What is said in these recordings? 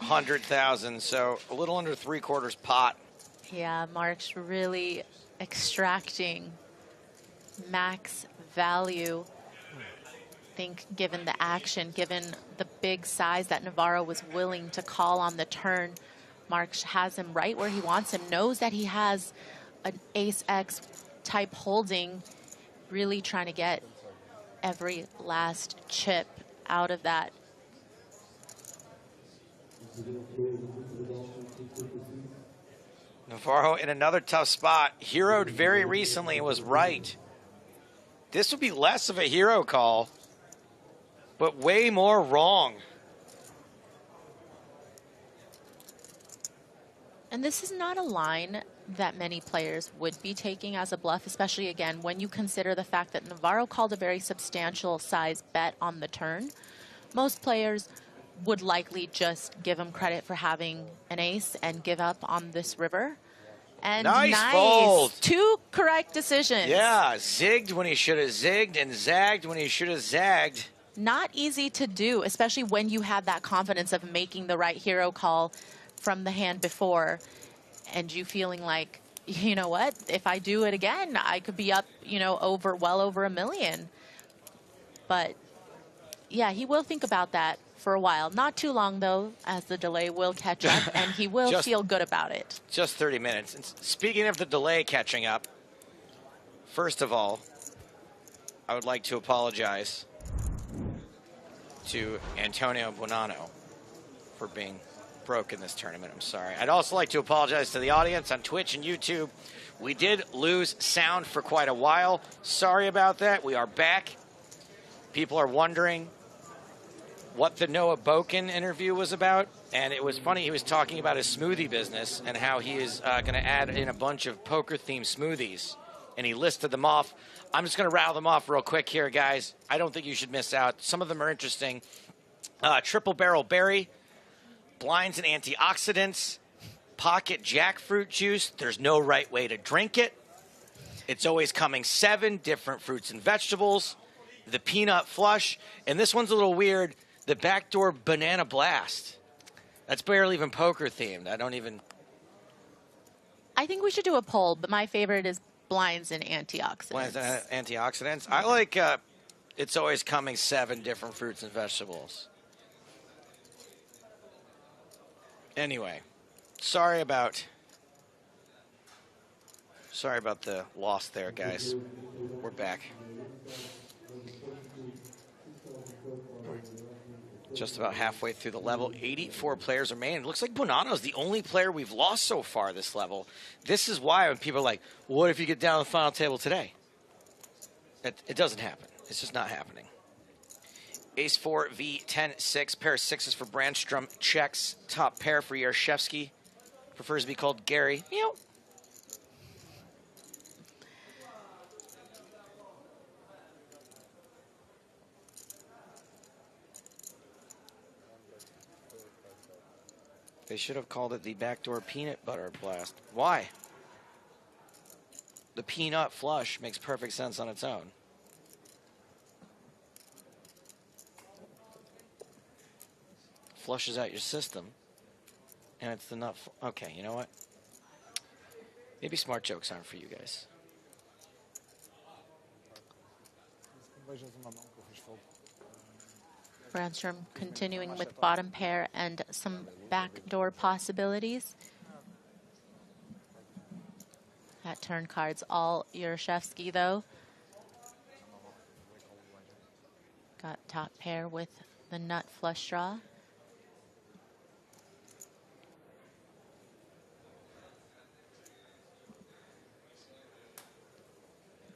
100,000, so a little under 3/4 pot. Yeah, Mark's really extracting max value. I think given the action, given the big size that Navarro was willing to call on the turn, Mark has him right where he wants him, knows that he has an ace-X type holding, really trying to get every last chip out of that. Navarro in another tough spot. Heroed very recently, was right. This would be less of a hero call, but way more wrong. And this is not a line that many players would be taking as a bluff, especially, again, when you consider the fact that Navarro called a very substantial size bet on the turn. Most players would likely just give him credit for having an ace and give up on this river. And nice fold. 2 correct decisions. Yeah, zigged when he should have zigged and zagged when he should have zagged. Not easy to do, especially when you have that confidence of making the right hero call from the hand before, and you feeling like, you know what, if I do it again, I could be up, you know, well over $1 million. But yeah, he will think about that for a while. Not too long, though, as the delay will catch up, and he will feel good about it. Just 30 minutes. And speaking of the delay catching up, first of all, I would like to apologize to Antonio Bonanno for being broke in this tournament. I'm sorry. I'd also like to apologize to the audience on Twitch and YouTube. We did lose sound for quite a while. Sorry about that. We are back. People are wondering what the Noah Boken interview was about, and it was funny. He was talking about his smoothie business and how he is going to add in a bunch of poker-themed smoothies, and he listed them off. I'm just going to rattle them off real quick here, guys. I don't think you should miss out. Some of them are interesting. Triple barrel berry, blinds and antioxidants, pocket jackfruit juice. There's no right way to drink it. It's always coming 7 different fruits and vegetables. The peanut flush, and this one's a little weird. The backdoor banana blast. That's barely even poker themed. I think we should do a poll, but my favorite is blinds and antioxidants. Blinds and antioxidants. I like it's always coming 7 different fruits and vegetables. Anyway, sorry about the loss there, guys. We're back. Just about halfway through the level. 84 players remain. It looks like Bonanno's the only player we've lost so far this level. This is why when people are like, what if you get down to the final table today? It doesn't happen. It's just not happening. Ace 4, V, 10, 6. Pair of 6s for Brandstrom. Checks. Top pair for Yarshevsky. Prefers to be called Gary. Meow. They should have called it the backdoor peanut butter blast. Why? The peanut flush makes perfect sense on its own. Flushes out your system. And it's the nut. Okay, you know what? Maybe smart jokes aren't for you guys. Brandstrom continuing with bottom pair and some backdoor possibilities. That turn card's all Yarshevsky, though. Got top pair with the nut flush draw.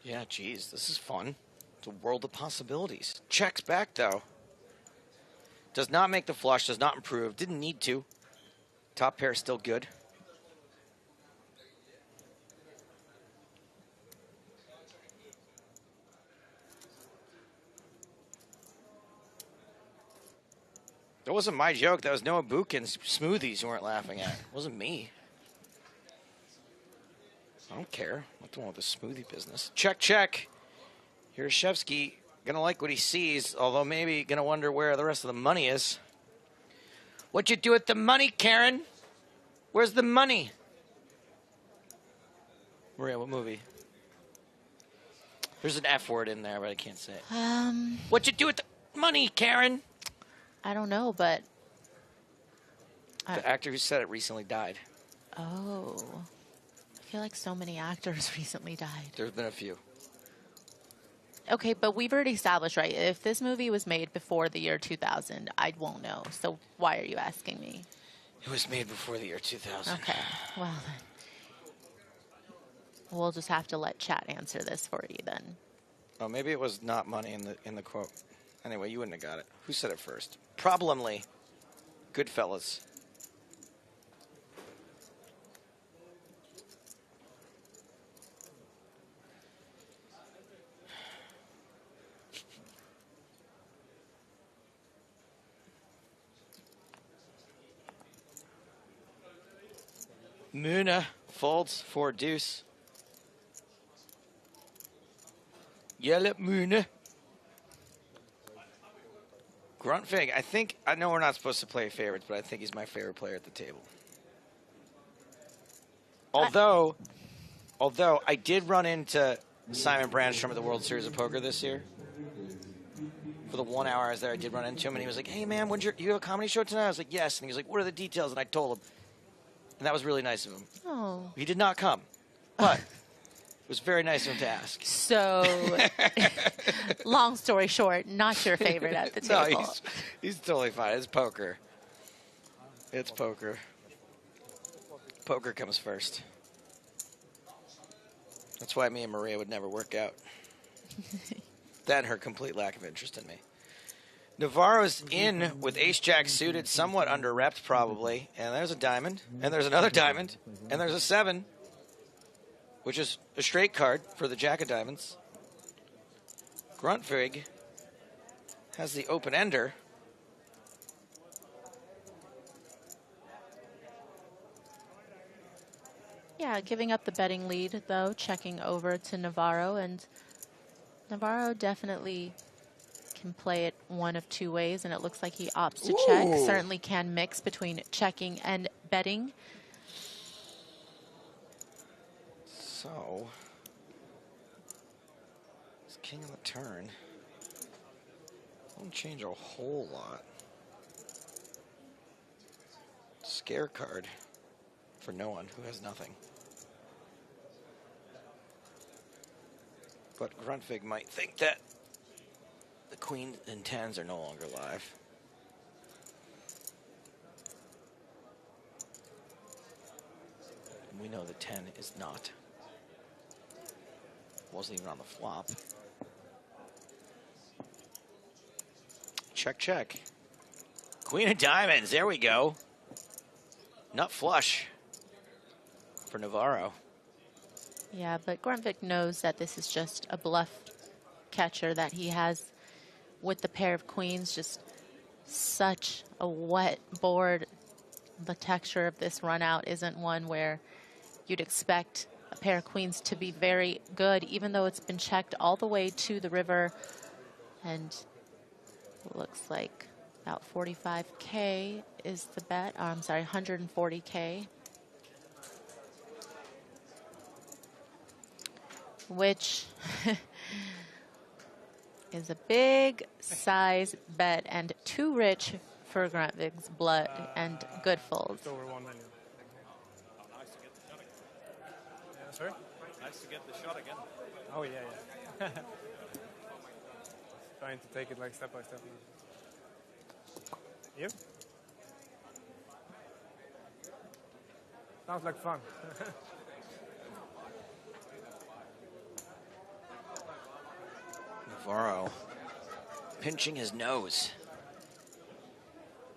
Yeah, geez, this is fun. It's a world of possibilities. Checks back, though. Does not make the flush, does not improve, didn't need to. Top pair is still good. That wasn't my joke. That was Noah Buchan's smoothies you weren't laughing at. It wasn't me. I don't care. I'm not the one with the smoothie business. Check, check. Yarshevsky gonna like what he sees, although maybe gonna wonder where the rest of the money is. What'd you do with the money, Karen? Where's the money? Maria, what movie? There's an F word in there, but I can't say it. What'd you do with the money, Karen? I don't know, but... The actor who said it recently died. Oh. I feel like so many actors recently died. There's been a few. Okay, but we've already established, right? If this movie was made before the year 2000, I won't know. So why are you asking me? It was made before the year 2000. Okay, well then. We'll just have to let chat answer this for you then. Oh, maybe it was not money in the quote. Anyway, you wouldn't have got it. Who said it first? Problemly. Goodfellas. Muna folds for deuce. Yellow Muna. Grunfig, I know we're not supposed to play favorites, but I think he's my favorite player at the table. Although I did run into Simon Brandstrom at the World Series of Poker this year. For the 1 hour I was there, I did run into him, and he was like, "Hey, man, you have a comedy show tonight?" I was like, "Yes." And he was like, "What are the details?" And I told him. And that was really nice of him. Oh. He did not come, but it was very nice of him to ask. So, long story short, not your favorite at the table. No, he's totally fine. It's poker. It's poker. Poker comes first. That's why me and Maria would never work out. That and her complete lack of interest in me. Navarro's in with ace-jack suited, somewhat under-repped probably. And there's a diamond, and there's another diamond, and there's a 7, which is a straight card for the jack of diamonds. Grunfig has the open-ender. Yeah, giving up the betting lead, though, checking over to Navarro. And Navarro definitely can play it one of two ways, and it looks like he opts to check. Certainly can mix between checking and betting. So, it's king on the turn. Won't change a whole lot. Scare card for no one who has nothing. But Grunfig might think that the queen and 10s are no longer live. And we know the 10 is not. Wasn't even on the flop. Check, check. Queen of diamonds, there we go. Nut flush for Navarro. Yeah, but Grunfig knows that this is just a bluff catcher that he has with the pair of queens. Just such a wet board. The texture of this run out isn't one where you'd expect a pair of queens to be very good, even though it's been checked all the way to the river. And it looks like about 45K is the bet. Oh, I'm sorry, 140K. Which is a big size bet and too rich for Grunfig's blood and good folds. Over 1 million. Oh, nice to get the shot again. Yeah, sorry? Nice to get the shot again. Oh, yeah, yeah. Trying to take it like step by step. You? Sounds like fun. Navarro pinching his nose.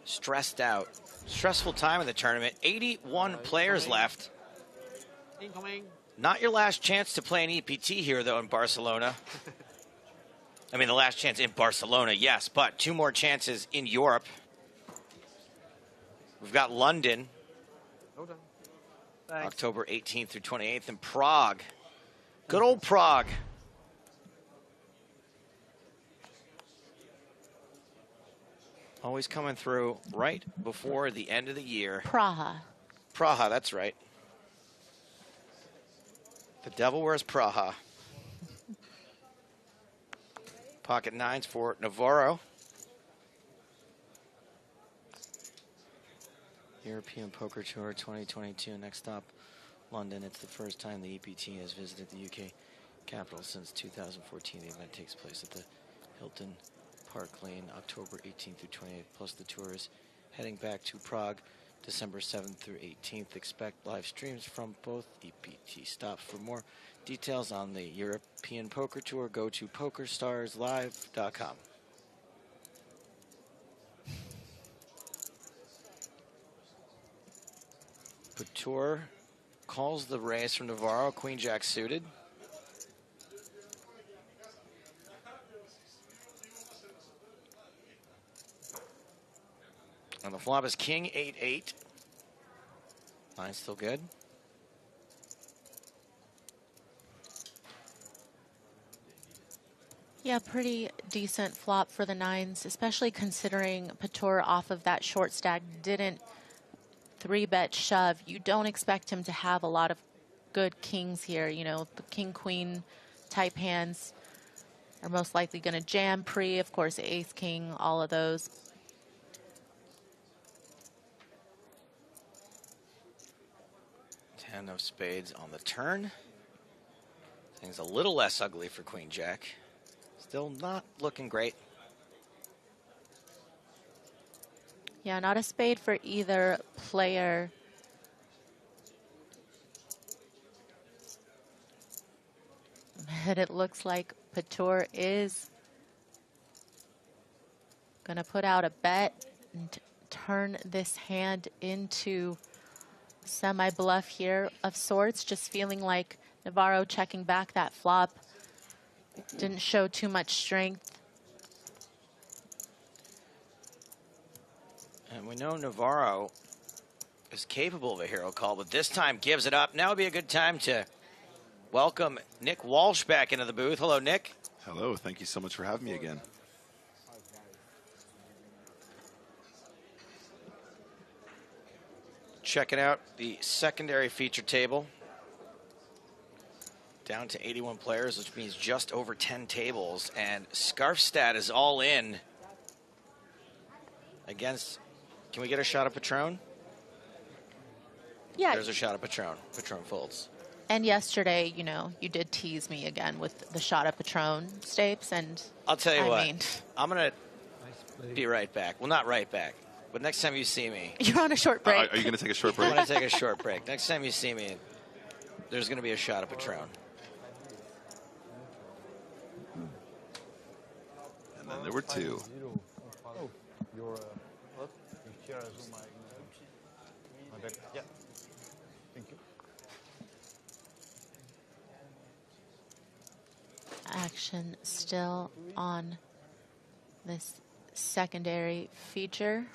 Stressed out. Stressful time in the tournament. 81 players left. Incoming. Not your last chance to play an EPT here, though, in Barcelona. I mean, the last chance in Barcelona, yes, but 2 more chances in Europe. We've got London, October 18th through 28th, and Prague. Good old Prague. Always coming through right before the end of the year. Praha. Praha, that's right. The devil wears Praha. Pocket nines for Navarro. European Poker Tour 2022. Next stop, London. It's the first time the EPT has visited the UK capital since 2014. The event takes place at the Hilton Park Lane, October 18th through 28th. Plus the tour is heading back to Prague, December 7th through 18th. Expect live streams from both EPT stops. For more details on the European Poker Tour, go to PokerStarsLive.com. Couture calls the raise from Navarro, Queen Jack suited. And the flop is King 8-8. Line's still good. Yeah, pretty decent flop for the nines, especially considering Couture off of that short stack didn't 3-bet shove. You don't expect him to have a lot of good kings here. You know, the king-queen type hands are most likely going to jam pre, of course, ace-king, all of those. Ten of spades on the turn. Things a little less ugly for Queen Jack. Still not looking great. Yeah, not a spade for either player. And it looks like Couture is going to put out a bet and turn this hand into semi-bluff here of sorts. Just feeling like Navarro checking back that flop didn't show too much strength. And we know Navarro is capable of a hero call, but this time gives it up. Now would be a good time to welcome Nick Walsh back into the booth. Hello, Nick. Hello. Thank you so much for having me again. Checking out the secondary feature table. Down to 81 players, which means just over 10 tables. And Scarfstat is all in against... Can we get a shot of Patron? Yeah. There's a shot of Patron. Patron folds. And yesterday, you know, you did tease me again with the shot of Patron Stapes, and I'll tell you what, mean, I'm going to be right back. Well, not right back, but next time you see me... You're on a short break. Are you going to take a short break? I'm going to take a short break. Next time you see me, there's going to be a shot of Patron. And then there were two. Yeah. Thank you. Action still on this secondary feature.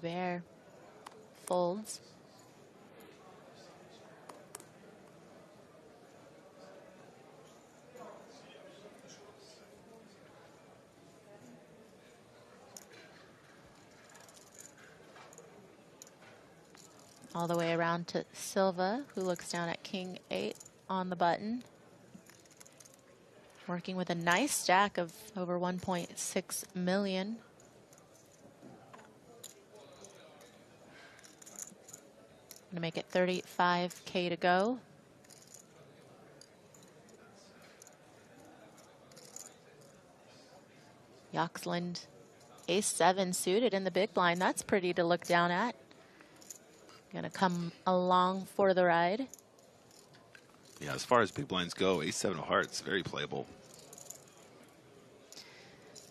Bear folds. All the way around to Silva, who looks down at King 8 on the button. Working with a nice stack of over 1.6 million. Gonna make it 35K to go. Yoxland, ace-7 suited in the big blind. That's pretty to look down at. Gonna come along for the ride. Yeah, as far as big blinds go, ace-7 of hearts, very playable.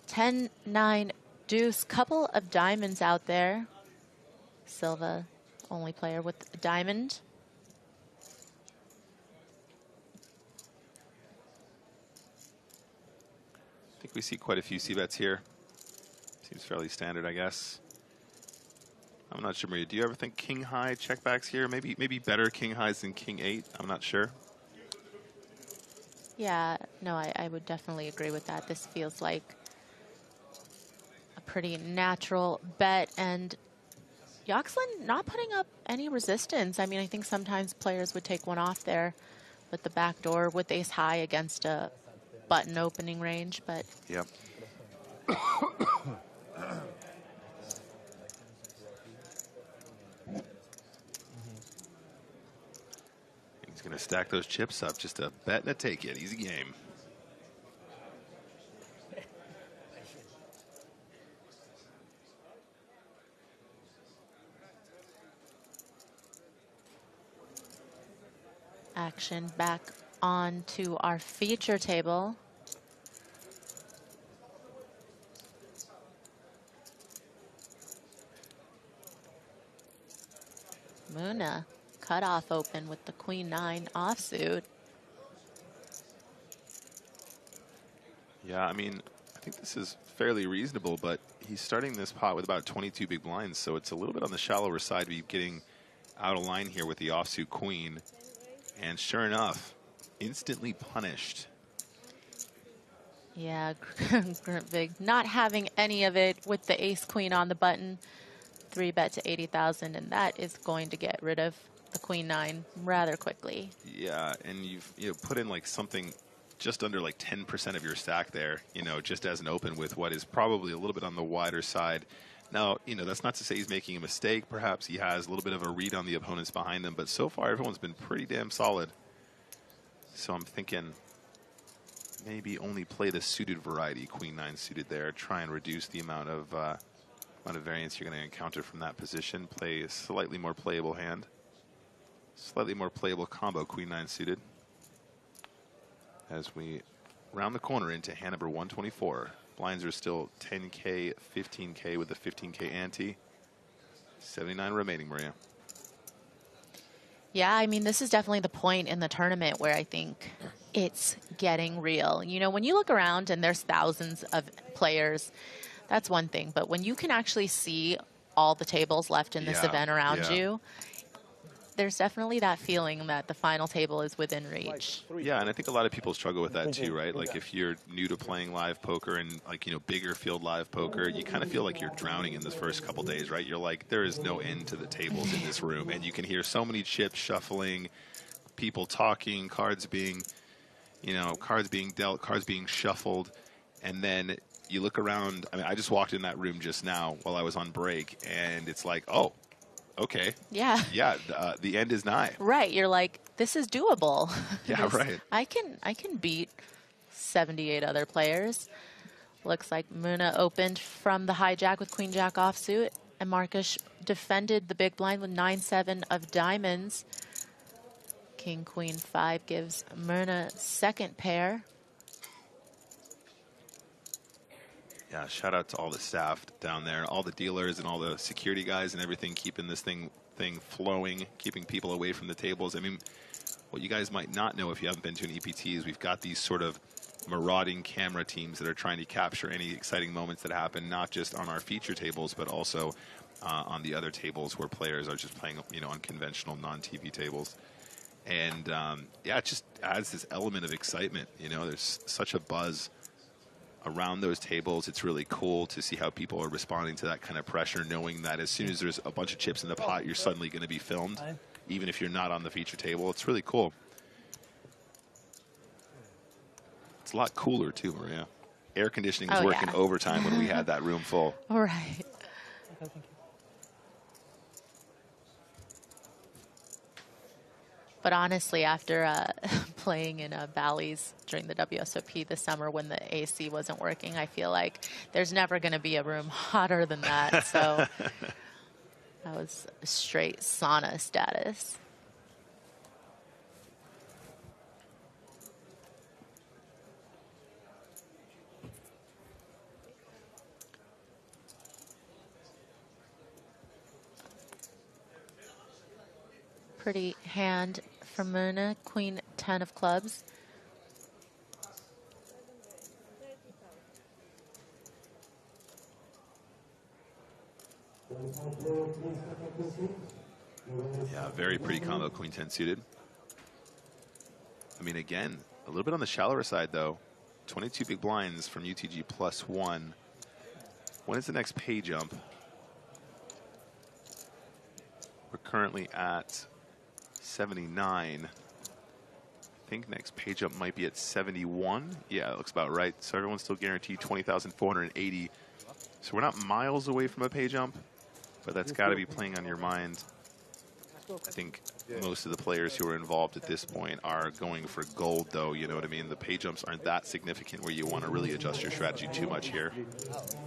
10-9 deuce, couple of diamonds out there. Silva, only player with a diamond. I think we see quite a few c-bets here. Seems fairly standard, I guess. I'm not sure, Maria. Do you ever think king high checkbacks here? Maybe better king highs than king 8. I'm not sure. Yeah, no, I would definitely agree with that. This feels like a pretty natural bet, and Yoxlin not putting up any resistance. I mean, I think sometimes players would take one off there with the back door with ace high against a button opening range, but Yep. He's going to stack those chips up. Just a bet and a take it. Easy game. action back on to our feature table. Muna cutoff open with the queen 9 offsuit. Yeah, I mean, I think this is fairly reasonable, but he's starting this pot with about 22 big blinds, so it's a little bit on the shallower side to be getting out of line here with the offsuit queen. And sure enough, instantly punished. Yeah, big. Not having any of it with the ace queen on the button. 3-bet to 80,000, and that is going to get rid of the queen 9 rather quickly. Yeah, and you've put in like something just under like 10% of your stack there, just as an open with what is probably a little bit on the wider side. Now, that's not to say he's making a mistake. Perhaps he has a little bit of a read on the opponents behind him, but so far everyone's been pretty damn solid. So I'm thinking maybe only play the suited variety, queen 9 suited there, try and reduce the amount of variance you're going to encounter from that position. Play a slightly more playable hand. Slightly more playable combo, queen 9 suited. As we round the corner into hand number 124. Blinds are still 10K, 15K with the 15K ante. 79 remaining, Maria. Yeah, I mean, this is definitely the point in the tournament where I think it's getting real. When you look around and there's thousands of players, that's one thing. But when you can actually see all the tables left in this event around you, there's definitely that feeling that the final table is within reach. Yeah, and I think a lot of people struggle with that too, right? Like if you're new to playing live poker and like, bigger field live poker, you kind of feel like you're drowning in the first couple days, right? You're like, there is no end to the tables in this room. And you can hear so many chips shuffling, people talking, cards being dealt, cards being shuffled. And then you look around. I mean, I just walked in that room just now while I was on break, and it's like, oh, okay. Yeah. Yeah, the end is nigh. Right. You're like, this is doable. Yeah, right. I can beat 78 other players. Looks like Muna opened from the hijack with queen jack offsuit, and Marcus defended the big blind with 9-7 of diamonds. King queen 5 gives Muna second pair. Yeah, shout out to all the staff down there, all the dealers and all the security guys and everything, keeping this thing flowing, keeping people away from the tables. I mean, what you guys might not know if you haven't been to an EPT is we've got these sort of marauding camera teams that are trying to capture any exciting moments that happen, not just on our feature tables, but also on the other tables where players are just playing, on conventional non-TV tables. And yeah, it just adds this element of excitement. There's such a buzz around those tables. It's really cool to see how people are responding to that kind of pressure, knowing that as soon as there's a bunch of chips in the pot, you're suddenly going to be filmed, even if you're not on the feature table. It's really cool. It's a lot cooler too, Maria. Air conditioning was working overtime when we had that room full. All right. Okay, thank you. But honestly, after playing in valleys during the WSOP this summer when the AC wasn't working, I feel like there's never going to be a room hotter than that. So that was straight sauna status. Pretty hand from Muna, queen 10 of clubs. Yeah, very pretty combo, Queen 10 suited. I mean, again, a little bit on the shallower side, though. 22 big blinds from UTG +1. When is the next pay jump? We're currently at 79. I think next pay jump might be at 71. Yeah, that looks about right. So everyone's still guaranteed 20,480. So we're not miles away from a pay jump, but that's got to be playing on your mind. I think most of the players who are involved at this point are going for gold, though. You know what I mean? The pay jumps aren't that significant where you want to really adjust your strategy too much here.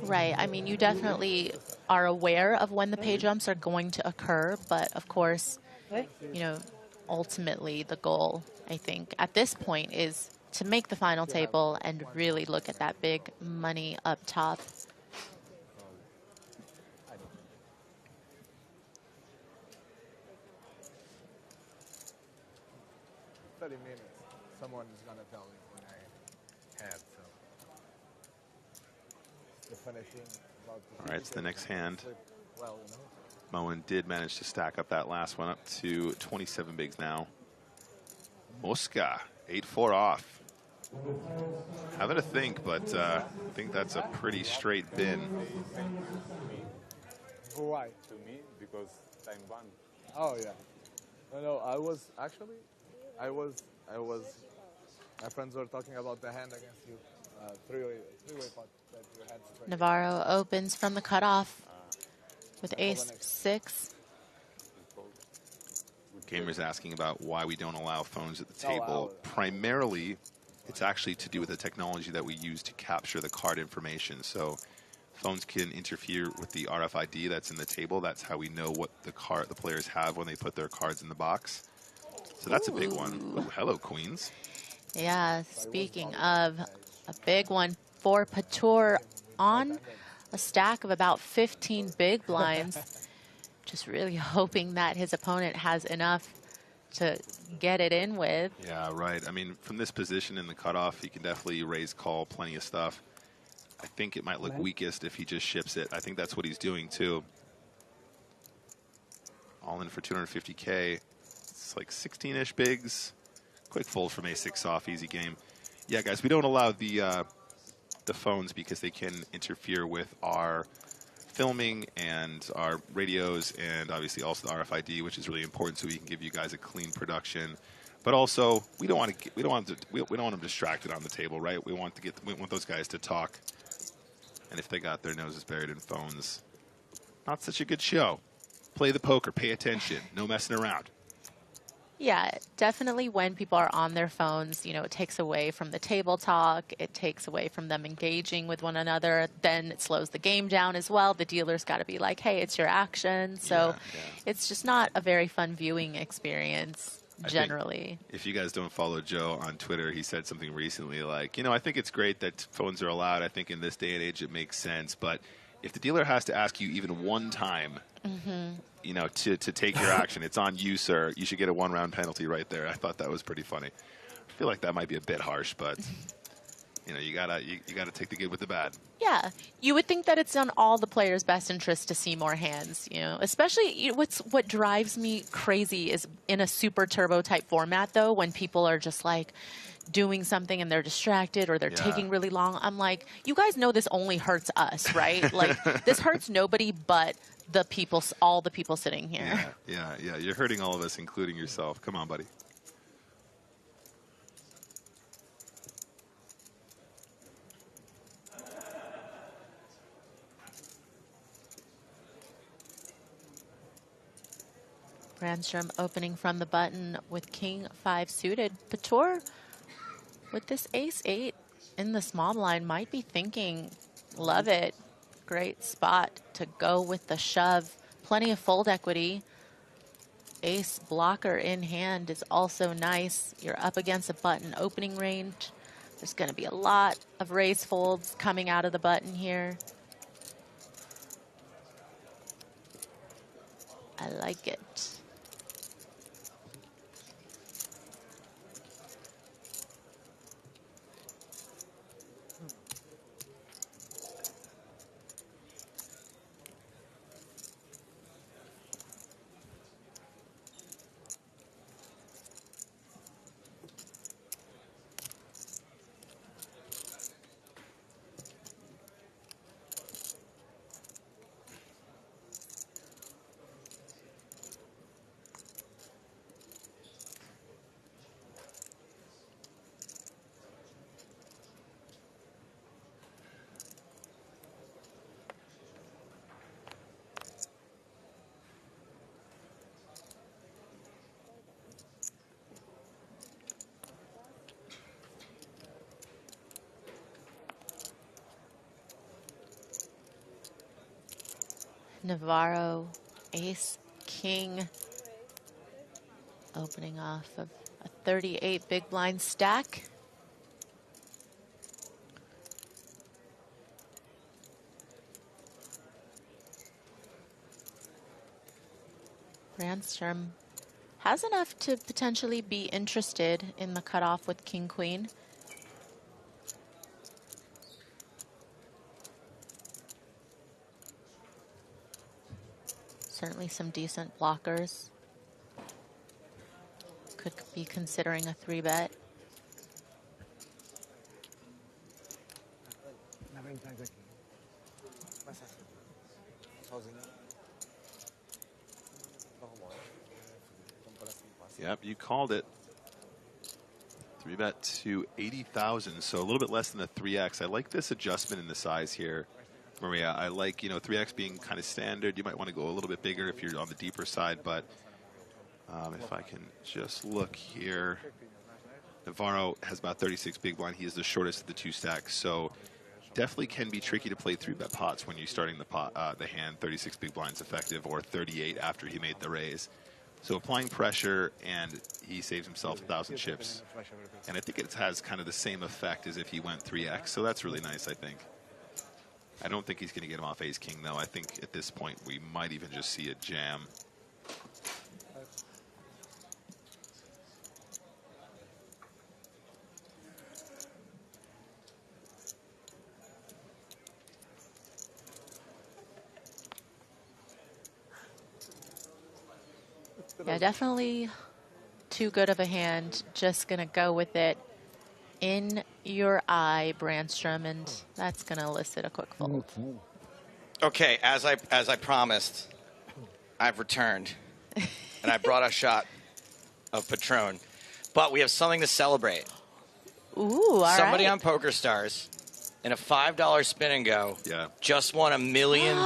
Right. I mean, you definitely are aware of when the pay jumps are going to occur, but of course, you know, ultimately the goal, I think, at this point is to make the final table and really look at that big money up top. Minutes. Someone is going to tell me when I had, so. The finishing. All right, it's the next hand. Moen did manage to stack up that last one up to 27 bigs now. Mosca, 8-4 off. Having to think, but I think that's a pretty straight bin. Why? To me, because time ban. Oh, yeah. No, I was actually... I was, my friends were talking about the hand against you, three-way pot that you had. Navarro opens from the cutoff with ace-6. Gamers asking about why we don't allow phones at the table. Primarily, it's actually to do with the technology that we use to capture the card information. So phones can interfere with the RFID that's in the table. That's how we know what the players have when they put their cards in the box. So that's a big one. Ooh, hello, Queens. Yeah, speaking of a big one for Patur on a stack of about 15 big blinds. Just really hoping that his opponent has enough to get it in with. Yeah, right. I mean, from this position in the cutoff, he can definitely raise, call, plenty of stuff. I think it might look weakest if he just ships it. I think that's what he's doing, too. All in for 250K. It's like 16-ish bigs. Quick fold from a6 off, easy game. Yeah, guys, we don't allow the phones because they can interfere with our filming and our radios, and obviously also the RFID, which is really important, so we can give you guys a clean production. But also, we don't want them distracted on the table, right? We want those guys to talk. And if they got their noses buried in phones, not such a good show. Play the poker, pay attention, no messing around. Yeah, definitely when people are on their phones, you know, it takes away from the table talk. It takes away from them engaging with one another. Then it slows the game down as well. The dealer's got to be like, hey, it's your action. So it's just not a very fun viewing experience generally. If you guys don't follow Joe on Twitter, he said something recently like, you know, I think it's great that phones are allowed. I think in this day and age it makes sense. But if the dealer has to ask you even one time, you know, to take your action, it's on you, sir. You should get a one-round penalty right there. I thought that was pretty funny. I feel like that might be a bit harsh, but you know, you gotta take the good with the bad. Yeah, you would think that it's on all the players' best interest to see more hands. You know, especially what drives me crazy is in a super turbo type format, though, when people are just like doing something and they're distracted or they're taking really long. I'm like, you guys know this only hurts us, right? Like this hurts nobody but the people, all the people sitting here. Yeah. You're hurting all of us, including yourself. Come on, buddy. Brandstrom opening from the button with King 5 suited. Patur with this ace-8 in the small blind might be thinking, love it. Great spot to go with the shove. Plenty of fold equity. Ace blocker in hand is also nice. You're up against a button opening range. There's going to be a lot of raise folds coming out of the button here. I like it. Navarro, ace, king, opening off of a 38 big blind stack. Brandstrom has enough to potentially be interested in the cutoff with king, queen. Certainly some decent blockers. Could be considering a 3-bet. Yep, you called it. 3-bet to 80,000, so a little bit less than the 3x. I like this adjustment in the size here, Maria. I like, 3x being kind of standard. You might want to go a little bit bigger if you're on the deeper side, but if I can just look here, Navarro has about 36 big blind. He is the shortest of the 2 stacks, so definitely can be tricky to play 3-bet pots when you're starting the hand 36 big blinds effective, or 38 after he made the raise. So applying pressure, and he saves himself 1,000 chips. And I think it has kind of the same effect as if he went 3x. So that's really nice, I think. I don't think he's going to get him off ace-king, though. I think at this point we might even just see a jam. Yeah, definitely too good of a hand. Just going to go with it in your eye, Brandstrom, and that's going to elicit a quick fold. Okay, as I promised, I've returned, and I brought a shot of Patron. But we have something to celebrate. Ooh, all Somebody right. on PokerStars in a $5 spin and go just won $1 million.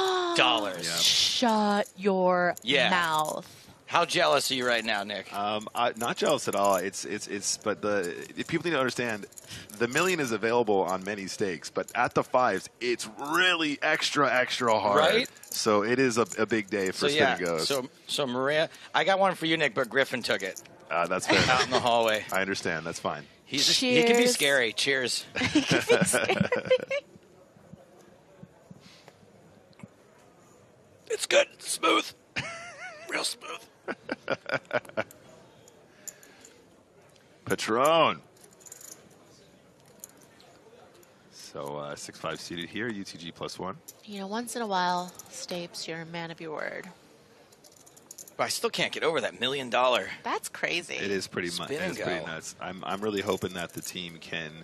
Shut your mouth. How jealous are you right now, Nick? Not jealous at all. But people need to understand, the million is available on many stakes, but at the 5s, it's really extra hard. Right? So it is a big day for spin and goes. So Maria, I got one for you, Nick, but Griffin took it. That's fair. Out in the hallway. I understand. That's fine. He can be scary. Cheers. He can be scary. It's good. Smooth. Real smooth. Patron. So 6-5 seated here, UTG +1. Once in a while, Stapes, you're a man of your word. But I still can't get over that $1 million. That's crazy. It is pretty nuts. I'm really hoping that the team can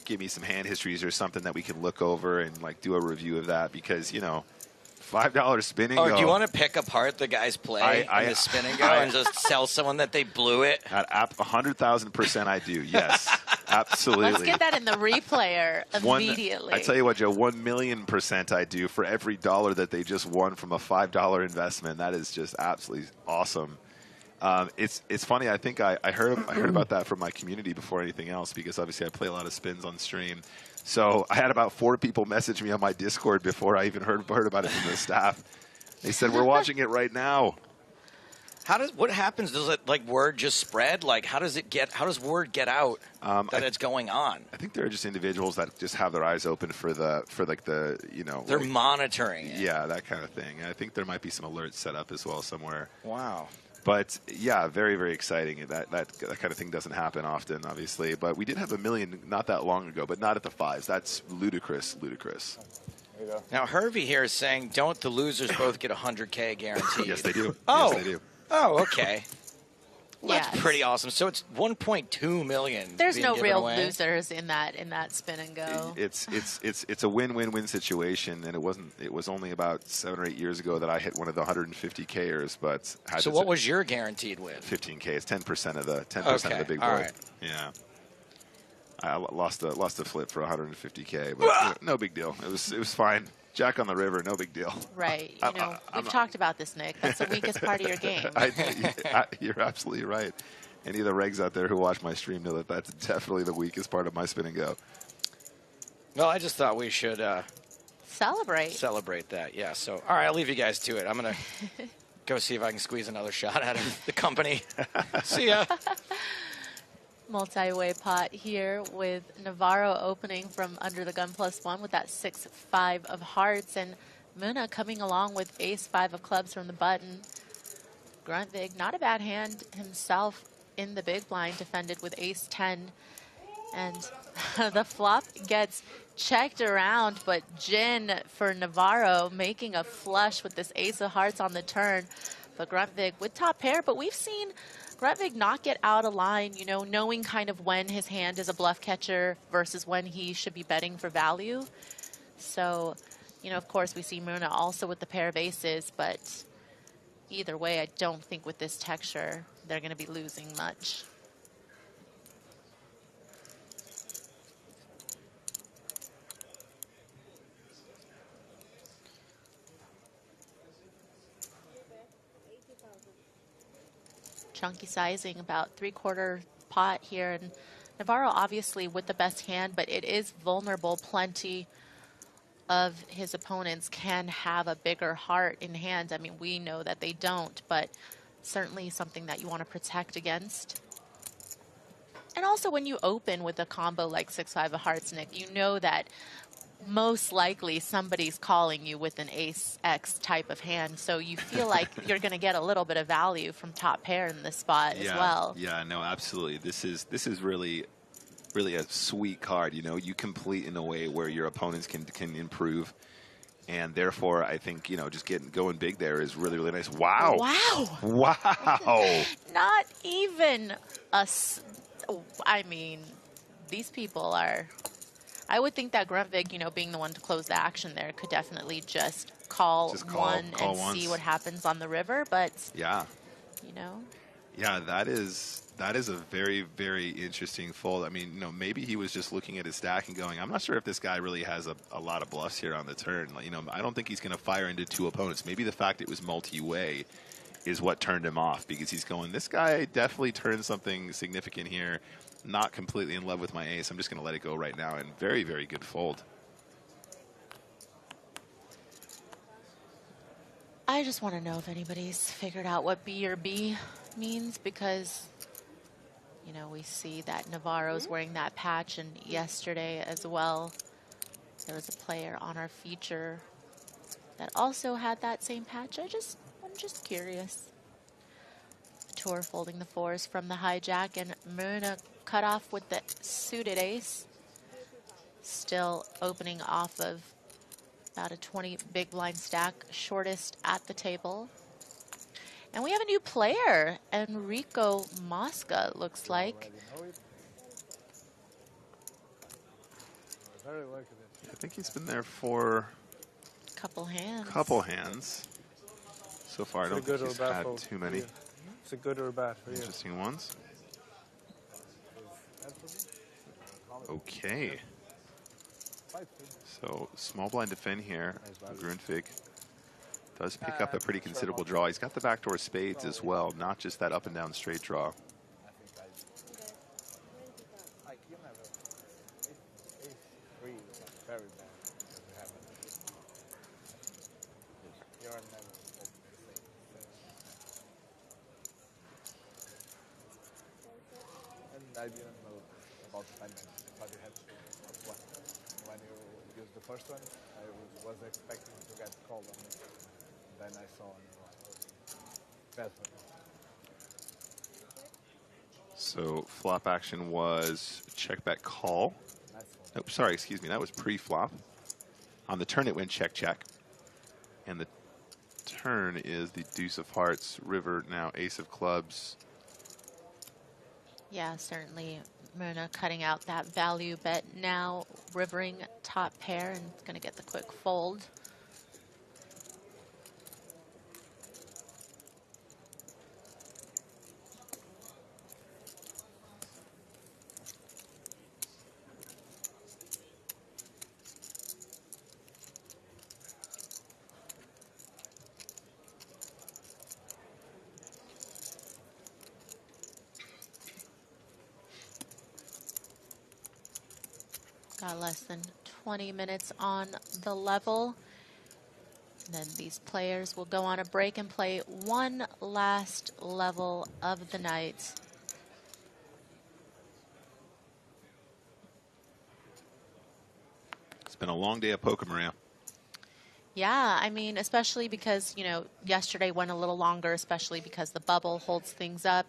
give me some hand histories or something that we can look over and do a review of that, because $5 spin and go. Do you want to pick apart the guy's play in the spin and go and just tell someone that they blew it? At 100,000% I do, yes. Absolutely. Let's get that in the replayer immediately. I tell you what, Joe, 1,000,000% I do for every dollar that they just won from a $5 investment. That is just absolutely awesome. It's funny. I think I heard about that from my community before anything else, because obviously I play a lot of spins on stream. So I had about 4 people message me on my Discord before I even heard about it from the staff. They said, "We're watching it right now." What happens? Does it word just spread? How does word get out that it's going on? I think there are just individuals that just have their eyes open for the They're monitoring it. Yeah, that kind of thing. And I think there might be some alerts set up as well somewhere. Wow. But yeah, very, very exciting. That kind of thing doesn't happen often, obviously. But we did have $1 million not that long ago, but not at the 5s. That's ludicrous. There you go. Now Hervey here is saying, don't the losers both get $100K guaranteed? Yes, they do. Oh, yes, they do. Oh, okay. Well, Yes. that's pretty awesome. So it's 1.2 million. There's being no given real away. losers in that spin and go. It's a win-win-win situation, and it was only about 7 or 8 years ago that I hit one of the 150Kers, but so what was your guaranteed with? 15K. It's 10% of the Okay, of the big all board. right. Yeah. I lost a flip for 150K, but no big deal. It was fine. Jack on the river, no big deal. Right. We've talked about this, Nick. That's the weakest part of your game. You're absolutely right. Any of the regs out there who watch my stream know that that's definitely the weakest part of my spin and go. Well, I just thought we should Celebrate. Celebrate that, yeah. So, all right, I'll leave you guys to it. I'm going to go see if I can squeeze another shot out of the company. See ya. Multi-way pot here with Navarro opening from under the gun +1 with that 6-5 of hearts, and Muna coming along with ace-5 of clubs from the button. Gruntvig, not a bad hand himself in the big blind, defended with ace-10. And the flop gets checked around, but Jin for Navarro making a flush with this ace of hearts on the turn. But Gruntvig with top pair, but we've seen Gruntvig not get out of line, you know, knowing kind of when his hand is a bluff catcher versus when he should be betting for value. So, you know, of course we see Muna also with the pair of aces, but either way, I don't think with this texture they're going to be losing much. Chunky sizing, about 3/4 pot here, and Navarro obviously with the best hand, but it is vulnerable. Plenty of his opponents can have a bigger heart in hand. I mean, we know that they don't, but certainly something that you want to protect against. And also when you open with a combo like 6-5 of hearts, Nick, you know that most likely somebody's calling you with an ace-X type of hand, so you feel like you're going to get a little bit of value from top pair in this spot as well. Yeah, no, absolutely. This is really a sweet card. You know, you complete in a way where your opponents can improve, and therefore I think, you know, just going big there is really, really nice. Wow. Wow. Wow. Not even I mean, these people are... I would think that Gruntvig, you know, being the one to close the action there, could definitely just call one and see what happens on the river. But yeah, you know, yeah, that is a very, very interesting fold. I mean, you know, maybe he was just looking at his stack and going, I'm not sure if this guy really has a lot of bluffs here on the turn. Like, you know, I don't think he's going to fire into two opponents. Maybe the fact it was multi-way is what turned him off, because he's going, this guy definitely turned something significant here. Not completely in love with my ace. I'm just going to let it go right now, and very, very good fold. I just want to know if anybody's figured out what B or B means, because, you know, we see that Navarro's wearing that patch, and yesterday as well, there was a player on our feature that also had that same patch. I'm just curious. Tour folding the fours from the hijack, and Muna cut off with the suited ace. Still opening off of about a 20 big blind stack, shortest at the table. And we have a new player, Enrico Mosca, looks like. I think he's been there for a couple hands. So far, I don't think he's had too many. It's a good or bad for you. Interesting ones. Okay. So small blind defend here. Gruntvig does pick up a pretty considerable draw. He's got the backdoor spades as well, not just that up and down straight draw. I didn't know about the timing, but you had to. When you used the first one, I was expecting to get called on it. Then I saw bad for me. So flop action was check bet call. Nope, sorry, excuse me, that was pre-flop. On the turn it went check check. And the turn is the deuce of hearts, river, now ace of clubs. Yeah, certainly Muna cutting out that value bet now, rivering top pair, and it's going to get the quick fold. Got less than 20 minutes on the level. And then these players will go on a break and play one last level of the night. It's been a long day of poker, Maria. Yeah, I mean, especially because, you know, yesterday went a little longer, especially because the bubble holds things up.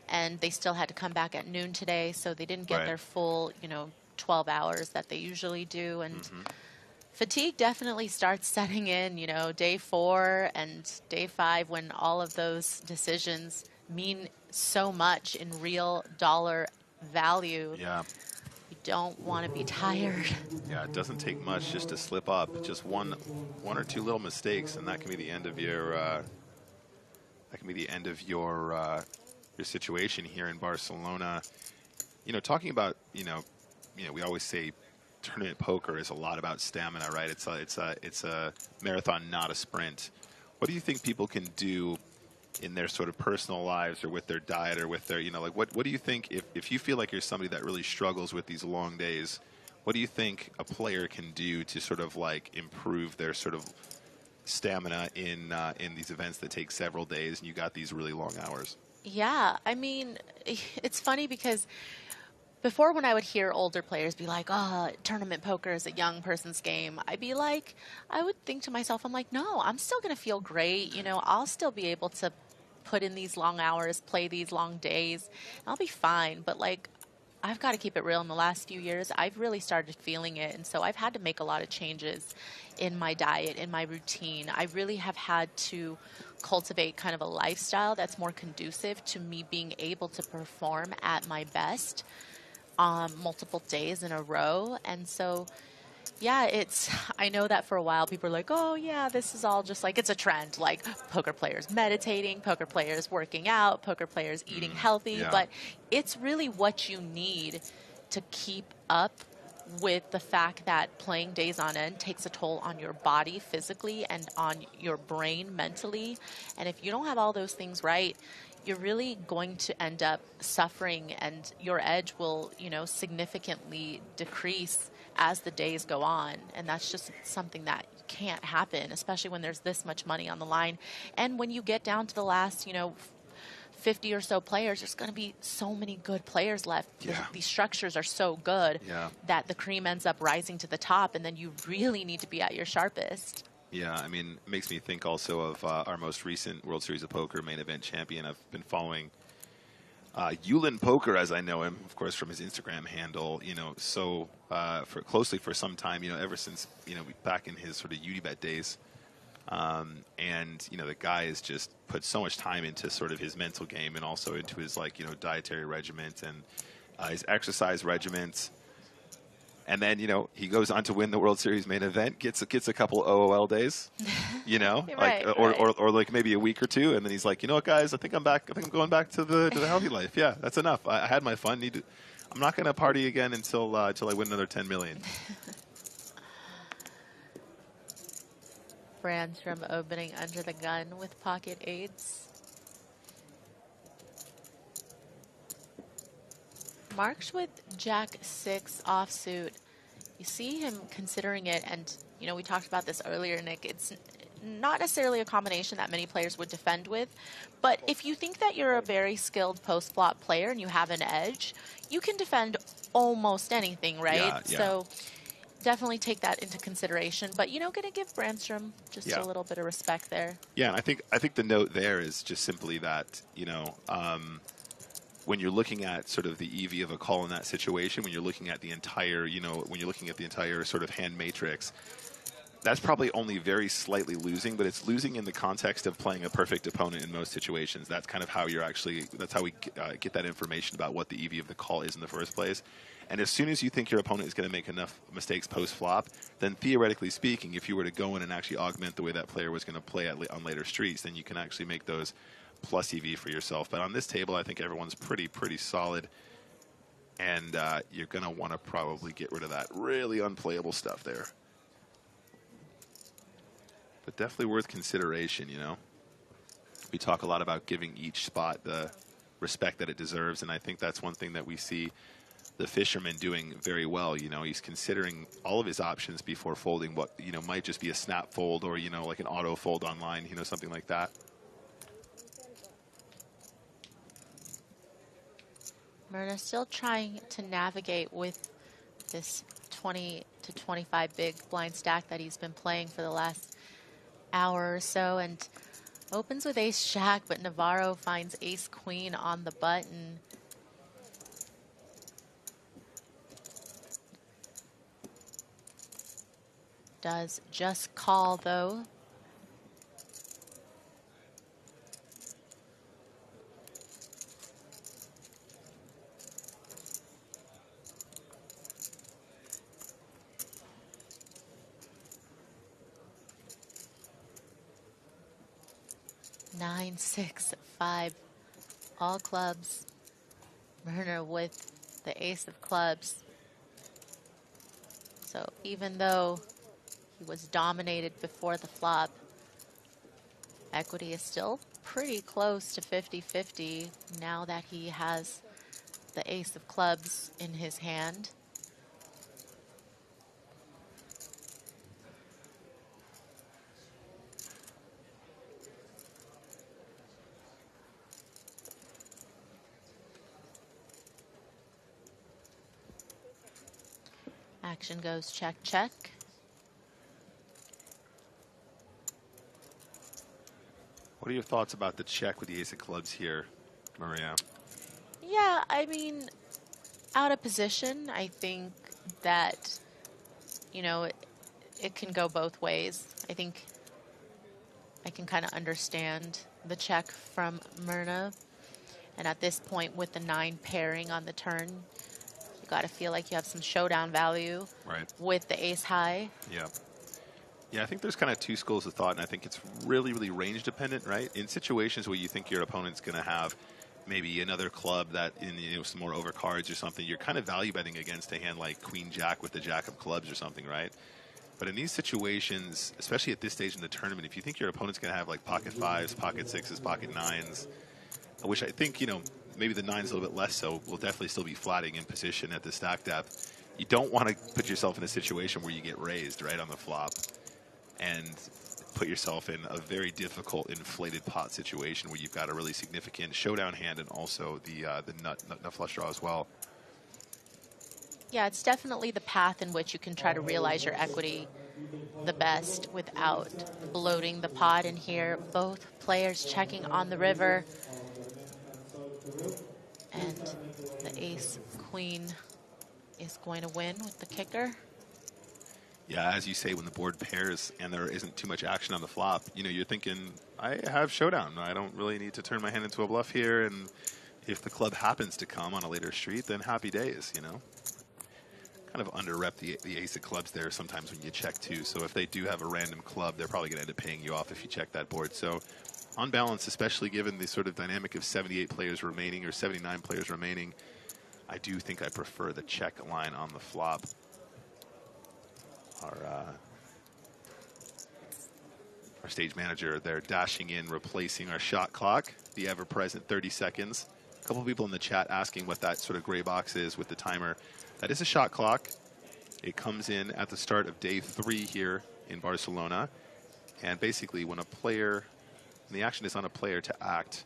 And they still had to come back at noon today, so they didn't get their full, you know, 12 hours that they usually do. And fatigue definitely starts setting in, you know, day 4 and day 5 when all of those decisions mean so much in real dollar value. Yeah. You don't want to be tired. Yeah, it doesn't take much just to slip up. Just one or two little mistakes, and that can be the end of your your situation here in Barcelona. You know, talking about you know, we always say tournament poker is a lot about stamina, right? It's a marathon, not a sprint. What do you think people can do in their sort of personal lives or with their diet or with their, you know, like what do you think if you feel like you're somebody that really struggles with these long days, what do you think a player can do to sort of like improve their sort of stamina in these events that take several days and you got these really long hours? Yeah, I mean, it's funny because before when I would hear older players be like, oh, tournament poker is a young person's game, I'd be like, I would think to myself, I'm like, no, I'm still going to feel great. You know, I'll still be able to put in these long hours, play these long days, and I'll be fine. But like, I've got to keep it real. In the last few years, I've really started feeling it. And so I've had to make a lot of changes in my diet, in my routine. I really have had to cultivate kind of a lifestyle that's more conducive to me being able to perform at my best multiple days in a row. And so, yeah, I know that for a while people are like, oh yeah, this is all just like, it's a trend, like poker players meditating, poker players working out, poker players eating healthy, but it's really what you need to keep up with the fact that playing days on end takes a toll on your body physically and on your brain mentally. And if you don't have all those things right, you're really going to end up suffering, and your edge will, you know, significantly decrease as the days go on. And that's just something that can't happen, especially when there's this much money on the line. And when you get down to the last, you know, 50 or so players, there's going to be so many good players left. Yeah. These structures are so good that the cream ends up rising to the top, and then you really need to be at your sharpest. Yeah, I mean, it makes me think also of our most recent World Series of Poker main event champion. I've been following Yulin Poker, as I know him, of course, from his Instagram handle, you know, so closely for some time, you know, ever since, you know, back in his sort of Unibet days. And, you know, the guy has just put so much time into sort of his mental game and also into his, like, you know, dietary regiment and his exercise regiment. And then, you know, he goes on to win the World Series main event, gets a couple OOL days, you know, like, or like maybe a week or two. And then he's like, you know what, guys, I think I'm back. I think I'm going back to the healthy life. Yeah, that's enough. I had my fun. I'm not going to party again until I win another 10 million. Brandstrom opening under the gun with pocket eights. Marks with Jack 6 offsuit. You see him considering it, and you know, we talked about this earlier, Nick. It's not necessarily a combination that many players would defend with, but if you think that you're a very skilled post-flop player and you have an edge, you can defend almost anything, right? Yeah. So definitely take that into consideration. But, you know, going to give Brandstrom just a little bit of respect there. Yeah, and I think the note there is just simply that, you know, when you're looking at sort of the EV of a call in that situation, when you're looking at the entire, you know, when you're looking at the entire sort of hand matrix, that's probably only very slightly losing, but it's losing in the context of playing a perfect opponent in most situations. That's kind of how you're actually, that's how we get that information about what the EV of the call is in the first place. And as soon as you think your opponent is going to make enough mistakes post-flop, then theoretically speaking, if you were to go in and actually augment the way that player was going to play on later streets, then you can actually make those plus EV for yourself. But on this table, I think everyone's pretty solid. And you're going to want to probably get rid of that really unplayable stuff there. But definitely worth consideration, you know. We talk a lot about giving each spot the respect that it deserves, and I think that's one thing that we see the fisherman doing very well. You know, he's considering all of his options before folding what, you know, might just be a snap fold or, you know, like an auto fold online, you know, something like that. Myrna still trying to navigate with this 20 to 25 big blind stack that he's been playing for the last hour or so, and opens with ace jack, but Navarro finds ace queen on the button. Does just call though. Nine, 6, 5, all clubs. Myrna with the ace of clubs. So even though he was dominated before the flop, equity is still pretty close to 50-50 now that he has the ace of clubs in his hand. Action goes check, check. What are your thoughts about the check with the ace of clubs here, Maria? Yeah, I mean, out of position, I think that, you know, it can go both ways. I think I can kind of understand the check from Myrna. And at this point, with the 9 pairing on the turn, you got to feel like you have some showdown value with the ace high. Yeah. Yeah, I think there's kind of two schools of thought, and I think it's really, really range dependent, right? In situations where you think your opponent's going to have maybe another club that, in, you know, some more overcards or something, you're kind of value betting against a hand like Queen Jack with the Jack of clubs or something, right? But in these situations, especially at this stage in the tournament, if you think your opponent's going to have like pocket 5s, pocket 6s, pocket 9s, which I think, you know, maybe the 9's a little bit less so, will definitely still be flatting in position at the stack depth. You don't want to put yourself in a situation where you get raised right on the flop and put yourself in a very difficult inflated pot situation where you've got a really significant showdown hand and also the nut flush draw as well. Yeah, it's definitely the path in which you can try to realize your equity the best without bloating the pot. And here, both players checking on the river. And the ace queen is going to win with the kicker. Yeah, as you say, when the board pairs and there isn't too much action on the flop, you know, you're thinking, I have showdown. I don't really need to turn my hand into a bluff here. And if the club happens to come on a later street, then happy days, you know. Kind of under-rep the ace of clubs there sometimes when you check too. So if they do have a random club, they're probably going to end up paying you off if you check that board. So on balance, especially given the sort of dynamic of 78 players remaining or 79 players remaining, I do think I prefer the check line on the flop. Our stage manager there dashing in, replacing our shot clock, the ever-present 30 seconds. A couple people in the chat asking what that sort of gray box is with the timer. That is a shot clock. It comes in at the start of day 3 here in Barcelona. And basically when a player, when the action is on a player to act,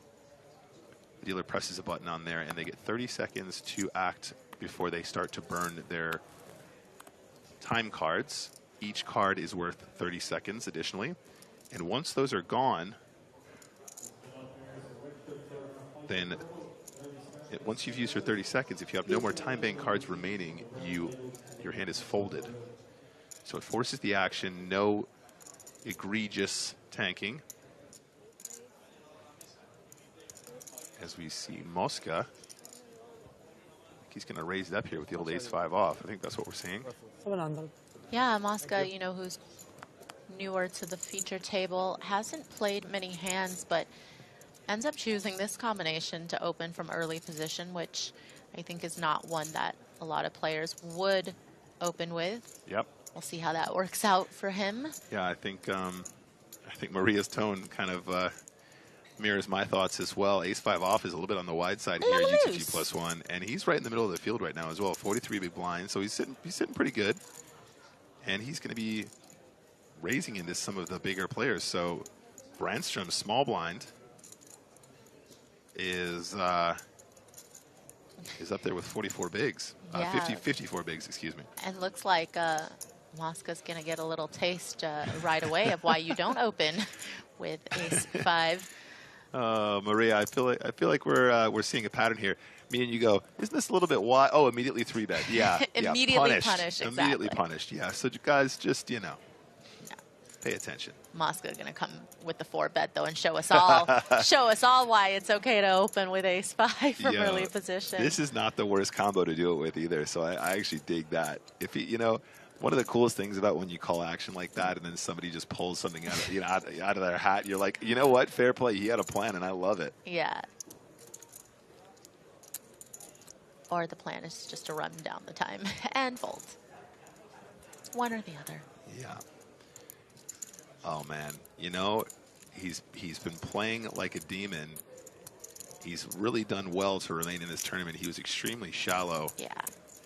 the dealer presses a button on there and they get 30 seconds to act before they start to burn their time cards. Each card is worth 30 seconds additionally. And once those are gone, then once you've used your 30 seconds, if you have no more time bank cards remaining, your hand is folded. So it forces the action, no egregious tanking. As we see Mosca, he's going to raise it up here with the old ace-5 off. I think that's what we're seeing. Yeah, Mosca, you know, who's newer to the feature table, hasn't played many hands, but ends up choosing this combination to open from early position, which I think is not one that a lot of players would open with. Yep. We'll see how that works out for him. Yeah, I think Maria's tone kind of mirrors my thoughts as well. Ace-5 off is a little bit on the wide side here, UTG +1, and he's right in the middle of the field right now as well. 43 big blind, so he's sitting pretty good, and he's going to be raising into some of the bigger players. So Brandstrom's small blind is up there with 44 bigs, 54 bigs, excuse me. And looks like Mosca's going to get a little taste right away of why you don't open with Ace-5. Maria, I feel like we're seeing a pattern here. Me and you go, isn't this a little bit wide? Oh, immediately 3-bet. Yeah, immediately punished. Exactly. Immediately punished. Yeah. So you guys just pay attention. Mosca going to come with the 4-bet though and show us all why it's okay to open with Ace-5 from early position. This is not the worst combo to do it with either. So I actually dig that. If one of the coolest things about when you call action like that and then somebody just pulls something out of their hat, you're like, you know what? Fair play. He had a plan, and I love it. Yeah. Or the plan is just to run down the time and fold. One or the other. Yeah. Oh, man. He's been playing like a demon. He's really done well to remain in this tournament. He was extremely shallow. Yeah.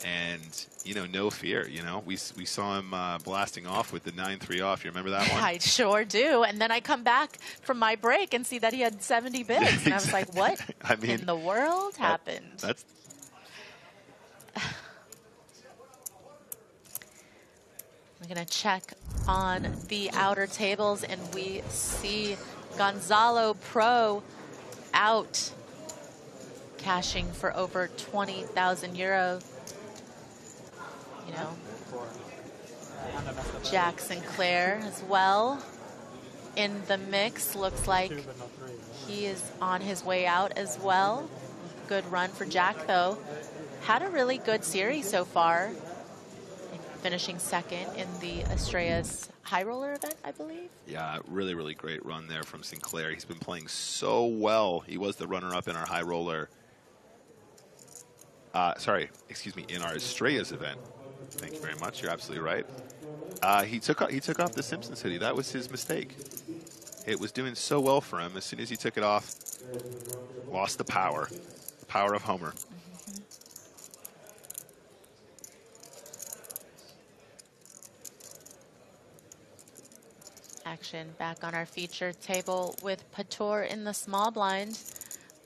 And, no fear, we saw him blasting off with the 9-3 off. You remember that one? I sure do. And then I come back from my break and see that he had 70 bigs. Exactly. And I was like, what in the world happened? That's... We're going to check on the outer tables, and we see Gonzalo Pro out, cashing for over 20,000 euros. Jack Sinclair as well in the mix. Looks like he is on his way out as well. Good run for Jack, though. Had a really good series so far, finishing second in the Estrellas High Roller event, I believe. Yeah, really, really great run there from Sinclair. He's been playing so well. He was the runner-up in our High Roller. In our Estrellas event. Thank you very much. You're absolutely right. He took off the Simpsons hoodie. That was his mistake. It was doing so well for him. As soon as he took it off, lost the power of Homer. Action back on our feature table with Pator in the small blind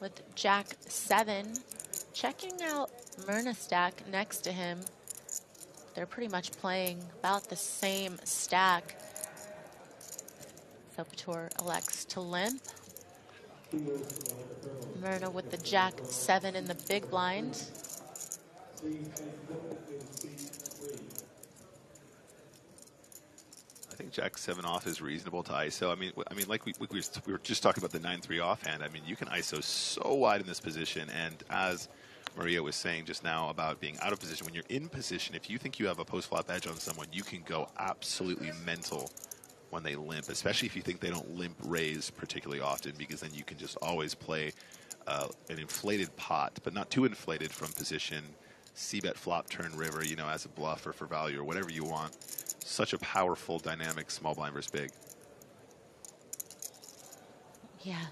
with Jack 7. Checking out Myrna stack next to him. They're pretty much playing about the same stack. So Pator elects to limp. Myrna with the Jack 7 in the big blind. I think Jack 7 off is reasonable to ISO. I mean, like we were just talking about the 9-3 offhand. I mean, you can ISO so wide in this position, and as Maria was saying just now about being out of position, when you're in position, if you think you have a post-flop edge on someone, you can go absolutely mental when they limp, especially if you think they don't limp raise particularly often, because then you can just always play an inflated pot, but not too inflated from position, c-bet flop turn river, as a bluff or for value or whatever you want. Such a powerful, dynamic small blind versus big. Yeah.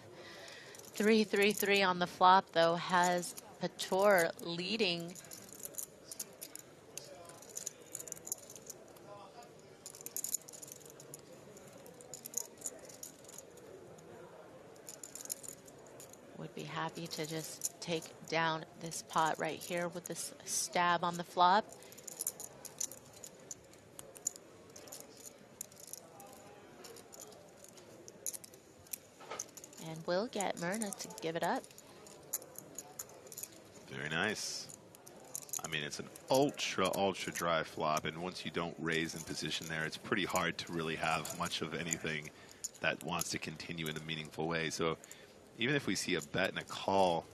3-3-3 on the flop, though, has Pator leading. Would be happy to just take down this pot right here with this stab on the flop. And we'll get Myrna to give it up. Very nice. I mean, it's an ultra dry flop, and once you don't raise in position there, it's pretty hard to really have much of anything that wants to continue in a meaningful way. So even if we see a bet and a call,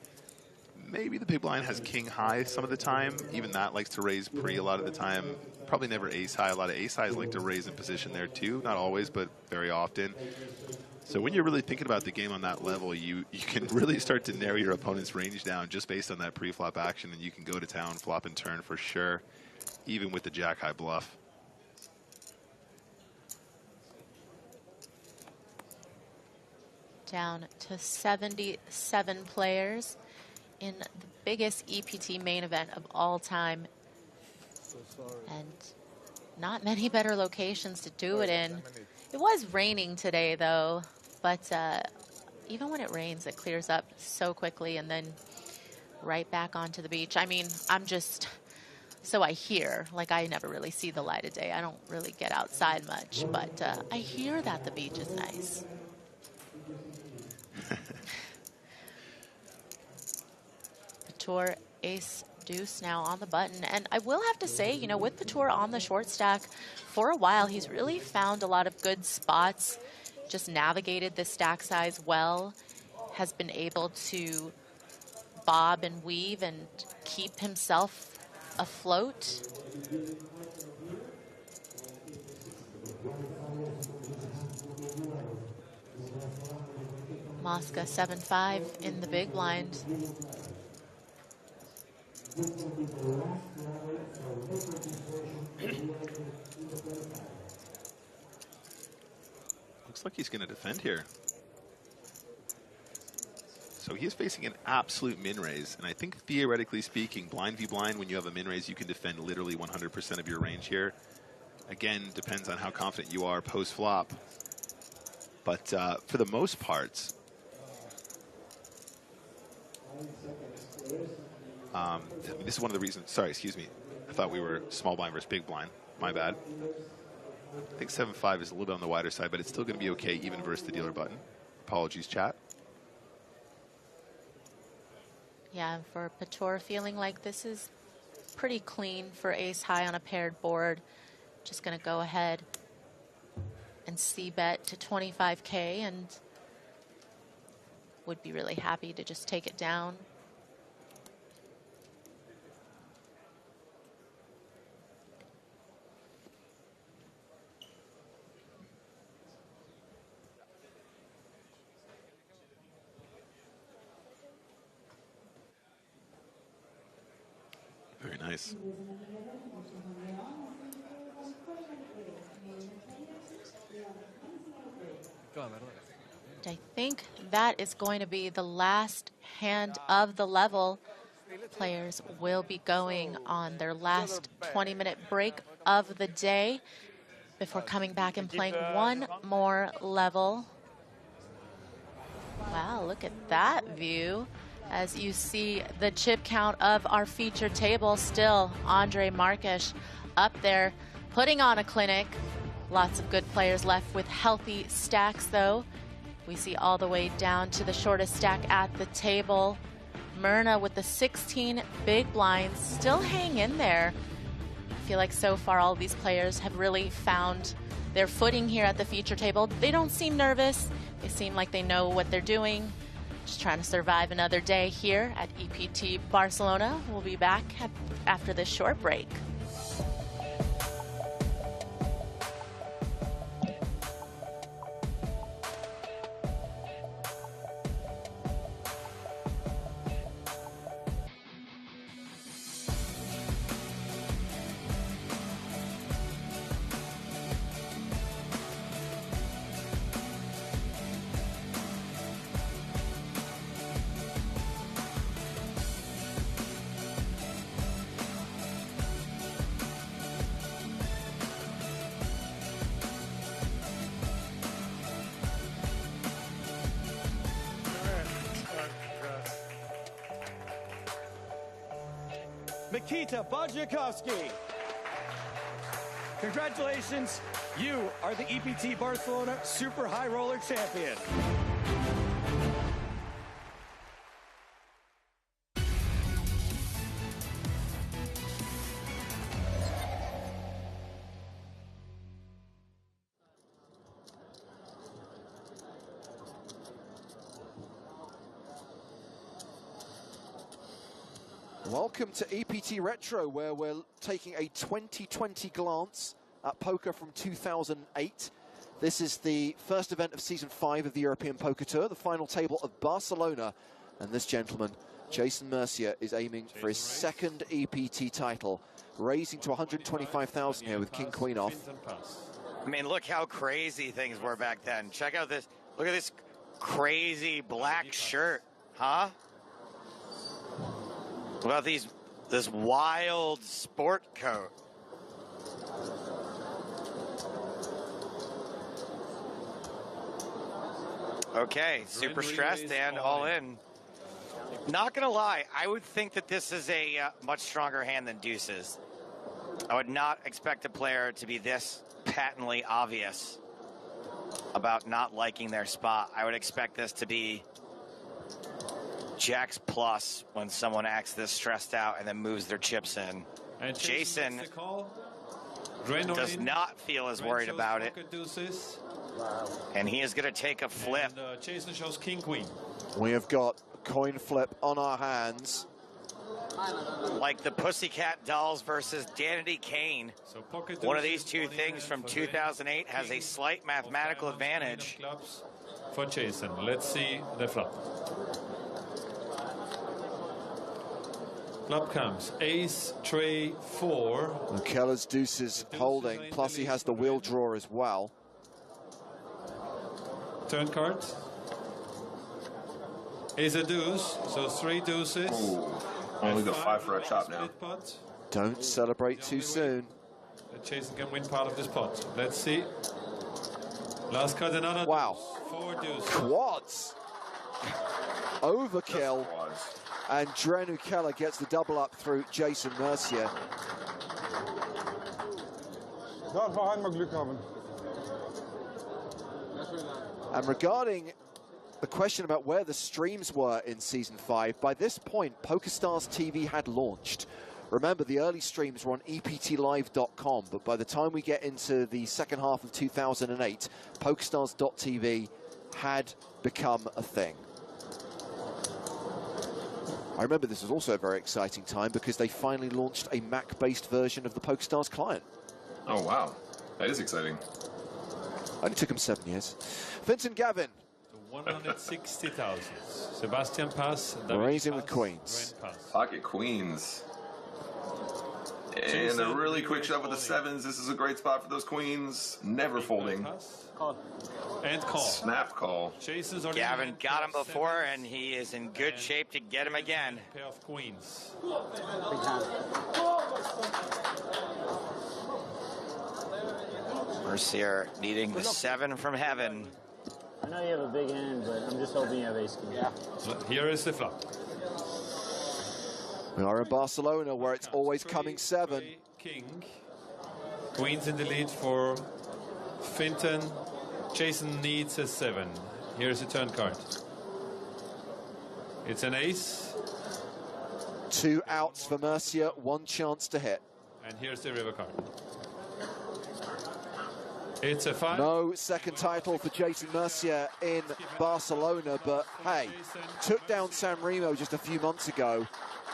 maybe the big blind has king high some of the time. Even that likes to raise pre a lot of the time. Probably never ace high. A lot of ace highs like to raise in position there too. Not always, but very often. So when you're really thinking about the game on that level, you can really start to narrow your opponent's range down just based on that pre-flop action, and you can go to town, flop and turn for sure, even with the jack high bluff. down to 77 players in the biggest EPT main event of all time. So sorry. And not many better locations to do it in. It was raining today, though, but even when it rains, it clears up so quickly and then right back onto the beach. I mean, I'm just, so I hear, like I never really see the light of day. I don't really get outside much, but I hear that the beach is nice. Pator, ace, deuce now on the button. And I will have to say, you know, with Pator on the short stack for a while, he's really found a lot of good spots, just navigated the stack size well, has been able to bob and weave and keep himself afloat. Mosca 7-5 in the big blind. Looks like he's going to defend here. So he is facing an absolute min raise, and I think theoretically speaking, blind v blind, when you have a min raise, you can defend literally 100% of your range here. Again, depends on how confident you are post flop. But for the most part, this is one of the reasons. Sorry, excuse me. I thought we were small blind versus big blind. My bad. I think 7-5 is a little bit on the wider side, but it's still going to be okay even versus the dealer button. Apologies, chat. Yeah, for Pator, feeling like this is pretty clean for ace high on a paired board. Just going to go ahead and c-bet to 25K and would be really happy to just take it down. Very nice. I think that is going to be the last hand of the level. Players will be going on their last 20-minute break of the day before coming back and playing one more level. Wow, look at that view. As you see the chip count of our featured table, still Andre Marques up there putting on a clinic. Lots of good players left with healthy stacks, though. We see all the way down to the shortest stack at the table. Myrna with the 16 big blinds, still hang in there. I feel like so far all these players have really found their footing here at the feature table. They don't seem nervous. They seem like they know what they're doing. Just trying to survive another day here at EPT Barcelona. We'll be back after this short break. Nikita Bajakovsky. Congratulations, you are the EPT Barcelona Super High Roller Champion. Welcome to EPT Retro, where we're taking a 2020 glance at poker from 2008. This is the first event of Season 5 of the European Poker Tour, the final table of Barcelona. And this gentleman, Jason Mercier, is aiming for his second EPT title, raising to 125,000 here with King Queen off. I mean, look how crazy things were back then. Check out this. Look at this crazy black shirt, huh? What about this wild sport coat? Okay, super stressed and all in. Not gonna lie, I would think that this is a much stronger hand than deuces. I would not expect a player to be this patently obvious about not liking their spot. I would expect this to be jacks plus when someone acts this stressed out and then moves their chips in. And Jason does not feel as worried about it. And he is going to take a flip. And, Jason shows king queen. We have got a coin flip on our hands. Like the Pussycat Dolls versus Danity Kane. So pocket one of these two things from 2008 has a slight mathematical advantage. For Jason, let's see the flop. Flop comes ace, tray, 4. And Keller's deuces holding, plus he has the wheel draw as well. Turn card. Ace a deuce, so 3 deuces. Ooh. Only the 5 for a chop now. Don't celebrate too soon. Jason can win part of this pot. Let's see. Last card, another. Wow. 4 deuces. Quads. Overkill. And Drenu Keller gets the double up through Jason Mercier. And regarding the question about where the streams were in Season 5, by this point, PokerStars TV had launched. Remember, the early streams were on eptlive.com, but by the time we get into the second half of 2008, PokerStars.tv had become a thing. I remember this was also a very exciting time because they finally launched a Mac-based version of the PokerStars client. Oh, wow. That is exciting. Only took him 7 years. Vincent Gavin. 160,000. Sebastian pass. Raising with queens. Pocket queens. And a really quick shove with the 7s. This is a great spot for those queens. Never folding. And call. Snap call. Jason's Gavin got him before, and he is in good shape to get him again. Pair of queens. Mercier needing the 7 from heaven. I know you have a big hand, but I'm just hoping you have ace king. Yeah. Here is the flop. We are in Barcelona, where it's always coming 7. King. Queens in the lead for Finton. Jason needs a 7. Here's a turn card. It's an ace. 2 outs for Mercier, 1 chance to hit. And here's the river card. It's a 5. No second title for Jason Mercier in Barcelona, but hey, took down San Remo just a few months ago.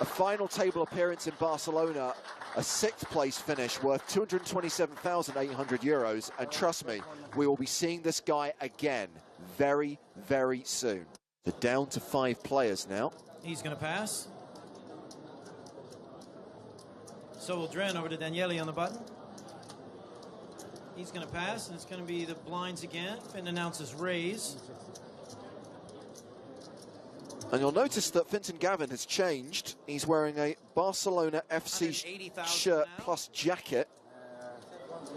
A final table appearance in Barcelona, a 6th place finish worth 227,800 euros. And trust me, we will be seeing this guy again very, very soon. They're down to 5 players now. He's going to pass. So will Dren over to Daniele on the button. He's going to pass, and it's going to be the blinds again. Finn announces raise. And you'll notice that Finton Gavin has changed. He's wearing a Barcelona FC shirt plus jacket. Did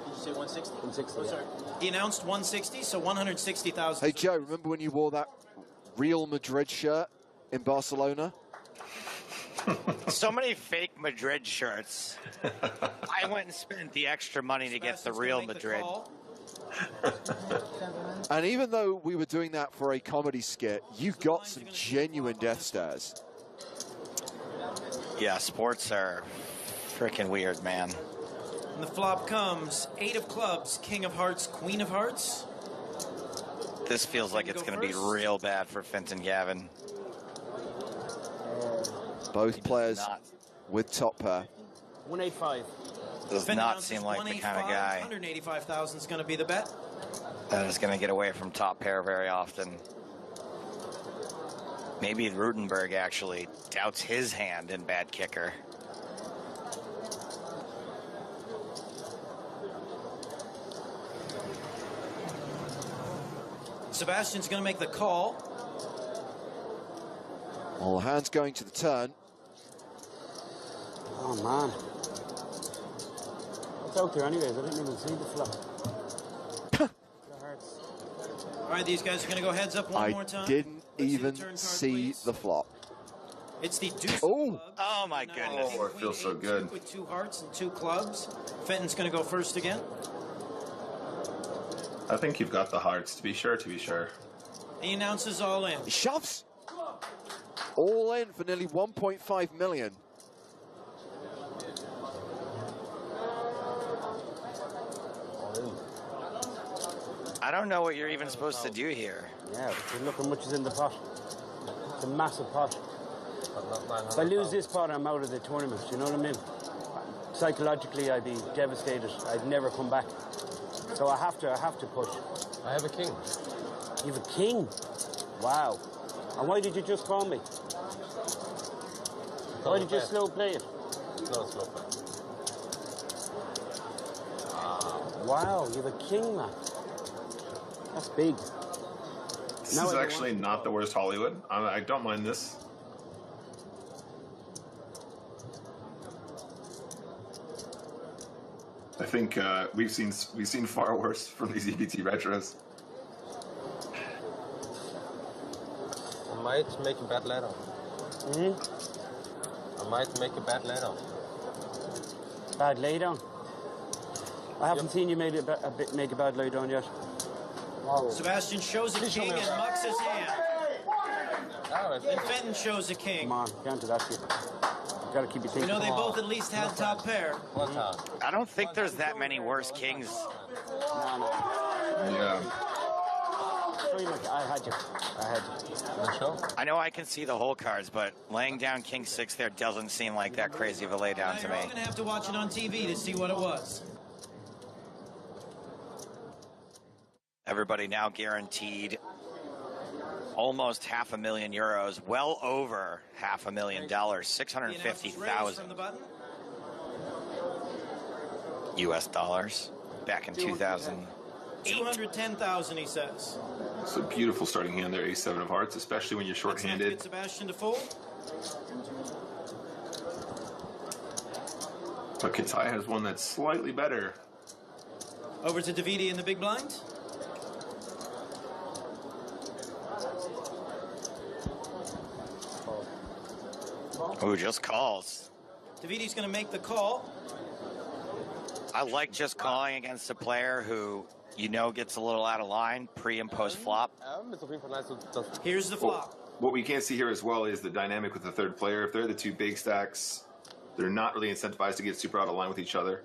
you say 160? 160. Oh, sorry. He announced 160, so 160,000. Hey, Joe, remember when you wore that Real Madrid shirt in Barcelona? So many fake Madrid shirts. I went and spent the extra money to get the real Madrid. And even though we were doing that for a comedy skit, you got some genuine death stares. Yeah, sports are freaking weird, man. And the flop comes 8 of clubs, king of hearts, queen of hearts. This feels like it's going to be real bad for Finton Gavin. Both players with top pair. 185. Does not seem like the kind of guy 185,000 is going to be the bet. that is going to get away from top pair very often. Maybe Ruthenberg actually doubts his hand in bad kicker. Sebastian's going to make the call. All hands going to the turn. Oh, man. It's out there anyways. I didn't even see the flop. That hurts. All right, these guys are going to go heads up one more time. I didn't even see the flop. It's the deuce. Oh my goodness. Oh, it feels so good. With 2 hearts and 2 clubs. Fenton's going to go first again. I think you've got the hearts, to be sure, He announces all in. He shoves. All in for nearly 1.5 million. I don't know what you're even supposed to do here. Yeah, but look how much is in the pot. It's a massive pot. If I lose this pot, I'm out of the tournament. You know what I mean? Psychologically, I'd be devastated. I'd never come back. So I have to push. I have a king. You have a king? Wow. And why did you just call me? Why did you slow play it? No, slow play. Wow, you have a king, man. That's big. This is actually not the worst Hollywood. I don't mind this. I think we've seen far worse from these EPT retros. I might make a bad ladder. I might make a bad ladder. Bad laydown? I haven't seen you make a bad laydown yet. Wow. Sebastian shows a king and mucks his hand. And Fenton shows a king. Come on, can't do that shit. You gotta keep your thinking. You know, they both at least had top pair. I don't think there's that many worse kings. No. Yeah. I had you. I know I can see the whole cards, but laying down king 6 there doesn't seem like that crazy of a laydown to You're all me. going to have to watch it on TV to see what it was. Everybody now guaranteed almost €500,000, well over $500,000, 650,000 US dollars back in 2000. 210,000, he says. It's a beautiful starting hand there, ace-7 of hearts, especially when you're short-handed. Get Sebastian to fold. But Katai has one that's slightly better. Over to Duthie in the big blind. Who just calls? Duthie's going to make the call. I like just calling against a player who you know gets a little out of line pre and post flop. Here's the flop. What we can't see here as well is the dynamic with the third player. If they're the 2 big stacks, they're not really incentivized to get super out of line with each other.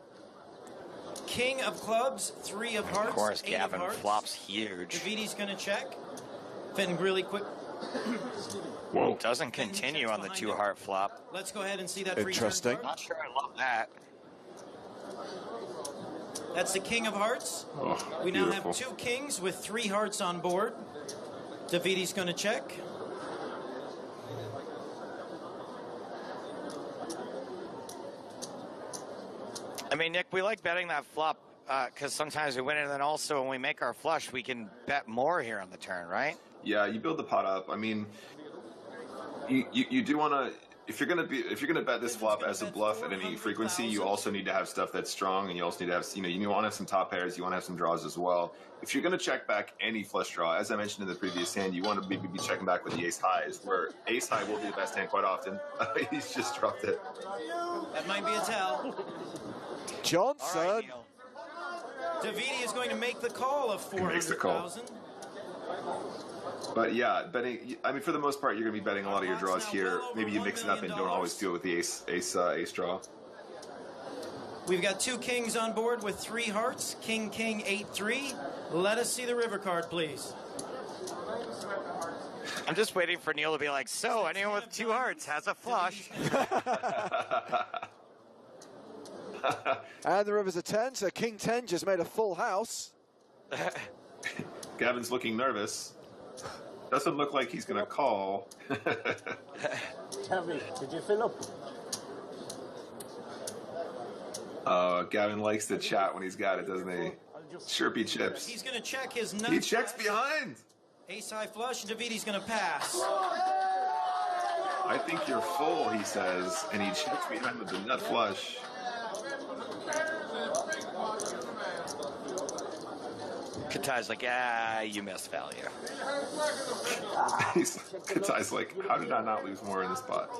King of clubs, 3 of hearts. Of course, Gavin hearts. flops huge. Duthie's going to check. Fenton really quick. Whoa. Doesn't continue on the 2-heart flop. Let's go ahead and see that free Interesting. turn Not sure I love that. That's the king of hearts. Oh, we now beautiful. have 2 kings with 3 hearts on board. Duthie's going to check. I mean, Nick, we like betting that flop because sometimes we win it, and then also when we make our flush, we can bet more here on the turn, right? Yeah, you build the pot up. I mean, you do want to. If you're gonna bet this flop as a bluff at any frequency, you also need to have stuff that's strong, and you also need to have, you want to have some top pairs, you want to have some draws as well. If you're gonna check back any flush draw, as I mentioned in the previous hand, you want to be checking back with the ace highs, where ace high will be the best hand quite often. He's just dropped it. That might be a tell. Johnson. Duthie is going to make the call of 400,000. But yeah, betting. I mean, for the most part, you're going to be betting a lot of your draws here. Maybe you mix it up and don't always deal with the ace draw. We've got 2 kings on board with 3 hearts. King, king, 8-3. Let us see the river card, please. I'm just waiting for Neil to be like, so anyone with 2 hearts has a flush. And the river's a 10, so King 10 just made a full house. Gavin's looking nervous. Doesn't look like he's going to call. Tell me, did you fill up? Gavin likes to chat when he's got it, doesn't he? Chirpy chips. He's going to check his nuts. He checks behind. Ace high flush, Daviti's going to pass. I think you're full, he says, and he checks behind with the nut flush. Katai's like, you missed value. Katai's like, how did I not lose more in this spot?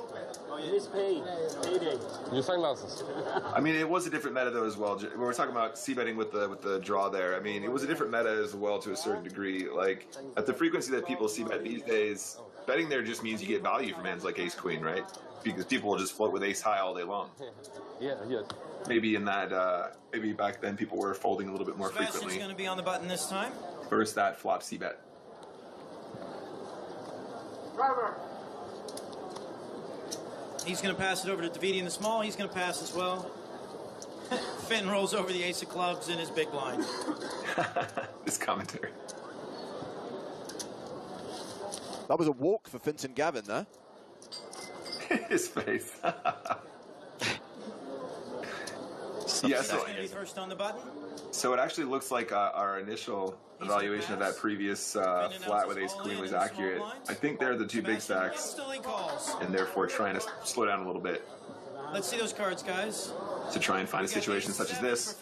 New sunglasses. I mean, it was a different meta though as well. We were talking about c-betting with the draw there. I mean, it was a different meta as well to a certain degree. Like at the frequency that people c-bet these days, betting there just means you get value from hands like ace queen, right? Because people will just float with ace high all day long. Yeah. Maybe in that, maybe back then people were folding a little bit more Sebastian's frequently. going to be on the button this time. First that flop c-bet. He's going to pass it over to Daviti in the small. He's going to pass as well. Finn rolls over the ace of clubs in his big blind. This commentary. That was a walk for Fintan Gavin there. His face. Yeah, so first on the button. So it actually looks like our initial evaluation of that previous flat with ace queen was accurate. I think they're the two big stacks, and therefore trying to slow down a little bit. Let's see those cards, guys. To try and find a situation such as this.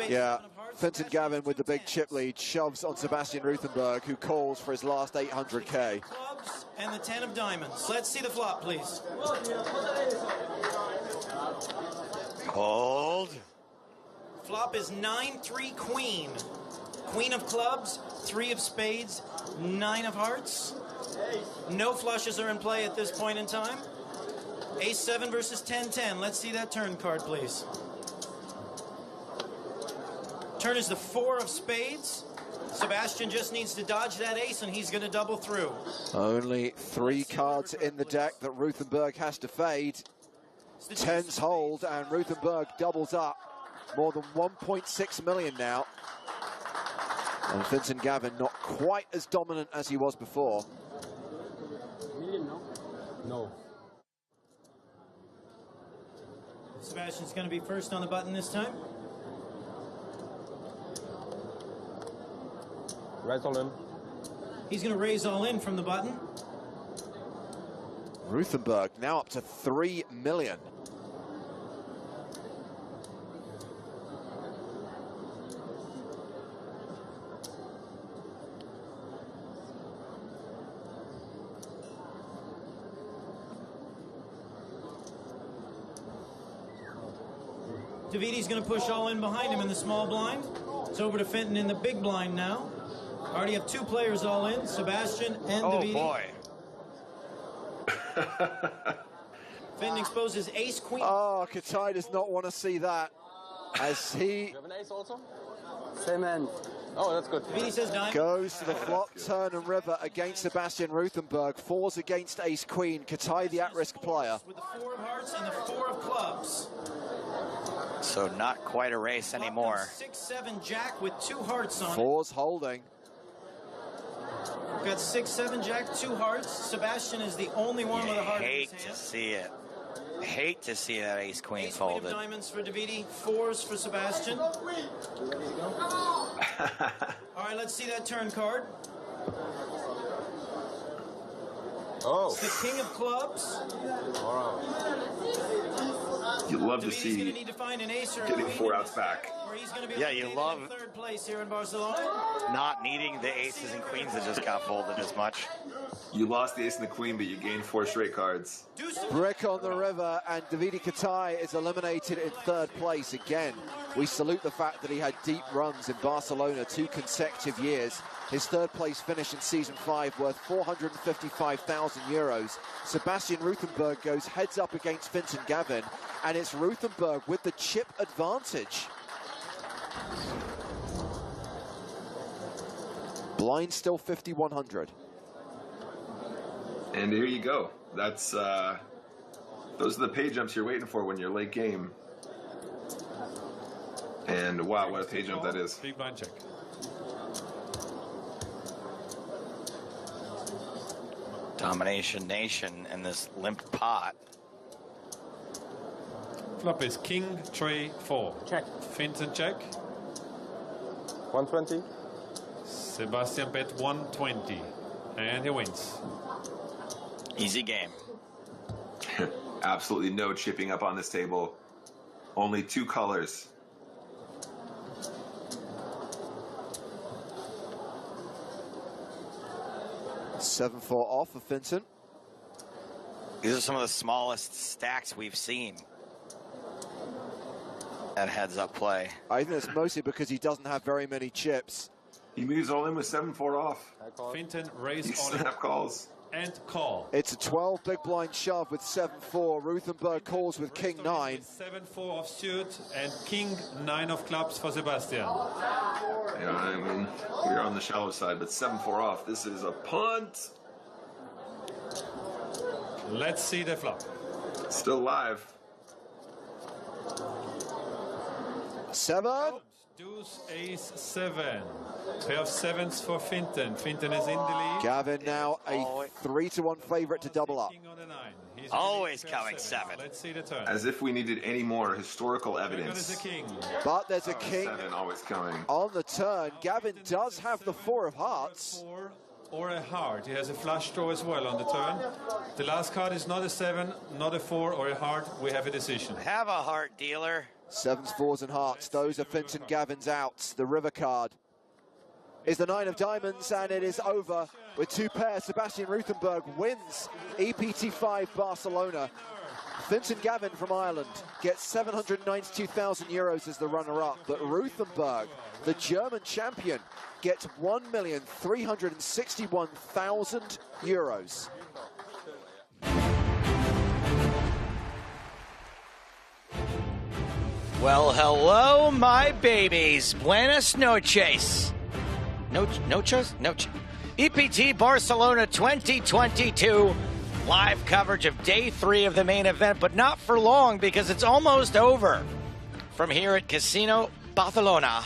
Yeah, Fintan Gavin with the big chip lead shoves on Sebastian Ruthenberg, who calls for his last 800k. Clubs and the 10 of diamonds. Let's see the flop, please. Cold. Flop is 9-3 queen. Queen of clubs, 3 of spades, 9 of hearts. No flushes are in play at this point in time. Ace 7 versus 10-10. Let's see that turn card, please. Turn is the 4 of spades. Sebastian just needs to dodge that ace, and he's going to double through. Only 3 cards in the deck that Ruthenberg has to fade. 10s hold, and Ruthenberg doubles up. More than 1.6 million now. And Fintan Gavin not quite as dominant as he was before. No. Sebastian's going to be first on the button this time. Raise all in. He's going to raise all in from the button. Ruthenberg now up to 3 million. Daviti's going to push all in behind him in the small blind. It's over to Fintan in the big blind now. Already have 2 players all in, Sebastian and Daviti. Oh, boy. Fintan exposes ace queen. Oh, Katai does not want to see that. As he... You have an ace also? Same end. Oh, that's good. Daviti says diamond. Goes to the flop, turn and river against Sebastian Ruthenberg. Falls against ace queen. Katai the at-risk player. With the 4 of hearts and the 4 of clubs. So not quite a race anymore. 6-7 jack with 2 hearts on it. 4's holding. We've got 6-7 jack, 2 hearts. Sebastian is the only one with a heart in his hand. Hate to see it. Hate to see that ace queen Ace folded. queen of diamonds for Daviti, 4s for Sebastian. All right, let's see that turn card. Oh. It's the king of clubs. Wow. You'd love to Daviti's see gonna need to find an ace or a getting queen 4 outs back. where he's going to be Yeah, you located love- in 3rd place here in Barcelona. Not needing the aces and queens that just got folded as much. You lost the ace and the queen, but you gained 4 straight cards. Brick on the river, and Daviti Katai is eliminated in 3rd place again. We salute the fact that he had deep runs in Barcelona 2 consecutive years. His 3rd place finish in season 5 worth 455,000 euros. Sebastian Ruthenberg goes heads up against Fintan Gavin, and it's Ruthenberg with the chip advantage. Blind still 5,100. And here you go. That's those are the pay jumps you're waiting for when you're late game. And wow, what a pay jump that is. Big blind check. Domination Nation in this limp pot. Flop is king, tray, 4. Check. Fintan check. 120. Sebastian bet 120, and he wins. Easy game. Absolutely no chipping up on this table. Only 2 colors. $7-4 off for Finton. These are some of the smallest stacks we've seen at heads-up play. I think it's mostly because he doesn't have very many chips. He moves all in with 7-4 off. Finton raise He all in snap calls. and call. It's a 12 big blind shove with 7-4. Ruthenberg calls with King 9. 7-4 offsuit and King 9 of clubs for Sebastian. Yeah, I mean, we're on the shallow side, but 7-4 off. This is a punt. Let's see the flop. Still live. 7. Deuce, ace, 7. Pair of 7s for Finton. Finton is in the lead. Gavin now a 3-1 favorite to double up. Always coming 7. Let's see the turn. As if we needed any more historical evidence. There's a king. But there's a king 7 always coming. on the turn. Gavin does have the 4 of hearts. Or a heart. He has a flush draw as well on the turn. The last card is not a 7, not a 4 or a heart. We have a decision. Have a heart, dealer. 7s, 4s, and hearts. Those are Finton Gavin's outs. The river card is the 9 of diamonds, and it is over with 2 pairs. Sebastian Ruthenberg wins EPT 5 Barcelona. Finton Gavin from Ireland gets 792,000 euros as the runner-up, but Ruthenberg, the German champion, gets 1,361,000 euros. Well, hello, my babies. Buenas noches. Noches? EPT Barcelona 2022. Live coverage of day 3 of the main event, but not for long because it's almost over. From here at Casino Barcelona.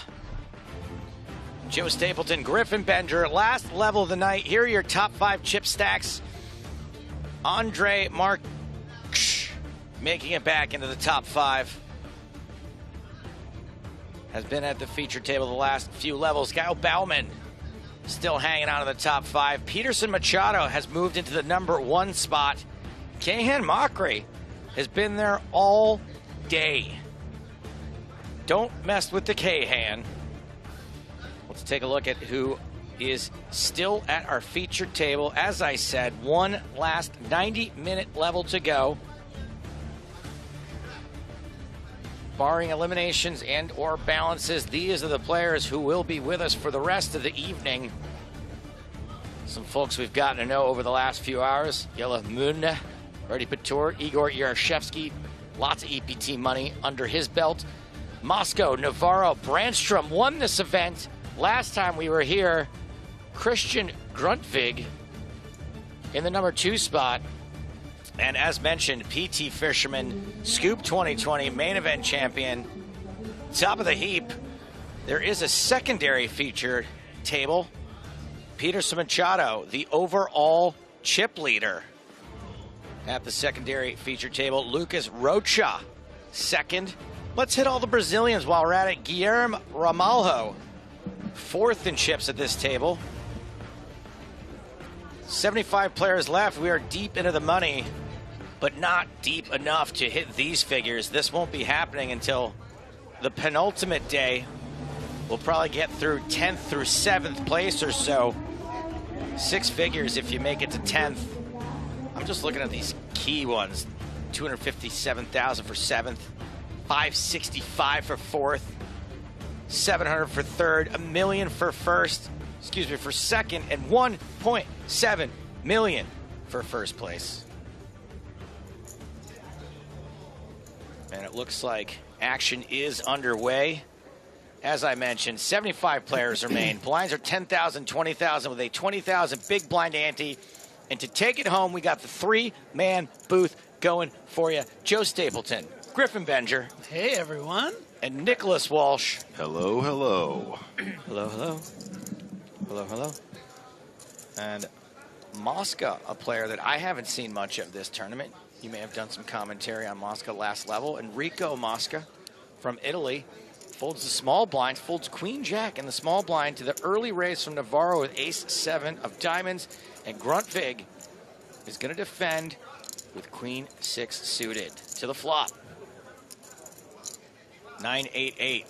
Joe Stapleton, Griffin Bender, last level of the night. Here are your top 5 chip stacks. Andre Mark making it back into the top 5. Has been at the feature table the last few levels. Kyle Bauman still hanging out in the top 5. Peterson Machado has moved into the number 1 spot. Kahan Mokri has been there all day. Don't mess with the Kahan. Let's take a look at who is still at our featured table. As I said, one last 90-minute level to go. Barring eliminations and or balances, these are the players who will be with us for the rest of the evening. Some folks we've gotten to know over the last few hours. Yella Munda, Brady Pator, Igor Yarashevsky. Lots of EPT money under his belt. Moscow, Navarro, Brandstrom won this event. Last time we were here, Christian Grundtvig in the number 2 spot. And as mentioned, PT Fisherman, Scoop 2020 main event champion. Top of the heap, there is a secondary featured table. Peterson Machado, the overall chip leader at the secondary featured table. Lucas Rocha, second. Let's hit all the Brazilians while we're at it. Guilherme Ramalho, 4th in chips at this table. 75 players left. We are deep into the money, but not deep enough to hit these figures. This won't be happening until the penultimate day. We'll probably get through 10th through 7th place or so. 6 figures if you make it to 10th. I'm just looking at these key ones. 257,000 for 7th, 565 for 4th, 700 for 3rd, $1 million for 1st, for 2nd, and 1.7 million for 1st place. And it looks like action is underway. As I mentioned, 75 players remain. Blinds are 10,000, 20,000 with a 20,000 big blind ante. And to take it home, we got the 3-man booth going for you. Joe Stapleton, Griffin Benger. Hey, everyone. And Nicholas Walsh. Hello, hello. Hello, hello. Hello, hello. And Mosca, a player that I haven't seen much of this tournament. You may have done some commentary on Mosca last level. Enrico Mosca from Italy, folds the small blind, folds queen jack in the small blind to the early raise from Navarro with ace-7 of diamonds, and Gruntvig is going to defend with queen-6 suited to the flop. 9-8-8.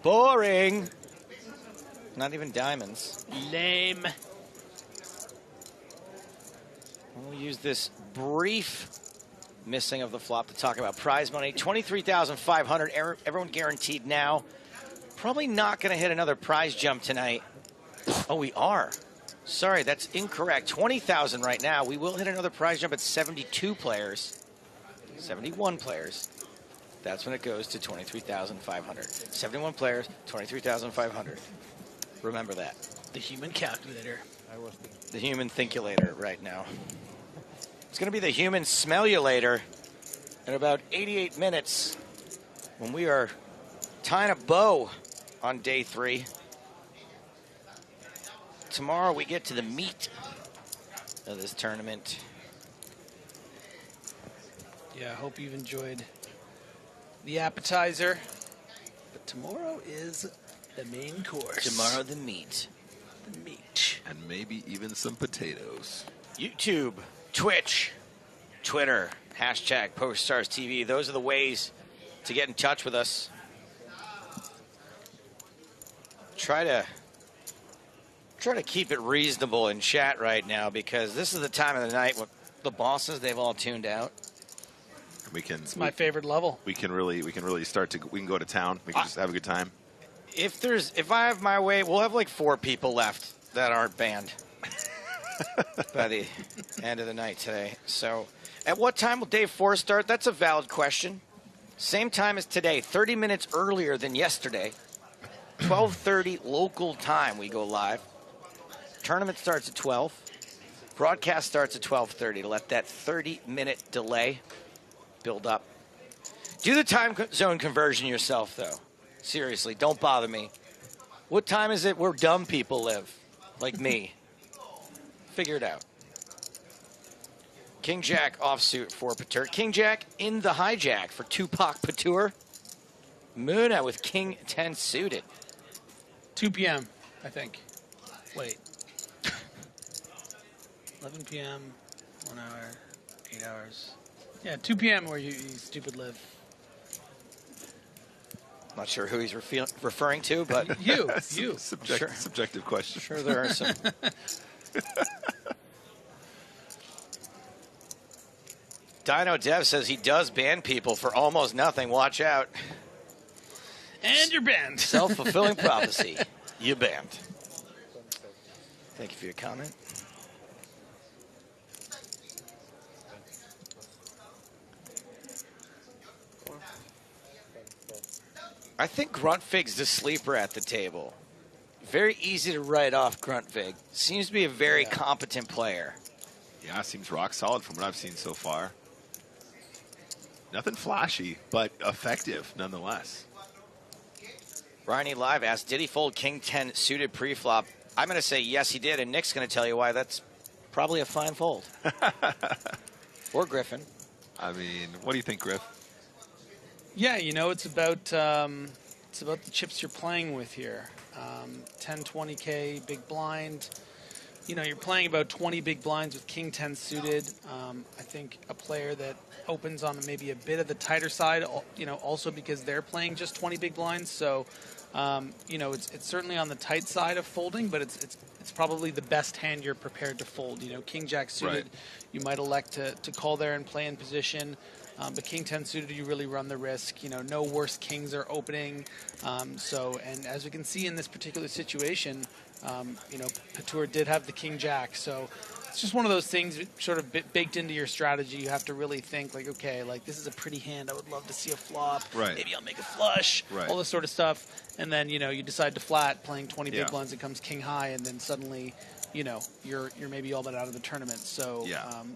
Boring. Not even diamonds. Lame. We'll use this brief missing of the flop to talk about prize money. 23,500. Everyone guaranteed now. Probably not going to hit another prize jump tonight. Oh, we are. Sorry, that's incorrect. 20,000 right now. We will hit another prize jump at 72 players. 71 players. That's when it goes to 23,500. 71 players, 23,500. Remember that. The human calculator. The human thinkulator right now. It's going to be the human smellulator in about 88 minutes when we are tying a bow on day 3. Tomorrow we get to the meat of this tournament. Yeah, I hope you've enjoyed the appetizer. But tomorrow is the main course. Tomorrow the meat. The meat. And maybe even some potatoes. YouTube, Twitch, Twitter, hashtag PokerStars TV. Those are the ways to get in touch with us. Try to keep it reasonable in chat right now, because this is the time of the night when the bosses, they've all tuned out. It's my favorite level. We can really start to. We can go to town. We can just have a good time. If I have my way, we'll have like 4 people left that aren't banned by the end of the night today. So, at what time will day 4 start? That's a valid question. Same time as today, 30 minutes earlier than yesterday. 12:30 local time we go live. Tournament starts at 12. Broadcast starts at 12:30 to let that 30-minute delay build up. Do the time zone conversion yourself, though. Seriously, don't bother me. What time is it where dumb people live? Like me. Figure it out. King Jack offsuit for Patur. King Jack in the hijack for Tupac Patur. Muna with King 10 suited. 2 p.m., I think. Wait. 11 p.m., 1 hour, 8 hours. Yeah, 2 p.m. where you stupid live. Not sure who he's referring to, but you. Subjective question. Sure, there are some. Dino Dev says he does ban people for almost nothing. Watch out. And you're banned. Self-fulfilling prophecy. You banned. Thank you for your comment. I think Gruntvig's the sleeper at the table. Very easy to write off Gruntvig. Seems to be a very competent player. Yeah, seems rock solid from what I've seen so far. Nothing flashy, but effective nonetheless. Ryan E. Live asked, did he fold King 10 suited pre-flop? I'm going to say yes, he did, and Nick's going to tell you why that's probably a fine fold. Or Griffin. I mean, what do you think, Griff? Yeah, you know, it's about the chips you're playing with here. 10, 20K, big blind. You know, you're playing about 20 big blinds with King 10 suited. I think a player that opens on maybe a bit of the tighter side, you know, also because they're playing just 20 big blinds. So, you know, it's certainly on the tight side of folding, but it's probably the best hand you're prepared to fold. You know, King Jack suited, you might elect to call there and play in position. But King 10 suited, you really run the risk. You know, no worse kings are opening. And as we can see in this particular situation, you know, Patur did have the King Jack. So it's just one of those things sort of baked into your strategy. You have to really think like, okay, like this is a pretty hand. I would love to see a flop. Right. Maybe I'll make a flush. Right. All this sort of stuff. And then, you know, you decide to flat playing 20 big blinds. It comes King high, and then suddenly, you know, you're maybe all but out of the tournament. So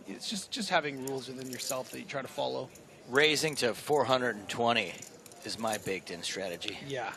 it's just having rules within yourself that you try to follow. Raising to 420 is my baked-in strategy. Yeah.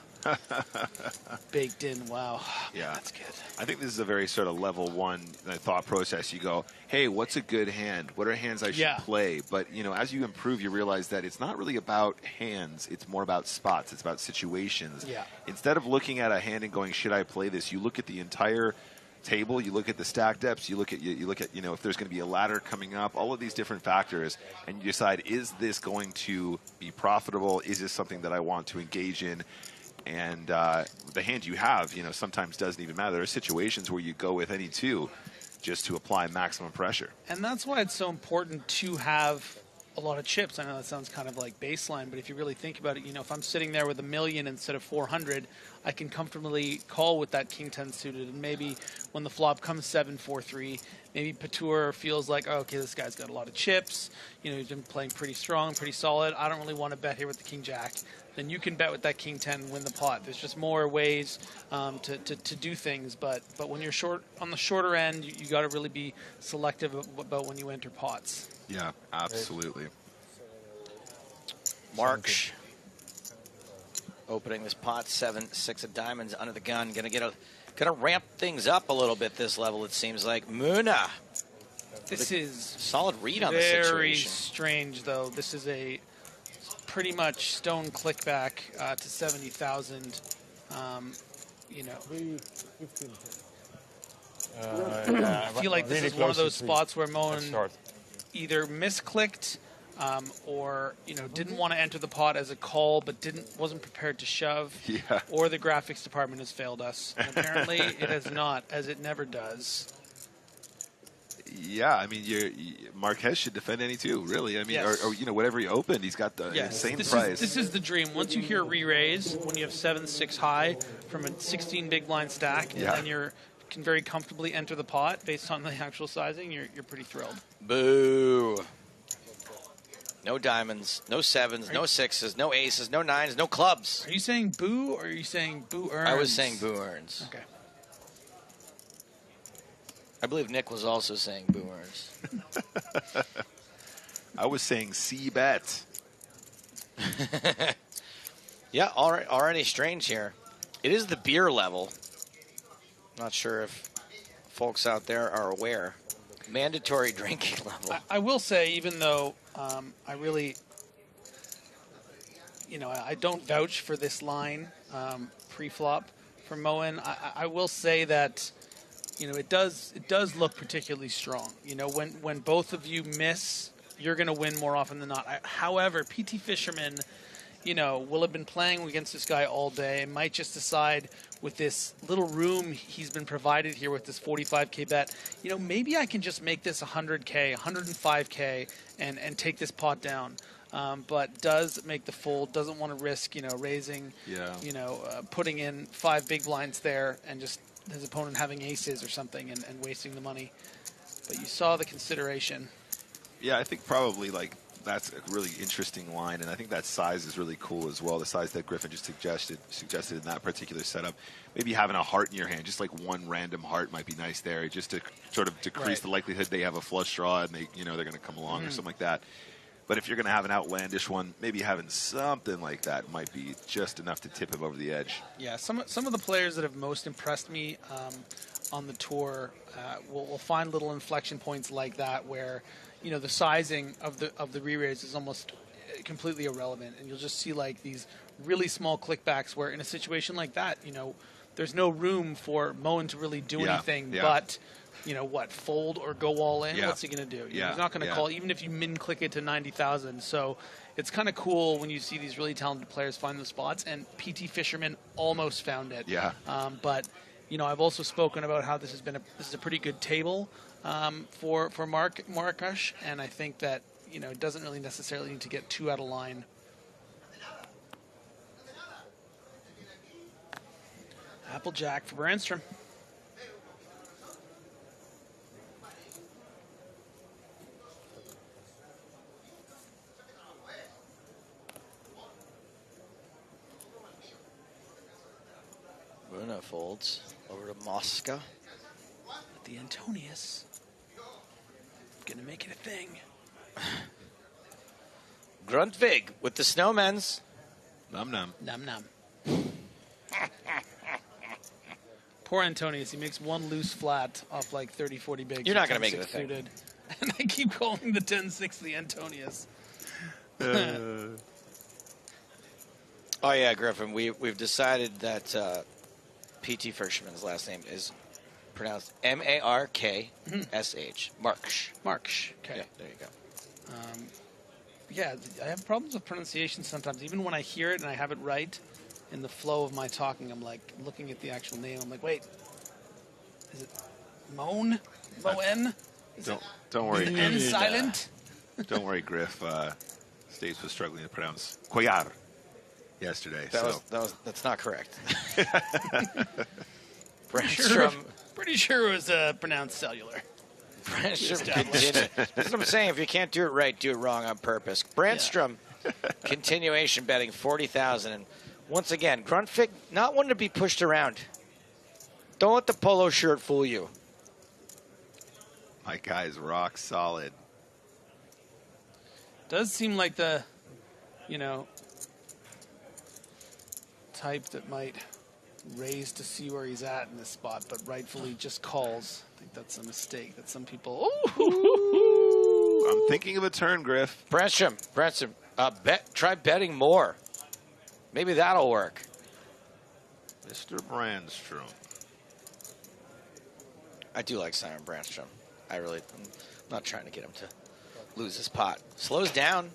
Baked in, wow. Yeah, that's good. I think this is a very sort of level one thought process. You go, hey, what's a good hand? What are hands I should play? But, you know, as you improve, you realize that it's not really about hands. It's more about spots. It's about situations. Yeah. Instead of looking at a hand and going, should I play this? You look at the entire table, you look at the stack depths, you look at you know, if there's going to be a ladder coming up, all of these different factors, and you decide, is this going to be profitable? Is this something that I want to engage in? And the hand you have, you know, sometimes doesn't even matter. There are situations where you go with any two just to apply maximum pressure. And that's why it's so important to have a lot of chips. I know that sounds kind of like baseline, but if you really think about it, you know, if I'm sitting there with $1 million instead of 400, I can comfortably call with that King 10 suited. And maybe when the flop comes 7-4-3, maybe Patur feels like, oh, okay, this guy's got a lot of chips. You know, he's been playing pretty strong, pretty solid. I don't really want to bet here with the King Jack. Then you can bet with that King 10, win the pot. There's just more ways to do things. But when you're short on the shorter end, you got to really be selective about when you enter pots. Yeah, absolutely. March opening this pot, 7-6 of diamonds under the gun. Gonna ramp things up a little bit this level. It seems like Muna. This is solid read on the situation. Very strange, though. This is a pretty much stone click back to 70,000. You know, I feel like this is one of those spots where Moen either misclicked or, you know, didn't want to enter the pot as a call, but wasn't prepared to shove. Yeah. Or the graphics department has failed us. And apparently, it has not, as it never does. Yeah, I mean, Marquez should defend any two, really. I mean, or you know, whatever he opened, he's got the insane price. This is the dream. Once you hear re-raise, when you have 7-6 high from a 16 big blind stack, and then you can very comfortably enter the pot based on the actual sizing, you're pretty thrilled. Boo. No diamonds, no sevens, no sixes, no aces, no nines, no clubs. Are you saying boo, or are you saying boo earns? I was saying boo earns. Okay. I believe Nick was also saying boo earns. I was saying C bet. Yeah, already strange here. It is the beer level. Not sure if folks out there are aware. Mandatory drinking level. I will say, even though I really, you know, I don't vouch for this line pre-flop for Moen, I will say that, you know, it does look particularly strong. You know, when both of you miss, you're going to win more often than not. However, PT Fisherman, you know, will have been playing against this guy all day and might just decide with this little room he's been provided here with this 45K bet, you know, maybe I can just make this 100K, 105K and take this pot down. But does make the fold, doesn't want to risk, you know, raising, you know, putting in 5 big blinds there and just his opponent having aces or something and wasting the money. But you saw the consideration. Yeah, I think probably like that's a really interesting line, and I think that size is really cool as well. The size that Griffin just suggested in that particular setup. Maybe having a heart in your hand, just like one random heart might be nice there, just to sort of decrease the likelihood they have a flush draw and they're going to come along or something like that. But if you're going to have an outlandish one, maybe having something like that might be just enough to tip him over the edge. Yeah, some of the players that have most impressed me on the tour will find little inflection points like that where, you know, the sizing of the re-raise is almost completely irrelevant, and you'll just see like these really small clickbacks where in a situation like that, you know, there's no room for Moen to really do anything but, you know, what, fold or go all in? What's he going to do? He's not going to call, even if you min-click it to 90,000. So it's kind of cool when you see these really talented players find the spots, and PT Fisherman almost found it. But, you know, I've also spoken about how this is a pretty good table for Marcus, and I think that, you know, it doesn't really necessarily need to get too out of line. Applejack for Brandstrom. Luna folds over to Mosca. The Antonius. Gonna make it a thing. Grundtvig with the Snowmens. Num num. Num num. Poor Antonius. He makes one loose flat off like 30, 40 bigs. You're not going to make it a thing. Suited. And I keep calling the 10-6 the Antonius. Oh, yeah, Griffin, we've decided that P.T. Frischman's last name is pronounced M-A-R-K-S-H. Marksh. Marksh. Okay. Yeah, there you go. Yeah, I have problems with pronunciation sometimes. Even when I hear it and I have it right, in the flow of my talking, I'm like looking at the actual name. I'm like, wait, is it Moan? Moen? Don't worry. Is the N silent? Don't worry, Griff. Staves was struggling to pronounce Cuellar yesterday. That's not correct. Pretty sure it was pronounced cellular. Brandstrom, that's what I'm saying. If you can't do it right, do it wrong on purpose. Brandstrom, continuation betting 40,000, and once again, Grunfig not one to be pushed around. Don't let the polo shirt fool you. My guy's rock solid. Does seem like the, type that might raise to see where he's at in this spot, but rightfully just calls. I think that's a mistake that some people. Ooh, I'm thinking of a turn, Griff. Brandstrom, try betting more. Maybe that'll work. Mr. Brandstrom. I do like Simon Brandstrom. I'm not trying to get him to lose his pot. Slows down.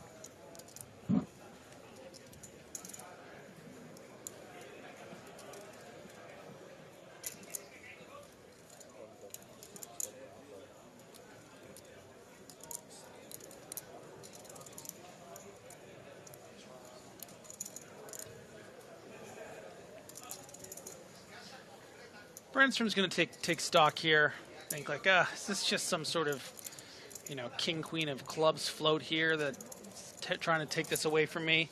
Brandstrom's going to take stock here. Think like, is this just some sort of, king, queen of clubs float here that's trying to take this away from me?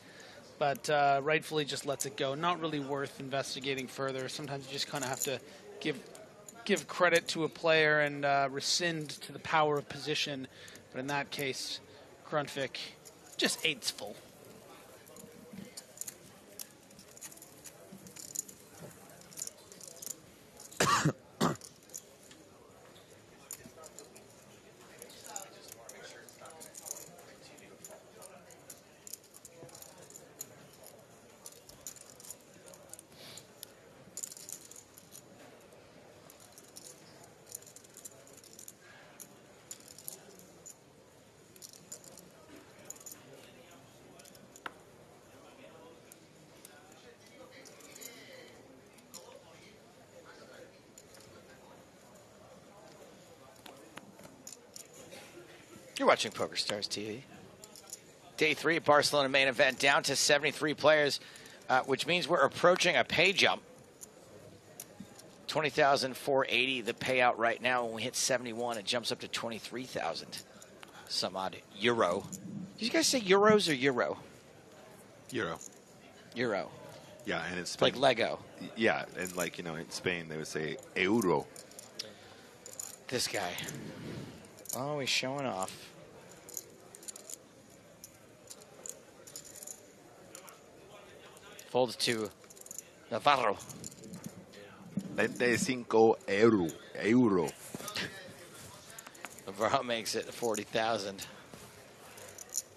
But rightfully just lets it go. Not really worth investigating further. Sometimes you just kind of have to give credit to a player and rescind to the power of position. But in that case, Grunfig just eights full. You're watching PokerStars TV. Day 3 Barcelona main event, down to 73 players, which means we're approaching a pay jump. 20,480 the payout right now. When we hit 71, it jumps up to 23,000 some odd euro. Did you guys say euros or euro? Euro. Euro. Yeah, and it's like Lego. Yeah, and like, in Spain they would say euro. This guy. Oh, he's showing off. Folds to Navarro. 25 euro. Navarro makes it 40,000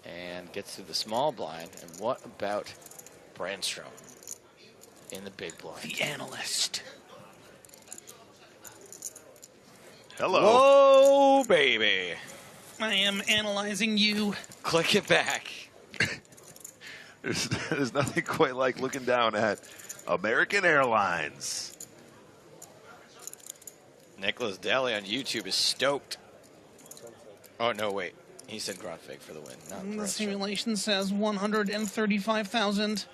and gets to the small blind. And what about Brandstrom in the big blind? The analyst. Hello. Whoa, baby. I am analyzing you. Click it back. There's nothing quite like looking down at American Airlines. Nicholas Daly on YouTube is stoked. Oh, no, wait. He said Grunfig for the win. Not The Brandstrom. simulation says 135,000.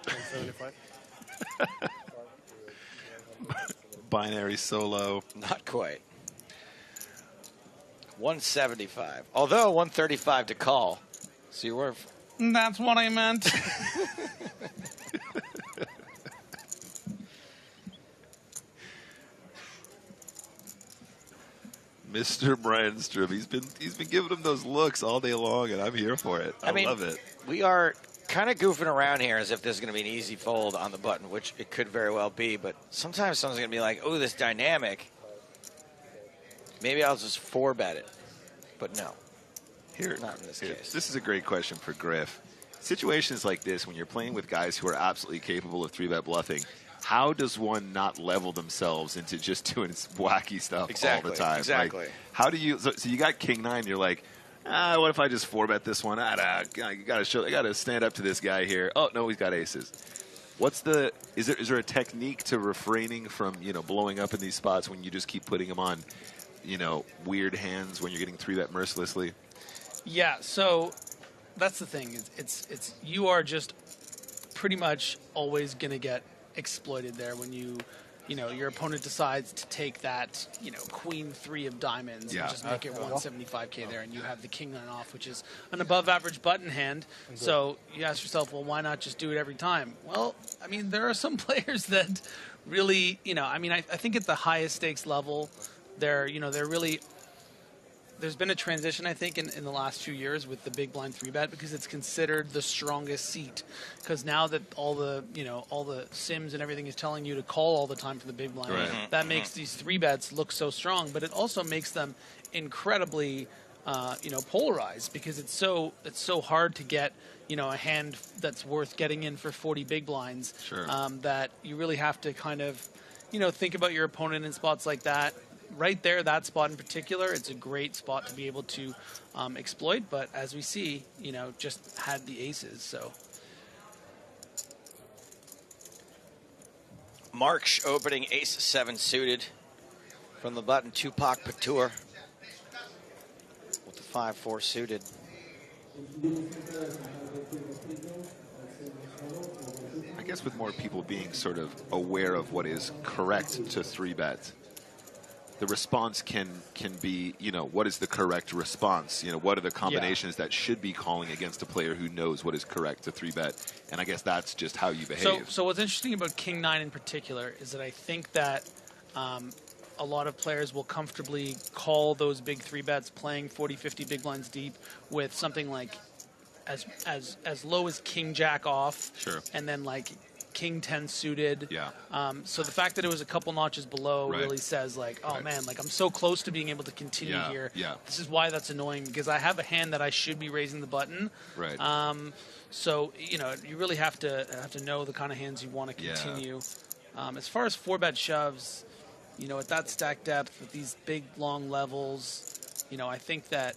Binary solo. Not quite. 175. Although 135 to call. So you were. That's what I meant. Mr. Brandstrom, he's been giving him those looks all day long, and I'm here for it. I mean, love it. We are kind of goofing around here as if this is going to be an easy fold on the button, which it could very well be, but sometimes someone's going to be like, oh, this dynamic. Maybe I'll just 4-bet it. But no. Here, not in this case. This is a great question for Griff. Situations like this, when you're playing with guys who are absolutely capable of 3-bet bluffing, how does one not level themselves into just doing wacky stuff all the time? Exactly. Like, how do you? So you got King 9. You're like, what if I just 4-bet this one? I gotta stand up to this guy here. Oh no, he's got aces. What's the? Is there a technique to refraining from blowing up in these spots when you just keep putting them on, weird hands when you're getting 3-bet mercilessly? Yeah. So that's the thing. It's you are just pretty much always gonna get exploited there when your opponent decides to take that queen 3 of diamonds and just make it 175k there, and you have the king 9 off, which is an above average button hand. So you ask yourself, well, why not just do it every time? Well, I mean, there are some players that really I think at the highest stakes level they're really. There's been a transition, I think, in the last few years with the big blind 3-bet, because it's considered the strongest seat. Because now that all the sims and everything is telling you to call all the time for the big blind, that makes these 3-bets look so strong. But it also makes them incredibly, polarized, because it's so hard to get a hand that's worth getting in for 40 big blinds. Sure. That you really have to kind of, think about your opponent in spots like that. Right there, that spot in particular, it's a great spot to be able to exploit. But as we see, just had the aces. So March opening ace-7 suited from the button. Tupac Patur with the 5-4 suited. I guess with more people being sort of aware of what is correct to 3-bet, the response can be, what is the correct response? What are the combinations that should be calling against a player who knows what is correct to 3-bet? And I guess that's just how you behave. So what's interesting about King 9 in particular is that I think that a lot of players will comfortably call those big 3-bets playing 40, 50 big blinds deep with something like as low as King Jack off. Sure. And then like King 10 suited. Yeah. So the fact that it was a couple notches below really says like, oh man, like I'm so close to being able to continue here. Yeah. This is why that's annoying, because I have a hand that I should be raising the button. Right. So you really have to know the kind of hands you want to continue. As far as 4-bet shoves, at that stack depth with these big long levels, I think that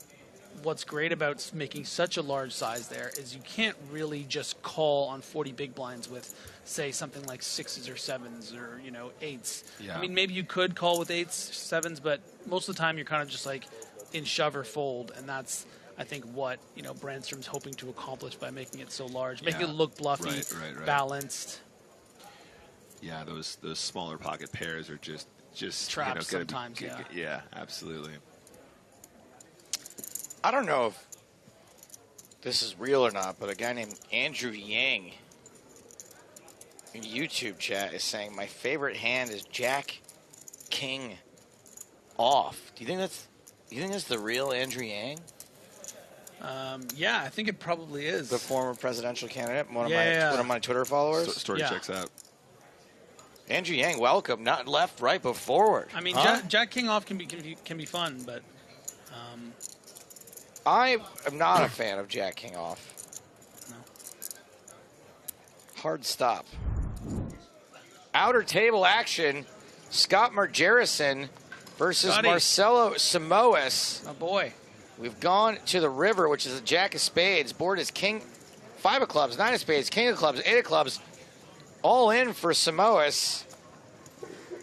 what's great about making such a large size there is you can't really just call on 40 big blinds with, say, something like 6s or 7s or 8s. Yeah. I mean, maybe you could call with 8s, 7s, but most of the time you're kind of just like in shove or fold, and that's, I think, what Brandstrom's hoping to accomplish by making it so large, making it look bluffy, balanced. Yeah, those smaller pocket pairs are just traps sometimes. Yeah, absolutely. I don't know if this is real or not, but a guy named Andrew Yang in YouTube chat is saying my favorite hand is Jack King off. Do you think that's the real Andrew Yang? Yeah, I think it probably is. The former presidential candidate, one of my Twitter followers. Story checks out. Andrew Yang, welcome. Not left, right, but forward. I mean, Jack King off can be fun, but I am not a fan of Jack King off. No. Hard stop. Outer table action. Scott Margarison versus Marcelo Samoas. Oh boy. We've gone to the river, which is a jack of spades. Board is king, 5 of clubs, 9 of spades, king of clubs, 8 of clubs. All in for Samoas.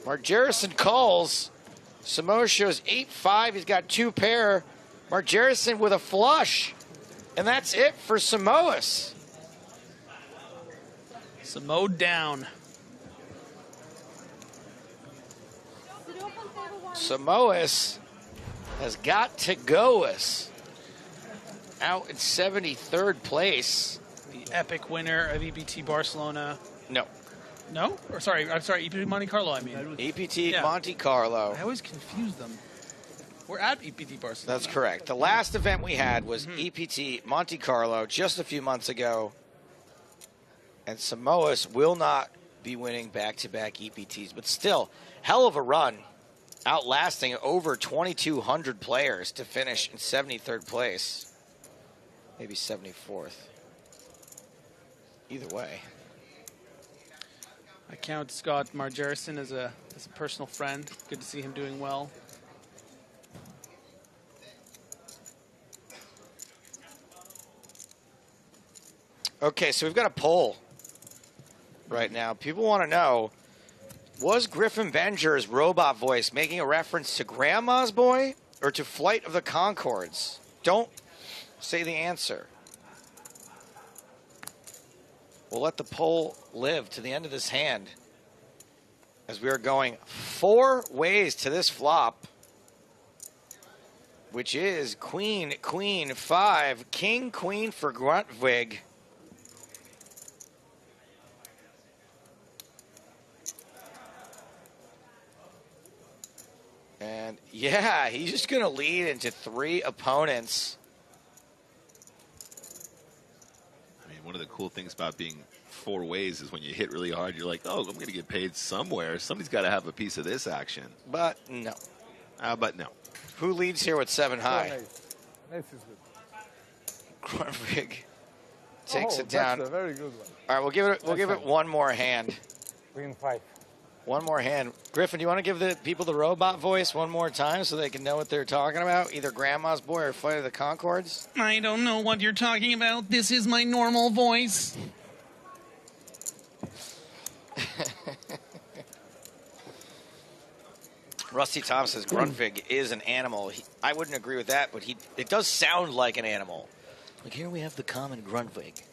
Margarison calls. Samoas shows 8-5. He's got 2 pair. Margarison with a flush. And that's it for Samoas. Samoa down. Samoas has got to go us out in 73rd place. The epic winner of EPT Barcelona. No. No? Or sorry, EPT Monte Carlo, I mean. EPT Monte Carlo. I always confuse them. We're at EPT Barcelona. That's correct. The last event we had was EPT Monte Carlo just a few months ago. And Samoas will not be winning back-to-back EPTs, but still, hell of a run, outlasting over 2,200 players to finish in 73rd place, maybe 74th. Either way. I count Scott Margarison as a personal friend. Good to see him doing well. Okay, so we've got a poll right now. People want to know, was Griffin Benger's robot voice making a reference to Grandma's Boy or to Flight of the Conchords? Don't say the answer. We'll let the poll live to the end of this hand as we are going 4 ways to this flop, which is Queen, Queen, 5, King, Queen for Gruntvig. And yeah, he's just going to lead into 3 opponents. I mean, one of the cool things about being 4 ways is when you hit really hard, you're like, oh, I'm going to get paid somewhere. Somebody's got to have a piece of this action. But no. But no. Who leads here with 7 high? Nice is good. Gruntvig takes it down. That's a very good one. All right, we'll give it one more hand. Queen 5. One more hand. Griffin, do you want to give the people the robot voice one more time so they can know what they're talking about? Either Grandma's Boy or Flight of the Conchords? I don't know what you're talking about. This is my normal voice. Rusty Tom says Gruntvig is an animal. I wouldn't agree with that, but it does sound like an animal. Like here we have the common Gruntvig.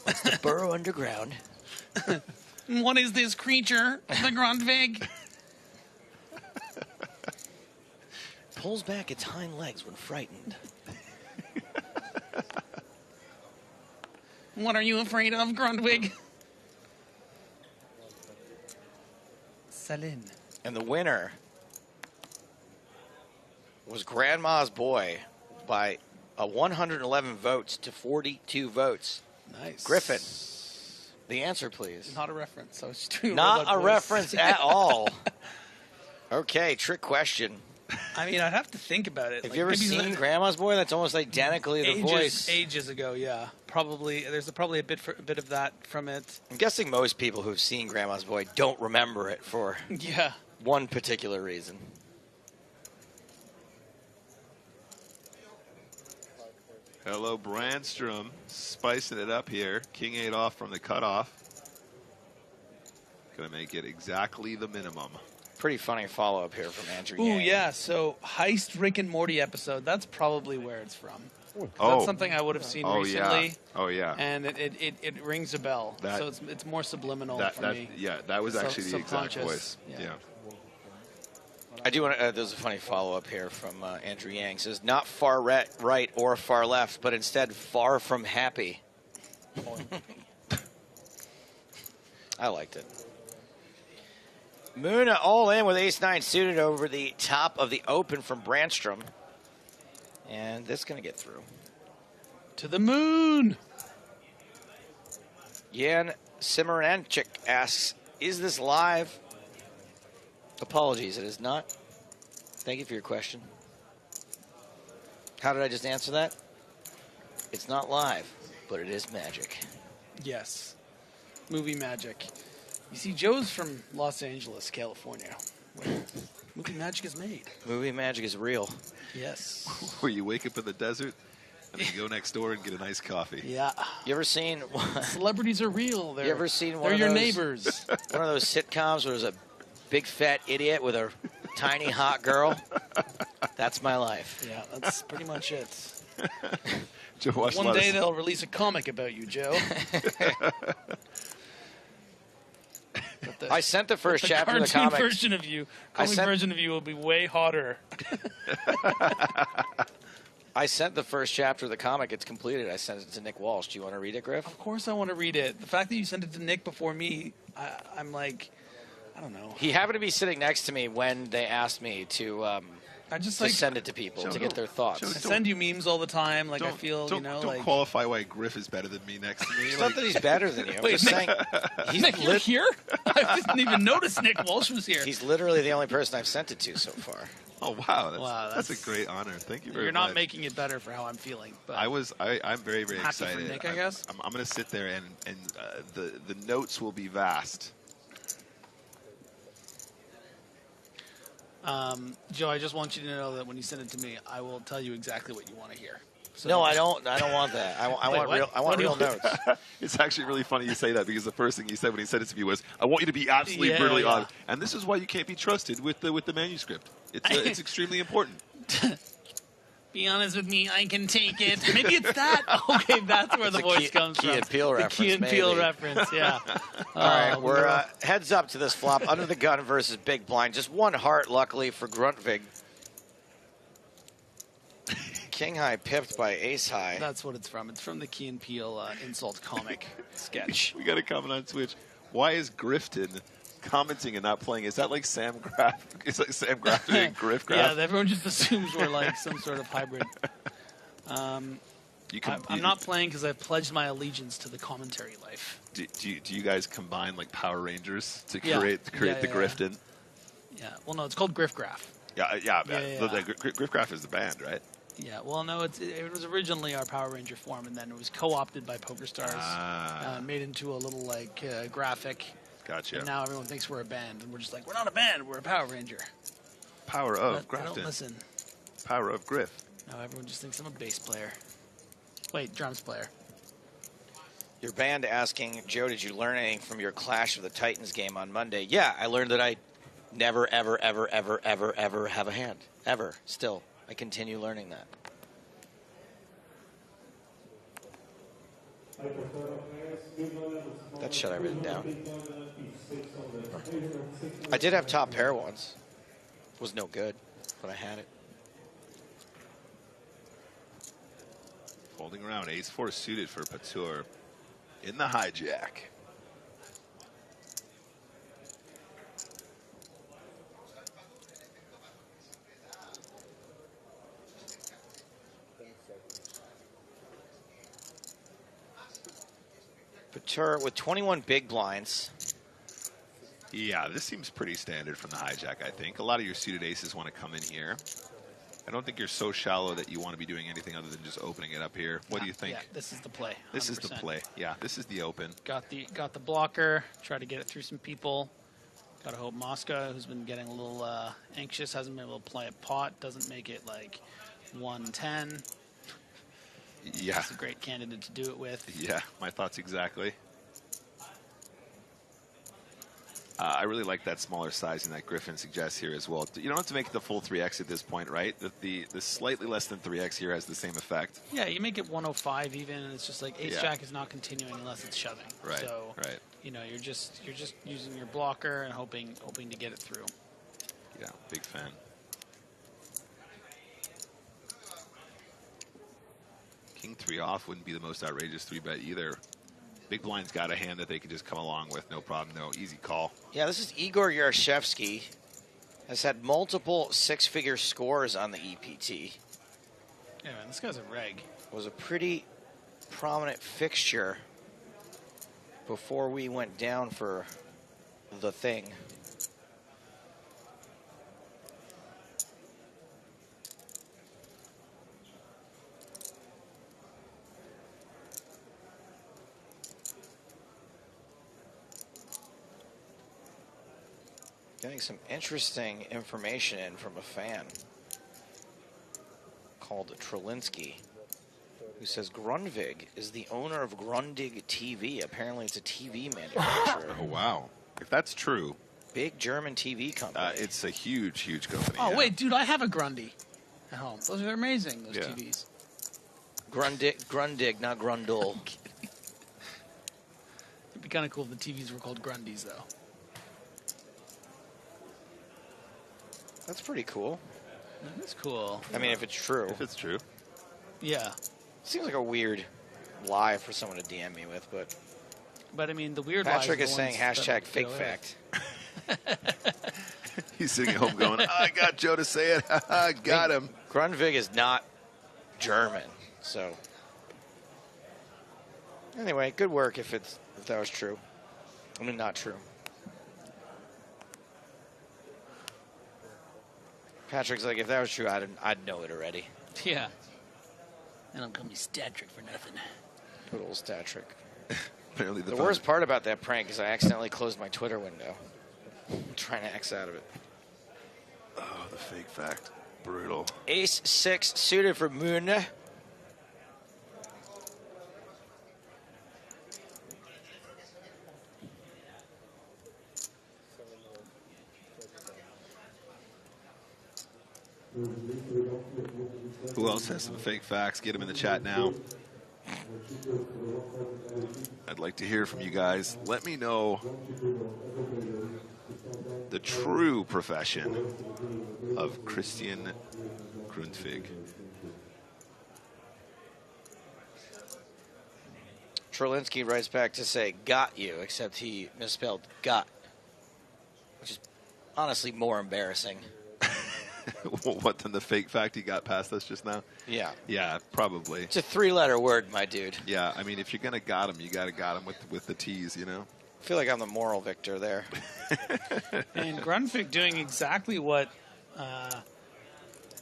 What's the burrow underground? What is this creature, the Gruntvig? Pulls back its hind legs when frightened. What are you afraid of, Gruntvig? Salin. And the winner was Grandma's Boy by 111 votes to 42 votes. Nice. Griffin, the answer, please. Not a reference. I was just doing Not a voice. reference at all. Okay, trick question. I mean, I'd have to think about it. Have you ever seen Grandma's Boy? That's almost identically the voice. Ages ago, yeah. Probably. There's probably a bit of that from it. I'm guessing most people who've seen Grandma's Boy don't remember it for one particular reason. Hello, Brandstrom, spicing it up here. King 8 off from the cutoff. Going to make it exactly the minimum. Pretty funny follow-up here from Andrew Ooh, Yang. yeah. So, Heist Rick and Morty episode, that's probably where it's from. Oh. That's something I would have seen recently. Yeah. Oh, yeah. And it rings a bell. So it's more subliminal for me. Yeah, that was actually the exact voice. Yeah. I do want to, there's a funny follow-up here from Andrew Yang. Says, not far right or far left, but instead far from happy. I liked it. Muna all in with ace-9 suited over the top of the open from Brandstrom. And this is going to get through. To the moon! Jan Simeranchik asks, is this live? Apologies, it is not. Thank you for your question. How did I just answer that? It's not live, but it is magic. Yes. Movie magic. You see, Joe's from Los Angeles, California, where movie magic is made. Movie magic is real. Yes. Where you wake up in the desert and then you go next door and get a nice coffee. Yeah. You ever seen... Celebrities are real. You ever seen one they're of your those, neighbors. One of those sitcoms where there's a big fat idiot with a tiny hot girl? That's my life. Yeah, that's pretty much it. Joe, one day they'll release a comic about you, Joe. I sent the first chapter of the cartoon comic. Version of you, version of you will be way hotter. I sent the first chapter of the comic. It's completed. I sent it to Nick Walsh. Do you want to read it, Griff? Of course I want to read it. The fact that you sent it to Nick before me, I'm like, I don't know. He happened to be sitting next to me when they asked me to I just to send it to people to get their thoughts. I send you memes all the time. Like I feel, don't qualify why Griff is better than me next to me. It's not that he's better than you. I'm just saying. Nick, you're here? I didn't even notice Nick Walsh was here. He's literally the only person I've sent it to so far. Oh wow, that's a great honor. Thank you very much. You're not making it better for how I'm feeling. But I'm very happy excited. for Nick, I guess. I'm going to sit there and the notes will be vast. Joe, I just want you to know that when you send it to me, I will tell you exactly what you want to hear. So no, I don't want that. I want real notes. It's actually really funny you say that because the first thing he said when he sent it to me was, "I want you to be absolutely brutally honest." And this is why you can't be trusted with the manuscript. It's extremely important. Be honest with me, I can take it. Maybe it's that. Okay, that's where the voice comes from. Key and Peele reference. Key and Peele reference, yeah. All right, we're heads up to this flop. Under the gun versus big blind. Just one heart, luckily, for Gruntvig. King high pipped by ace high. That's what it's from. It's from the Key and Peele insult comic sketch. We got a comment on Twitch. Why is Grifton commenting and not playing? Is that like Sam Graff? Is like Sam Graff doing Griff Graff? Yeah, everyone just assumes we're like some sort of hybrid. I'm not playing because I've pledged my allegiance to the commentary life. Do you guys combine like Power Rangers to create the Grifton? Yeah. Well, no, it's called Griff Graff. Yeah. Griff Graff is the band, right? Yeah. Well, no, it was originally our Power Ranger form, and then it was co-opted by PokerStars, made into a little like graphic. Gotcha. And now everyone thinks we're a band, and we're just like, we're not a band, we're a Power Ranger. Power of Grafton. Don't listen. Power of Griff. No, everyone just thinks I'm a bass player. Wait, drums player. Your band asking, Joe, did you learn anything from your Clash of the Titans game on Monday? Yeah, I learned that I never, ever, ever, ever, ever, ever have a hand. Ever. Still. I continue learning that. That shit I written down. I did have top pair once. Was no good, but I had it. Folding around, ace-4 suited for Patur in the hijack. Patur with 21 big blinds. Yeah, this seems pretty standard from the hijack, I think. A lot of your suited aces want to come in here. I don't think you're so shallow that you want to be doing anything other than just opening it up here. What do you think? Yeah, this is the play. 100%. This is the play. Yeah, this is the open. Got the blocker. Try to get it through some people. Got to hope Mosca, who's been getting a little anxious, hasn't been able to play a pot. Doesn't make it like 110. Yeah. It's a great candidate to do it with. Yeah, my thoughts exactly. I really like that smaller sizing that Griffin suggests here as well. You don't have to make it the full 3x at this point, right? The slightly less than 3x here has the same effect. Yeah, you make it 105 even, and it's just like ace-jack is not continuing unless it's shoving. Right, so, right. You know, you're just using your blocker and hoping to get it through. Yeah, big fan. King 3 off wouldn't be the most outrageous 3-bet either. Big blind's got a hand that they could just come along with, no problem, no easy call. Yeah, this is Igor Yarashevsky. Has had multiple six-figure scores on the EPT. Yeah, man, this guy's a reg. Was a pretty prominent fixture before we went down for the thing. Getting some interesting information in from a fan called Trelinsky, who says Grundvig is the owner of Grundig TV. Apparently it's a TV manufacturer. Oh, wow. If that's true. Big German TV company. It's a huge, huge company. Oh, wait, dude, I have a Grundy at home. Those are amazing, those TVs. Grundig, not Grundle. It'd be kind of cool if the TVs were called Grundys, though. That's pretty cool. That's cool. I mean, if it's true. If it's true. Yeah. Seems like a weird lie for someone to DM me with, but... But, I mean, the weird Patrick lies is saying hashtag fake fact. He's sitting at home going, I got Joe to say it. I got him. Grunwig is not German, so anyway, good work if that was true. I mean, not true. Patrick's like, if that was true, I'd know it already. Yeah. They don't call me Statrick for nothing. Good old Statrick. Apparently the worst part about that prank is I accidentally closed my Twitter window. I'm trying to X out of it. Oh, the fake fact. Brutal. Ace-6 suited for Mune. Who else has some fake facts? Get them in the chat now. I'd like to hear from you guys. Let me know the true profession of Christian Grundtvig. Trolinsky writes back to say, got you, except he misspelled got, which is honestly more embarrassing. What, than the fake fact he got past us just now? Yeah. Yeah, probably. It's a 3-letter word, my dude. Yeah, I mean, if you're going to got him, you got to got him with the T's, you know? I feel like I'm the moral victor there. And Grunwig doing exactly what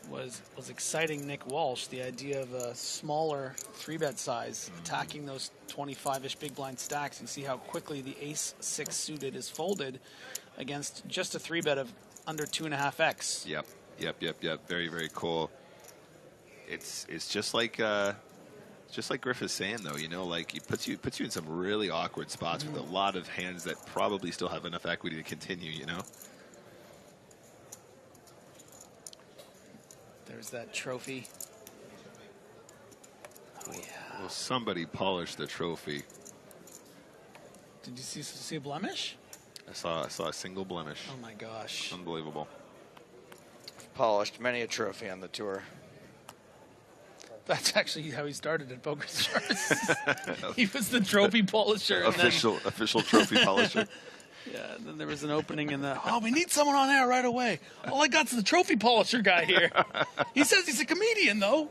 was exciting Nick Walsh, the idea of a smaller 3-bet size, attacking those 25-ish big blind stacks, and see how quickly the ace-6 suited is folded against just a 3-bet of under 2.5x. Yep. Very, very cool. It's just like Griff is saying, though. You know, like it puts you in some really awkward spots with a lot of hands that probably still have enough equity to continue. You know. There's that trophy. Oh yeah. Will somebody polish the trophy? Did you see a blemish? I saw a single blemish. Oh my gosh. Unbelievable. Polished many a trophy on the tour. That's actually how he started at PokerStars. He was the trophy polisher. Official trophy polisher. Yeah, and then there was an opening in the, we need someone on air right away. All I got's the trophy polisher guy here. He says he's a comedian, though.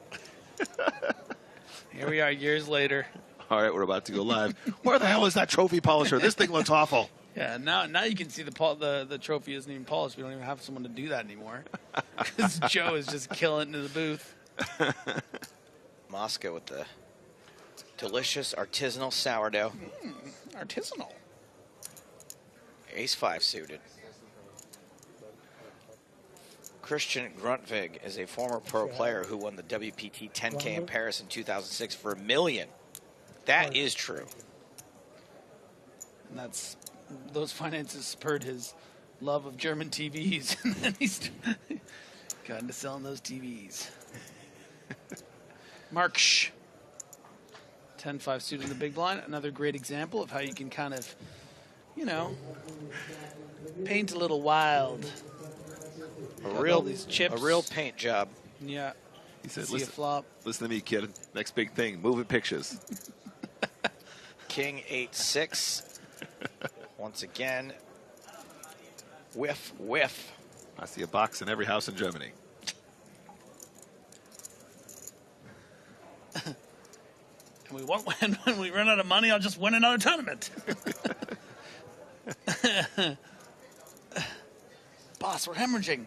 Here we are years later. All right, we're about to go live. Where the hell is that trophy polisher? This thing looks awful. Yeah, now you can see the trophy isn't even polished. We don't even have someone to do that anymore. Because Joe is just killing it in the booth. Moscow with the delicious artisanal sourdough. Artisanal. Ace-5 suited. Christian Grundtvig is a former pro player who won the WPT 10K in Paris in 2006 for $1 million. That is true. And those finances spurred his love of German TVs, and then he's got into selling those TVs. Mark 10-5 suited in the big blind. Another great example of how you can kind of, paint a little wild. A real paint job. Yeah. He said, See a flop. Listen to me, kid. Next big thing, moving pictures. King 8-6. Once again, whiff. I see a box in every house in Germany. And when we run out of money, I'll just win another tournament. Boss, we're hemorrhaging.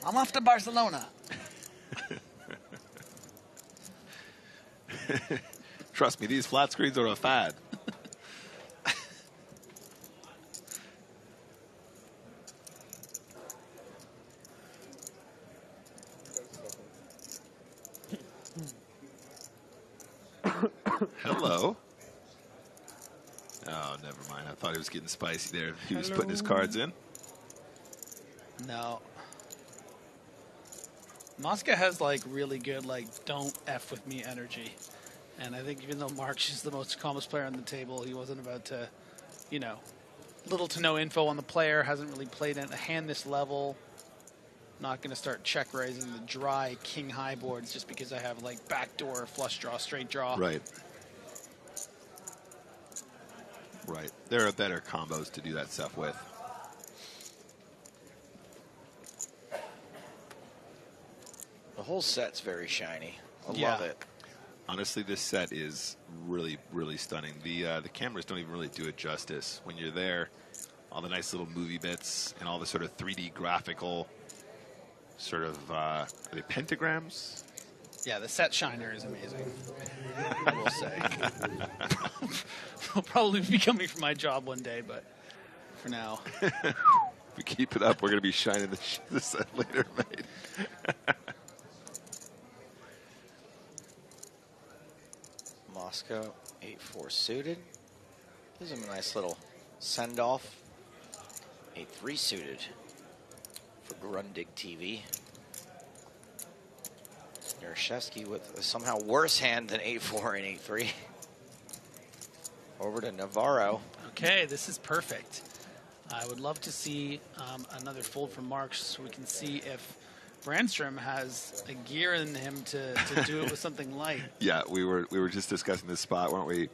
I'm off to Barcelona. Trust me, these flat screens are a fad. Hello. Oh, never mind. I thought he was getting spicy there. He was putting his cards in. No. Mosca has really good don't F with me energy. And I think even though Mark's is the most accomplished player on the table, he wasn't about to, little to no info on the player, hasn't really played a hand this level. Not going to start check raising the dry king high boards just because I have backdoor, flush draw, straight draw. Right. There are better combos to do that stuff with. whole set's very shiny. I Yeah. love it. Honestly, this set is really, really stunning. The cameras don't even really do it justice. When you're there, all the nice little movie bits and all the sort of 3D graphical sort of, are they pentagrams? Yeah, the set shiner is amazing. I will say. Will probably be coming for my job one day, but for now. If we keep it up, we're going to be shining the set later, mate. Moscow 8-4 suited. Gives him a nice little send-off. 8-3 suited for Grundig TV. Yarashevsky with a somehow worse hand than 8-4 and 8-3. Over to Navarro. Okay, this is perfect. I would love to see another fold from Marks so we can see if Brandstrom has a gear in him to do it with something light. Yeah, we were just discussing this spot, weren't we?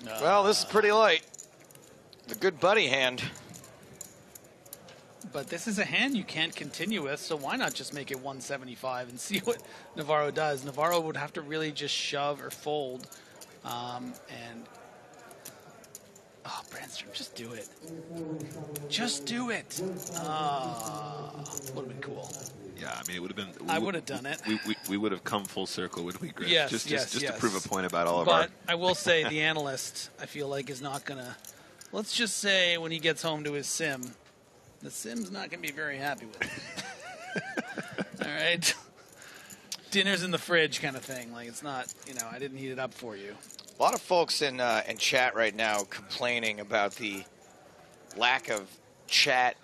Well, this is pretty light. The good buddy hand. But this is a hand you can't continue with, so why not just make it 175 and see what Navarro does? Navarro would have to really just shove or fold. And oh, Brandstrom, just do it. Just do it. Would have been cool. Yeah, I mean, it would have been. I would have done it. We would have come full circle, wouldn't we, Griff? Yes, just yes. to prove a point about all of our. But I will say the analyst, I feel like, is not going to. Let's just say when he gets home to his sim, the sim's not going to be very happy with it. All right? Dinner's in the fridge kind of thing. Like, it's not, I didn't heat it up for you. A lot of folks in chat right now complaining about the lack of chat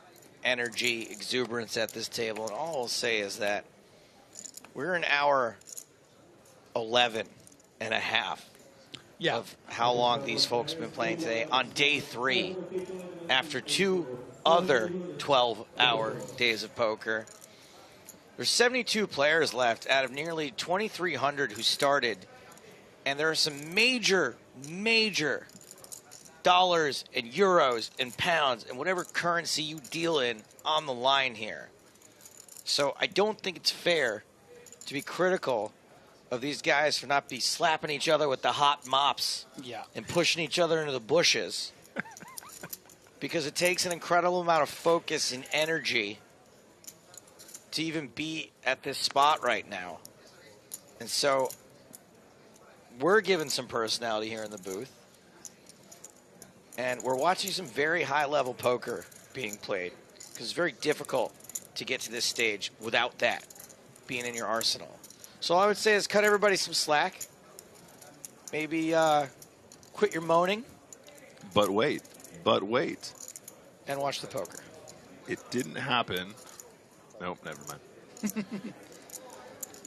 energy, exuberance at this table. And all I'll say is that we're in hour 11 and a half of how long these folks have been playing today on day 3 after 2 other 12-hour days of poker. There's 72 players left out of nearly 2,300 who started. And there are some major dollars and euros and pounds and whatever currency you deal in on the line here. So I don't think it's fair to be critical of these guys for not be slapping each other with the hot mops and pushing each other into the bushes. Because it takes an incredible amount of focus and energy to even be at this spot right now. And so we're given some personality here in the booth. And we're watching some very high-level poker being played. Because it's very difficult to get to this stage without that being in your arsenal. So all I would say is cut everybody some slack. Maybe quit your moaning. But wait. And watch the poker. It didn't happen. Nope, never mind.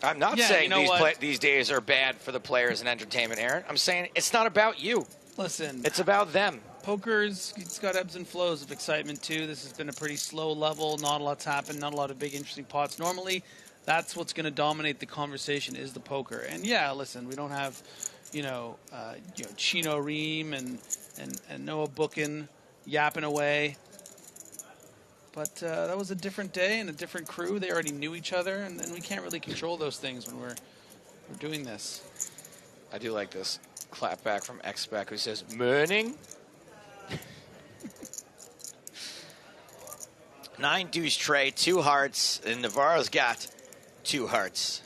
I'm not saying these days are bad for the players and entertainment, Aaron. I'm saying it's not about you. Listen. It's about them. It's got ebbs and flows of excitement, too. This has been a pretty slow level. Not a lot's happened. Not a lot of big, interesting pots. Normally, that's what's going to dominate the conversation is the poker. And, yeah, listen, we don't have, Chino Ream and Noah Bookin yapping away. But that was a different day and a different crew. They already knew each other, and we can't really control those things when we're doing this. I do like this clap back from X-Spec who says, "Morning." 9 deuce tray, 2 hearts, and Navarro's got 2 hearts.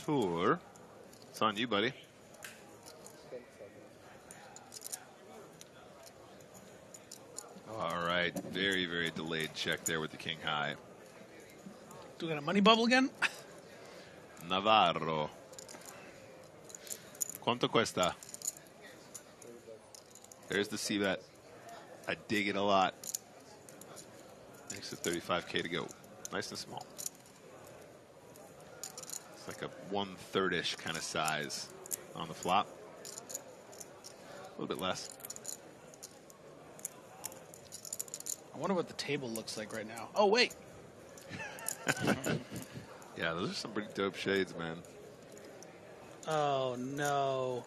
Tour. It's on you, buddy. All right. Very, very delayed check there with the king high. Do we got a money bubble again? Navarro. ¿Cuánto cuesta? There's the C-bet. I dig it a lot. Makes it 35K to go. Nice and small. It's like a 1/3-ish kind of size on the flop. A little bit less. I wonder what the table looks like right now. Oh, wait. Yeah, those are some pretty dope shades, man. Oh, no.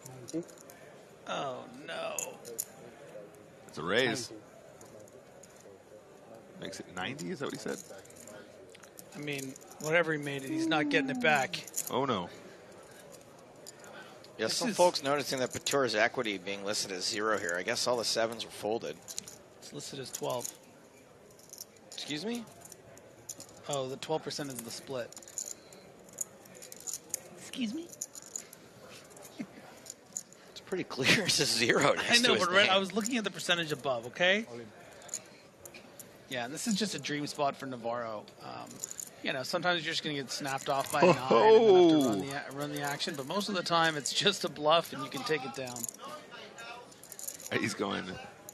Oh, no. It's a raise. Makes it 90, is that what he said? I mean, whatever he made it, he's not getting it back. Oh, no. Yeah, some folks noticing that Patour's equity being listed as 0 here. I guess all the 7s were folded. It's listed as 12. Excuse me? Oh, the 12% is the split. Excuse me? It's pretty clear it's a 0 next I know, to his but name. I was looking at the percentage above, okay? Yeah, this is just a dream spot for Navarro. You know, sometimes you're just going to get snapped off by a 9 and then have to run the action, but most of the time it's just a bluff and you can take it down. He's going,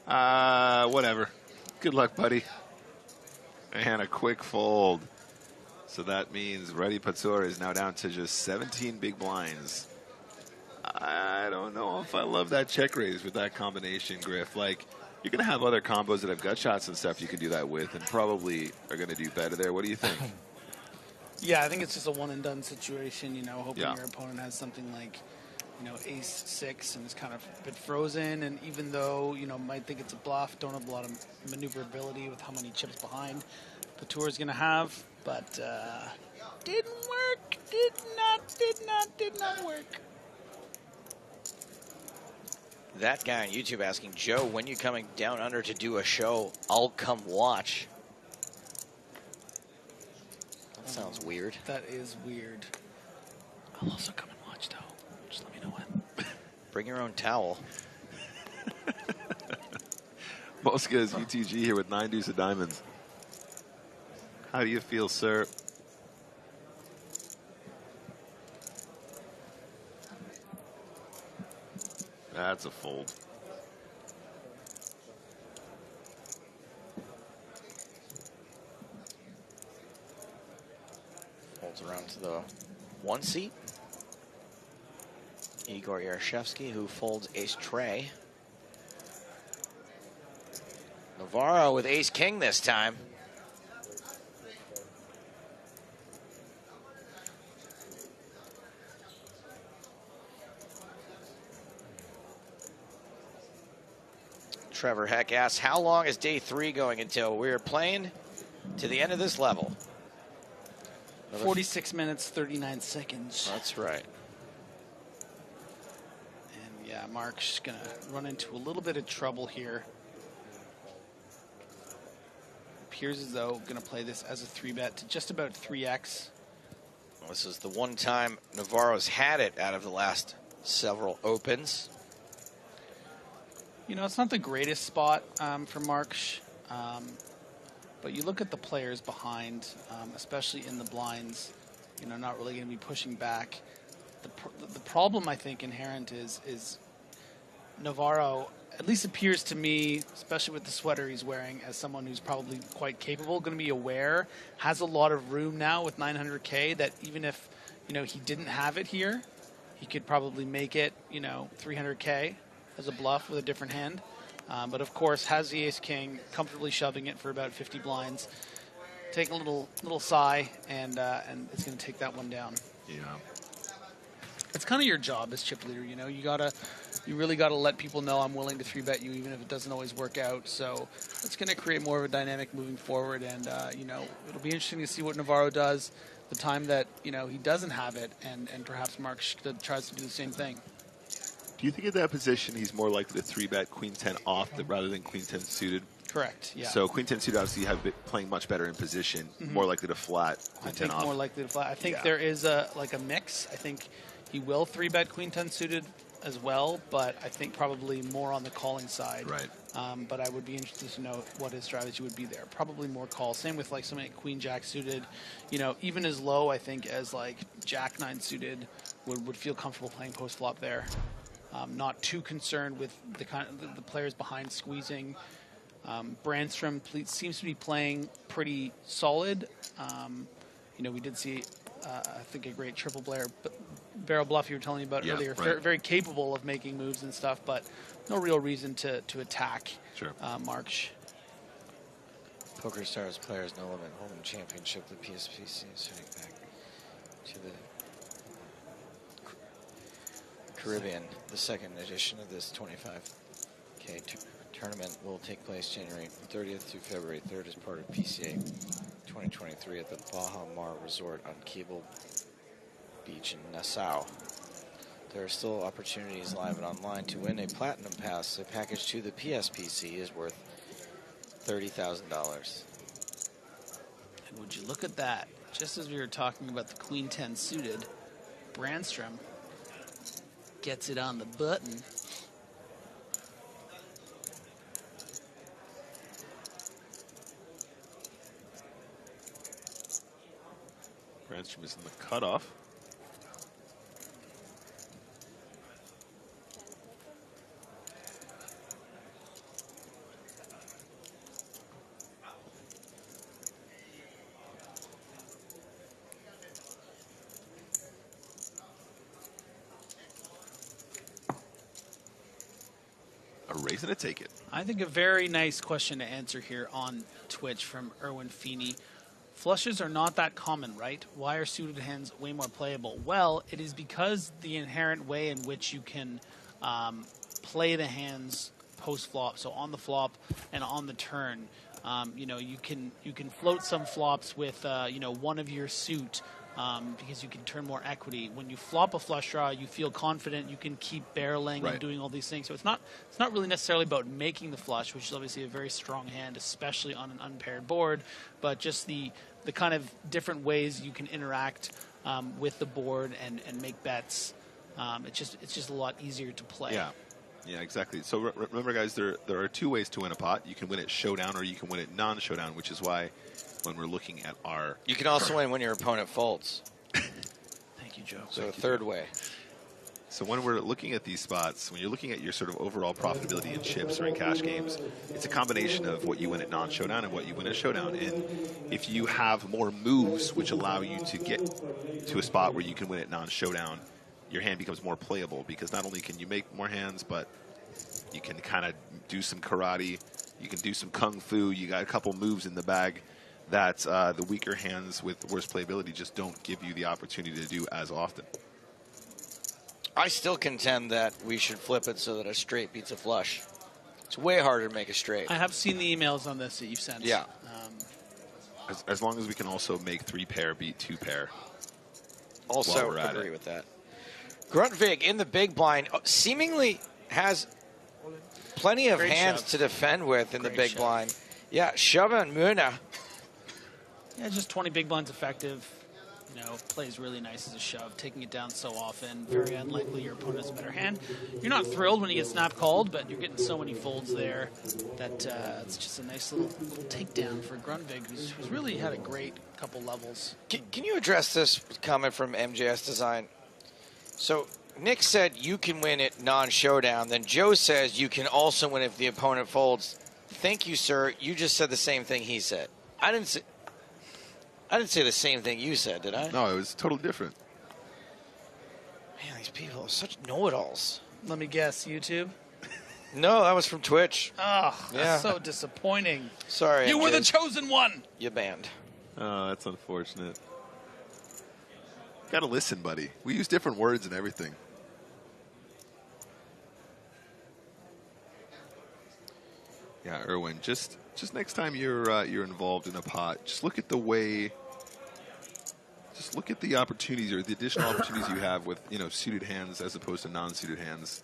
whatever. Good luck, buddy. And a quick fold. So that means Reddy Patour is now down to just 17 big blinds. I don't know if I love that check raise with that combination, Griff. Like, you're going to have other combos that have gut shots and stuff you can do that with and probably are going to do better there. What do you think? Yeah, I think it's just a one-and-done situation, you know, hoping Yeah. your opponent has something like, you know, ace-6 and is kind of a bit frozen. And even though, you know, might think it's a bluff, don't have a lot of maneuverability with how many chips behind Patour is going to have. But didn't work. Did not work. That guy on YouTube asking, Joe, when you coming down under to do a show? I'll come watch. That sounds weird. That is weird. I'll also come and watch, though. Just let me know when. Bring your own towel. Mosca's UTG here with 9 deuce of diamonds. How do you feel, sir? That's a fold. Folds around to the 1 seat. Igor Yarashevsky, who folds ace-tray. Navarro with ace-king this time. Trevor Heck asks, how long is day 3 going until we're playing to the end of this level? 46 minutes, 39 seconds. That's right. And yeah, Mark's going to run into a little bit of trouble here. Appears as though going to play this as a 3-bet to just about 3x. Well, this is the one time Navarro's had it out of the last several opens. You know, it's not the greatest spot for Marks, but you look at the players behind, especially in the blinds, you know, not really going to be pushing back. The problem, I think, inherent is Navarro, at least appears to me, especially with the sweater he's wearing, as someone who's probably quite capable, going to be aware, has a lot of room now with 900K that even if, you know, he didn't have it here, he could probably make it, you know, 300K. As a bluff with a different hand. But of course has the ace-king, comfortably shoving it for about 50 blinds. Take a little sigh, and it's going to take that one down. Yeah. It's kind of your job as chip leader, you know. You really gotta let people know I'm willing to 3-bet you, even if it doesn't always work out. So it's going to create more of a dynamic moving forward, and you know, it'll be interesting to see what Navarro does the time that, you know, he doesn't have it, and perhaps Mark tries to do the same thing. Do you think at that position he's more likely to 3-bet queen 10 off rather than queen 10 suited? Correct, yeah. So queen 10 suited obviously have playing much better in position, more likely to flat queen 10 off. More likely to flat. I think there is a mix. I think he will 3-bet queen 10 suited as well, but I think probably more on the calling side. Right. But I would be interested to know what his strategy would be there. Probably more call. Same with like something like queen jack suited. You know, even as low, I think, as like jack 9 suited would feel comfortable playing post flop there. Not too concerned with the players behind squeezing. Brandstrom seems to be playing pretty solid. You know, we did see, I think, a great triple barrel bluff you were telling me about earlier. Right. Very capable of making moves and stuff, but no real reason to attack March. PokerStars players no limit holding championship. The PSPC is heading back. to the Caribbean. The second edition of this 25K tournament will take place January 30th to February 3rd as part of PCA 2023 at the Baja Mar Resort on Cable Beach in Nassau. There are still opportunities live and online to win a Platinum Pass. A package to the PSPC is worth $30,000. And would you look at that? Just as we were talking about the Queen 10 suited, Brandstrom gets it on the button. Brandstrom is in the cutoff. Raise it, take it. I think a very nice question to answer here on Twitch from Erwin Feeney. Flushes are not that common, right? Why are suited hands way more playable? Well, it is because the inherent way in which you can play the hands post-flop, so on the flop and on the turn. You know, you can float some flops with you know, one of your suit. Because you can turn more equity. When you flop a flush draw, you feel confident. You can keep barreling and doing all these things. So it's not really necessarily about making the flush, which is obviously a very strong hand, especially on an unpaired board. But just the kind of different ways you can interact with the board and make bets. It's just a lot easier to play. Yeah, exactly. So remember, guys, there are two ways to win a pot. You can win it showdown, or you can win it non-showdown, which is why when we're looking at our... You can also win when your opponent folds. Thank you, Joe. So a third way. So when we're looking at these spots, when you're looking at your sort of overall profitability in chips or in cash games, it's a combination of what you win at non-showdown and what you win at showdown. And if you have more moves which allow you to get to a spot where you can win at non-showdown, your hand becomes more playable, because not only can you make more hands, but you can kind of do some karate, you can do some kung fu, you got a couple moves in the bag that the weaker hands with worse playability just don't give you the opportunity to do as often. I still contend that we should flip it so that a straight beats a flush. It's way harder to make a straight. I have seen the emails on this that you've sent. Yeah. As long as we can also make 3-pair beat 2-pair. Also agree with that. Gruntvig in the big blind seemingly has plenty of hands to defend with in the big blind. Yeah, shove and Muna. Yeah, just 20 big blinds effective. You know, plays really nice as a shove, taking it down so often. Very unlikely your opponent has a better hand. You're not thrilled when you get snap called, but you're getting so many folds there that it's just a nice little takedown for Gruntvig, who's really had a great couple levels. Can you address this comment from MJS Design? So Nick said you can win it non-showdown. Then Joe says you can also win if the opponent folds. Thank you, sir. You just said the same thing he said. I didn't say the same thing you said, did I? No, it was totally different. Man, these people are such know-it-alls. Let me guess, YouTube? No, that was from Twitch. Oh, yeah. That's so disappointing. Sorry, You were the chosen one. You banned. Oh, that's unfortunate. Gotta listen, buddy. We use different words and everything. Yeah, Erwin, just next time you're involved in a pot, just look at the way, just look at the opportunities or the additional opportunities you have with, you know, suited hands as opposed to non-suited hands.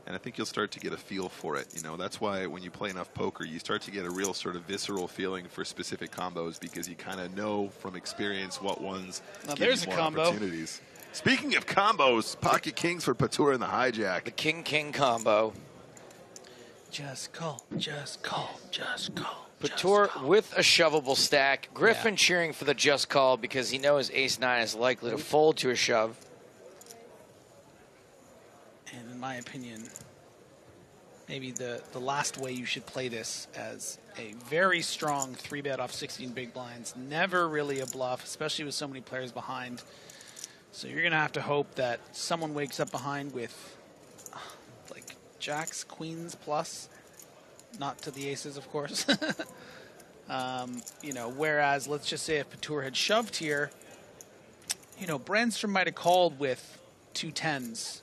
And I think you'll start to get a feel for it. You know, that's why when you play enough poker, you start to get a real sort of visceral feeling for specific combos, because you kind of know from experience what ones give you more opportunities. Speaking of combos, pocket kings for Patur in the hijack. The king-king combo. Just call, just call, just call. Patur with a shovable stack. Griffin cheering for the just call because he knows ace-9 is likely to fold to a shove. And in my opinion, maybe the last way you should play this as a very strong 3-bet off 16 big blinds. Never really a bluff, especially with so many players behind. So you're going to have to hope that someone wakes up behind with like jacks, queens plus. Not to the aces, of course. You know, whereas let's just say if Patur had shoved here, you know, Brandstrom might have called with 2 10s,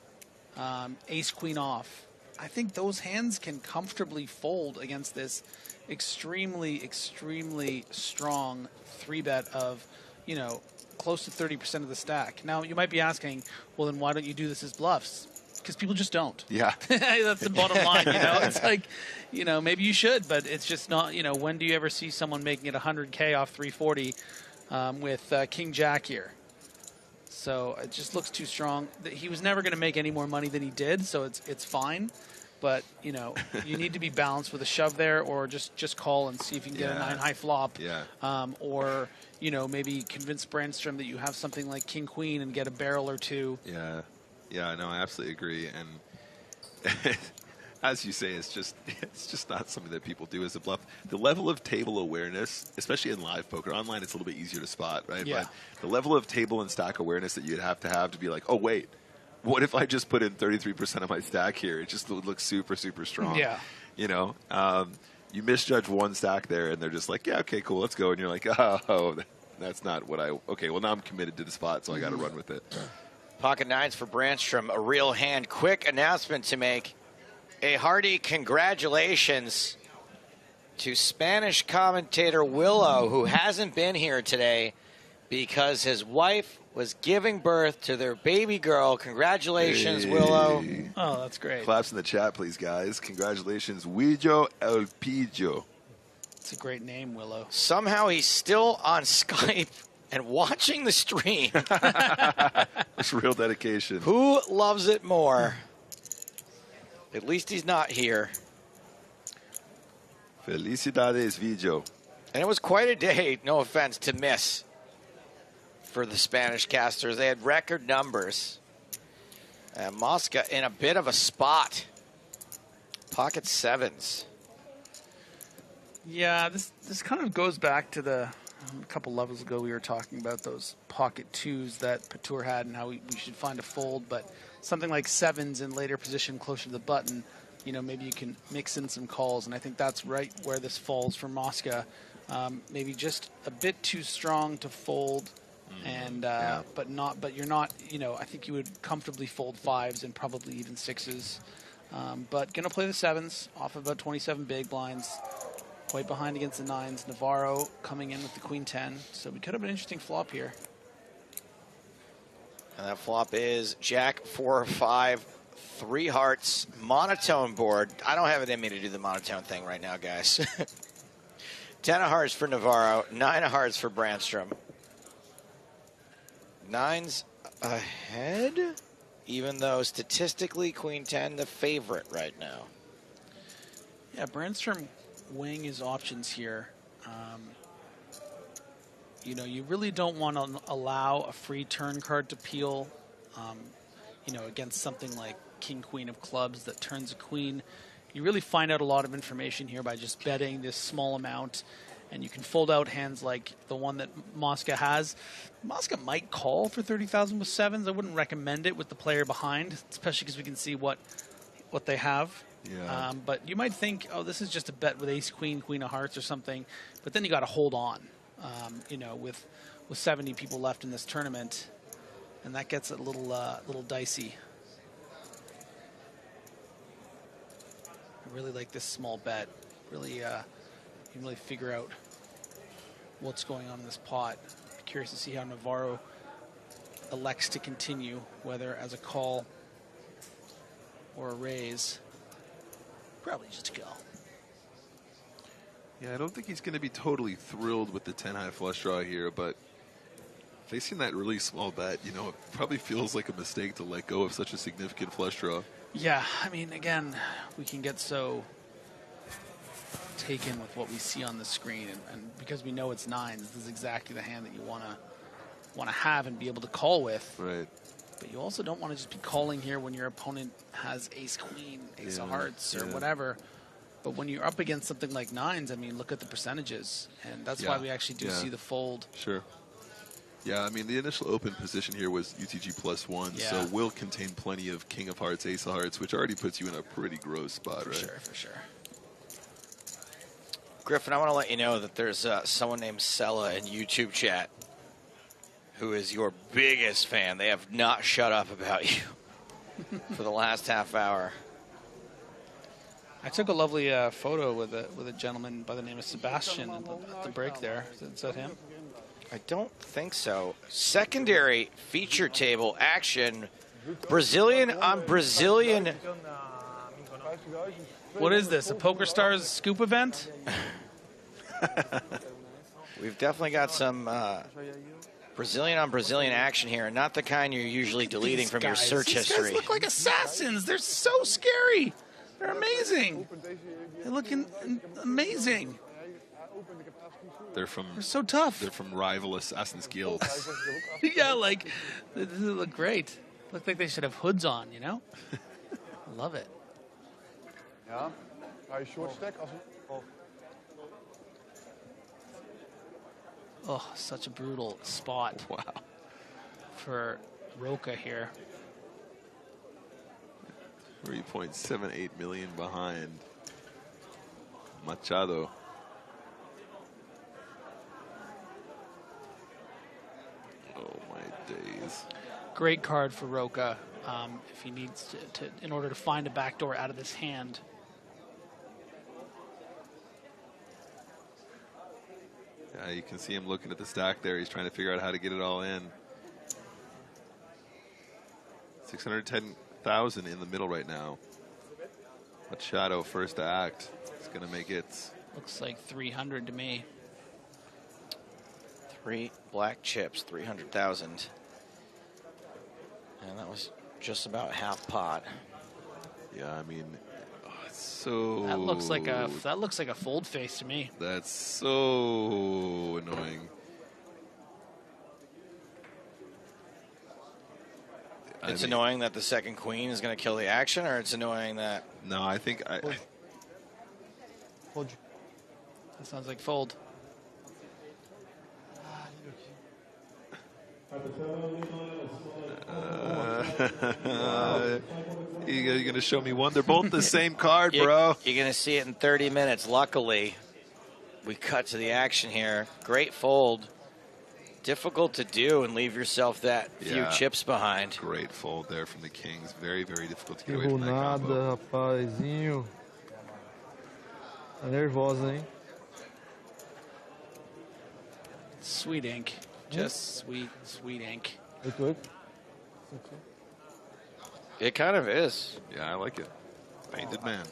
ace queen off. I think those hands can comfortably fold against this extremely, extremely strong 3-bet of, you know, close to 30% of the stack. Now, you might be asking, well, then why don't you do this as bluffs? Because people just don't. Yeah. That's the bottom line, you know? It's like, you know, maybe you should, but it's just not, you know, when do you ever see someone making it 100K off 340 with King Jack here? So it just looks too strong. He was never going to make any more money than he did, so it's fine. But, you know, you need to be balanced with a shove there, or just call and see if you can get a 9-high flop. Yeah. Or, you know, maybe convince Brandstrom that you have something like King-Queen and get a barrel or two. Yeah. Yeah, no, I absolutely agree. And as you say, it's just not something that people do as a bluff. The level of table awareness, especially in live poker, online it's a little bit easier to spot, right? Yeah. But the level of table and stack awareness that you'd have to be like, oh, wait, what if I just put in 33% of my stack here? It just looks super, super strong. Yeah. You know, you misjudge one stack there, and they're just like, yeah, okay, cool, let's go. And you're like, oh, that's not what okay, well, now I'm committed to the spot, so I got to run with it. Pocket nines for Brandstrom, a real hand. Quick announcement to make. A hearty congratulations to Spanish commentator Willow, who hasn't been here today because his wife was giving birth to their baby girl. Congratulations, Willow. Oh, that's great. Claps in the chat, please, guys. Congratulations, Willo El Pillo. It's a great name, Willow. Somehow he's still on Skype and watching the stream. It's real dedication. Who loves it more? At least he's not here. Felicidades, Villo. And it was quite a day, no offense, to miss for the Spanish casters. They had record numbers. Mosca in a bit of a spot. Pocket sevens. Yeah, this kind of goes back to a couple levels ago we were talking about those pocket twos that Patur had and how we should find a fold, but something like sevens in later position closer to the button, you know, maybe you can mix in some calls, and I think that's right where this falls for Mosca. Maybe just a bit too strong to fold, and but you're not, you know, I think you would comfortably fold fives and probably even sixes, but gonna play the sevens off about 27 big blinds. Quite behind against the nines. Navarro coming in with the queen 10. So we could have an interesting flop here. And that flop is Jack 4 5 3 hearts monotone board. I don't have it in me to do the monotone thing right now, guys. 10 of hearts for Navarro, 9 of hearts for Brandstrom. Nines ahead, even though statistically queen 10 the favorite right now. Yeah, Brandstrom weighing his options here. You know, you really don't want to allow a free turn card to peel, you know, against something like King Queen of clubs that turns a queen. You really find out a lot of information here by just betting this small amount, and you can fold out hands like the one that Mosca has. Mosca might call for 30,000 with sevens. I wouldn't recommend it with the player behind, especially because we can see what they have. Yeah. But you might think, oh, this is just a bet with ace, queen, queen of hearts or something. But then you got to hold on, you know, with 70 people left in this tournament. And that gets a little dicey. I really like this small bet. Really, you can really figure out what's going on in this pot. I'm curious to see how Navarro elects to continue, whether as a call or a raise. Probably just a call. Yeah, I don't think he's going to be totally thrilled with the 10-high flush draw here, but facing that really small bet, you know, it probably feels like a mistake to let go of such a significant flush draw. Yeah, I mean, again, we can get so taken with what we see on the screen, and because we know it's nines, this is exactly the hand that you want to have and be able to call with. Right. But you also don't want to just be calling here when your opponent has ace-queen, ace of hearts, or whatever. But when you're up against something like nines, I mean, look at the percentages. And that's why we actually do see the fold. Sure. Yeah, I mean, the initial open position here was UTG +1, so will contain plenty of king of hearts, ace of hearts, which already puts you in a pretty gross spot, right? For sure. Griffin, I want to let you know that there's someone named Sella in YouTube chat. who is your biggest fan. They have not shut up about you for the last half hour. I took a lovely photo with a gentleman by the name of Sebastian at the break there. Is that him? I don't think so. Secondary feature table action. Brazilian on Brazilian. What is this? A PokerStars scoop event? We've definitely got some Brazilian on Brazilian action here, and not the kind you're usually deleting from your search history. These guys look like assassins. They're so scary. They're amazing. They're looking amazing. They're so tough. They're from rival Assassin's Guilds. Yeah, like they look great. Look like they should have hoods on, you know? I love it. Ja, ga je short stack als Oh, such a brutal spot. Wow. For Roca here. 3.78 million behind Machado. Oh my days. Great card for Roca if he needs to in order to find a backdoor out of this hand. Yeah, you can see him looking at the stack there. He's trying to figure out how to get it all in. 610,000 in the middle right now. Machado first to act. It's going to make it. Looks like 300 to me. 3 black chips, 300,000. And that was just about half pot. Yeah, I mean, it's so. That looks like a fold face to me. That's so annoying. It's annoying that the second queen is going to kill the action, or it's annoying that... No, I think Fold. That sounds like fold. You're going to show me one? They're both the same card, bro. You're going to see it in 30 minutes. Luckily, we cut to the action here. Great fold. Difficult to do and leave yourself that few chips behind. Great fold there from the Kings. Very, very difficult to get away from that combo. Nada, rapazinho. Tá nervosa, hein? Sweet ink. Just sweet ink. It kind of is. Yeah, I like it. Painted man.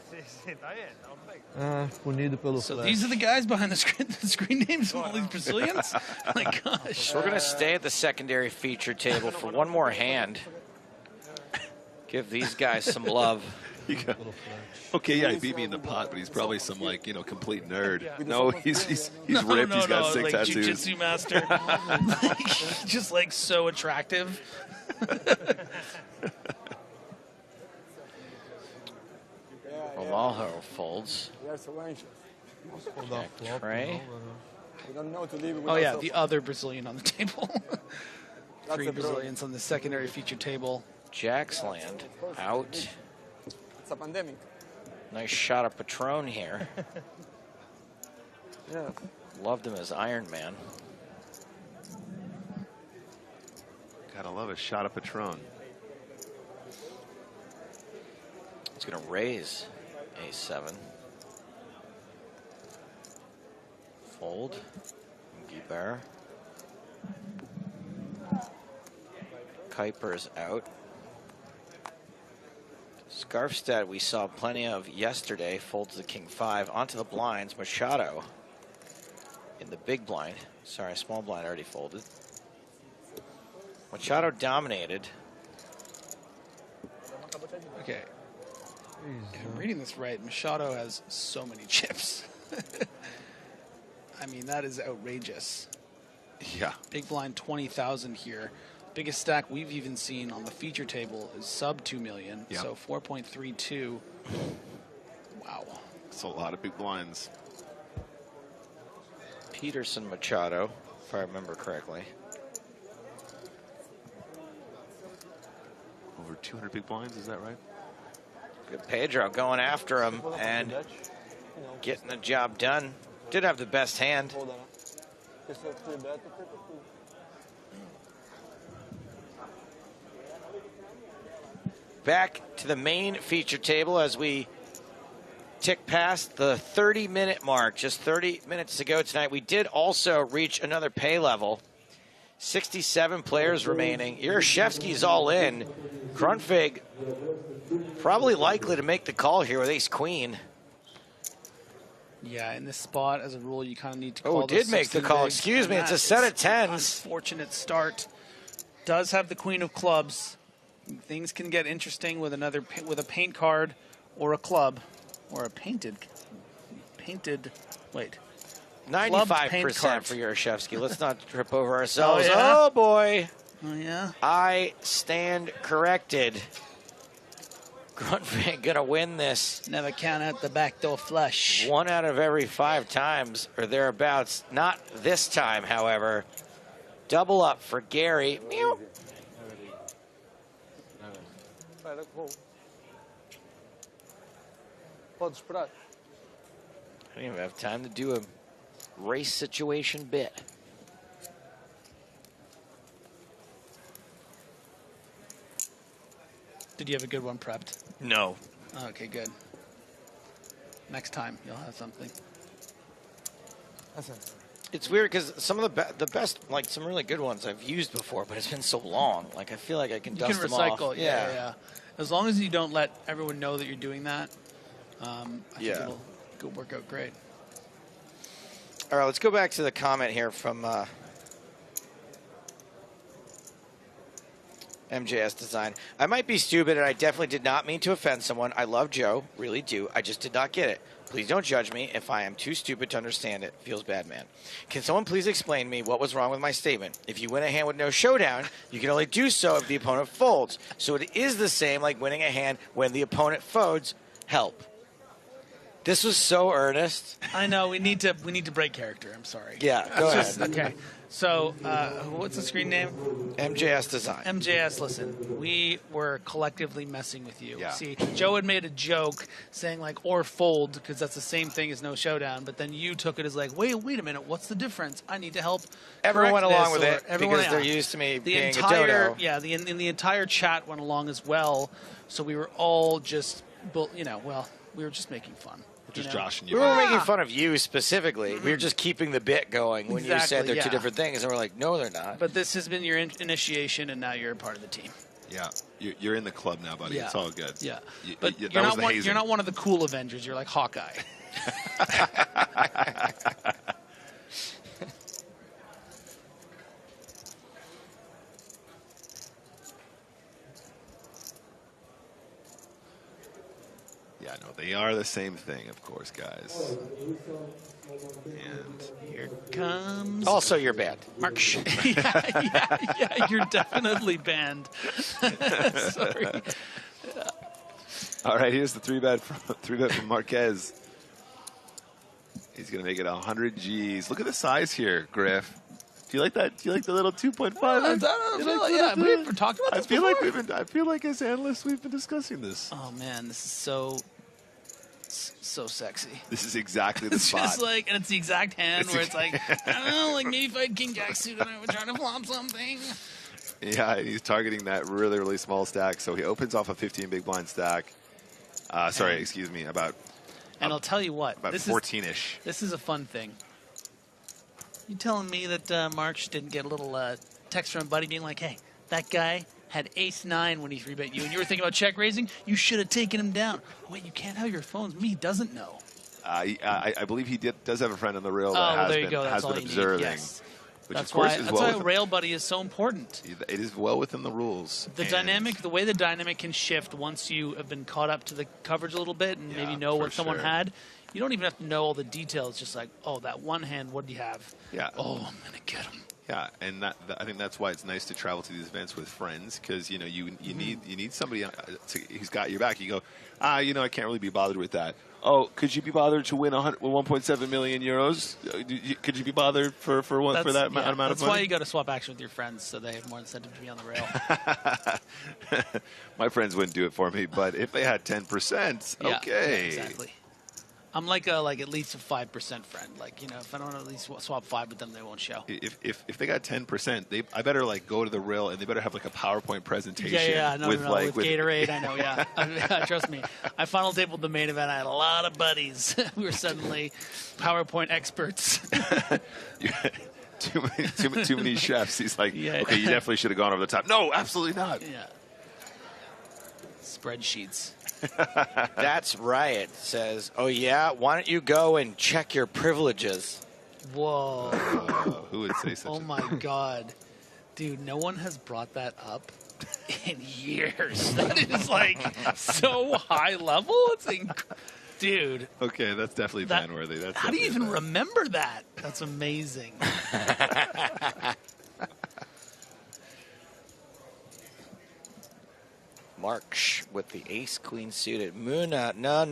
Punido pelo So flash. these are the guys behind the screen names of all these Brazilians? My gosh. We're going to stay at the secondary feature table for one more hand. Give these guys some love. Okay, yeah, he beat me in the pot, but he's probably some, like, you know, complete nerd. No, he's ripped. He's got 6 like tattoos. Jiu-jitsu master. Just like so attractive. Omaha folds. Check tray. Oh yeah, the other Brazilian on the table. 3 Brazilians on the secondary feature table. Jack's land out. It's a pandemic. Nice shot of Patron here. Yeah. Loved him as Iron Man. Gotta love a shot of Patron. It's going to raise A7. Fold. Guibar. Kuiper's out. Scarfstead we saw plenty of yesterday. Folds the King 5 onto the blinds. Machado in the big blind. Sorry, small blind already folded. Machado dominated. Okay. If I'm reading this right, Machado has so many chips. I mean, that is outrageous. Yeah. Big blind 20,000 here. Biggest stack we've even seen on the feature table is sub 2 million. Yeah. So 4.32. Wow. That's a lot of big blinds. Peterson Machado, if I remember correctly. Over 200 big blinds, is that right? Good Pedro going after him and getting the job done. Did have the best hand. back to the main feature table as we tick past the 30-minute mark. Just 30 minutes to go tonight. We did also reach another pay level. 67 players remaining. Yurashevsky's all in. Grunfig probably likely to make the call here with ace-queen. Yeah, in this spot, as a rule, you kind of need to call. Oh, did make the call. Excuse me, it's a set of tens. Unfortunate start. Does have the queen of clubs. Things can get interesting with a paint card or a club or a painted. Wait. 95% for Yurashevsky. Let's not trip over ourselves. Oh, yeah? Oh, boy. Oh, yeah? I stand corrected. Grunfig going to win this. Never count out the backdoor flush. 1 out of every 5 times or thereabouts. Not this time, however. Double up for Gary. Meow. Pode esperar. I don't even have time to do a race situation bit. Did you have a good one prepped? No. Okay, good. Next time you'll have something. It's weird because some of the best, like some really good ones I've used before, but it's been so long. Like I feel like I can dust them off. You can recycle. Yeah. As long as you don't let everyone know that you're doing that, I think it'll work out great. All right, let's go back to the comment here from MJS Design. I might be stupid, and I definitely did not mean to offend someone. I love Joe, really do. I just did not get it. Please don't judge me if I am too stupid to understand it. Feels bad, man. Can someone please explain to me what was wrong with my statement? If you win a hand with no showdown, you can only do so if the opponent folds. So it is the same like winning a hand when the opponent folds. Help. This was so earnest. I know we need to break character. I'm sorry. Yeah, go ahead. Okay. So, what's the screen name? MJS Design. MJS, listen, we were collectively messing with you. Yeah. See, Joe had made a joke saying, like, or fold, because that's the same thing as no showdown, but then you took it as, like, wait a minute, what's the difference? I need to help. Everyone went along with it everyone, because they're used to me being a dodo. Yeah, the entire chat went along as well, so we were all just, we were just making fun. Just joshing you. We weren't making fun of you specifically. We were just keeping the bit going when you said they're yeah. two different things, and we're like, no, they're not. But this has been your initiation, and now you're a part of the team. Yeah, you're in the club now, buddy. Yeah. It's all good. Yeah, but you're not one of the cool Avengers. You're like Hawkeye. Yeah, no, they are the same thing, of course, guys. And here comes... Also, you're banned. Mark. yeah, you're definitely banned. Sorry. All right, here's the 3-bet from Marquez. He's going to make it 100 Gs. Look at the size here, Griff. Do you like that? Do you like the little 2.5? We've talked about this before. I feel like as analysts we've been discussing this. Oh man, this is so sexy. This is exactly the it's spot. Just like, and it's the exact hand where it's like, I don't know, like maybe if I had King Jack suited, I would try to flop something. Yeah, he's targeting that really, really small stack. So he opens off a 15 big blind stack. And I'll tell you what, about 14-ish. This is a fun thing. You telling me that March didn't get a little text from a buddy being like, hey, that guy had ace-9 when he 3-bet you, and you were thinking about check raising? You should have taken him down. Wait, you can't have your phones. Me doesn't know. I believe he does have a friend on the rail that has been observing. Yes. Which that's of course why, is that's well why Rail Buddy is so important. It is well within the rules. The way the dynamic can shift once you have been caught up to the coverage a little bit and maybe know what someone had. You don't even have to know all the details. Just like, oh, that one hand, what do you have? Yeah. Oh, I'm gonna get him. Yeah, and I think that's why it's nice to travel to these events with friends, because you need somebody who's got your back. You go, I can't really be bothered with that. Oh, could you be bothered to win 1.7 million euros? Could you be bothered for that amount of money? That's why you got to swap action with your friends, so they have more incentive to be on the rail. My friends wouldn't do it for me, but if they had 10%, okay. Yeah, exactly. I'm like at least a 5% friend. Like, you know, if I don't at least swap 5 with them, they won't show. If they got 10%, I better like go to the rill and they better have like a PowerPoint presentation. Yeah, no, with with Gatorade. I know, yeah. Trust me. I final tabled the main event. I had a lot of buddies who were suddenly PowerPoint experts. too many chefs. He's like, okay, you definitely should have gone over the top. No, absolutely not. Yeah. Spreadsheets. That's right. Says, oh yeah, why don't you go and check your privileges? Whoa. Who would say such Oh my God. Dude, no one has brought that up in years. That is like so high level. It's dude. Okay, that's definitely ban-worthy. How do you even remember that? That's amazing. March with the ace queen suited. Muna, no.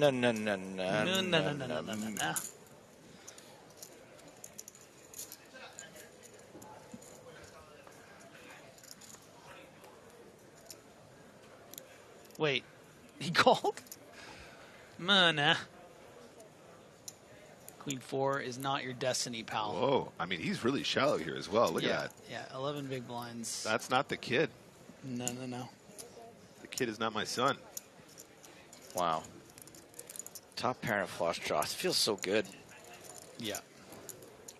Wait, he called? Muna. Queen 4 is not your destiny, pal. Whoa, I mean, he's really shallow here as well. Look at that. Yeah, 11 big blinds. That's not the kid. No. The kid is not my son. Wow. Top pair of flush draws. Feels so good. Yeah.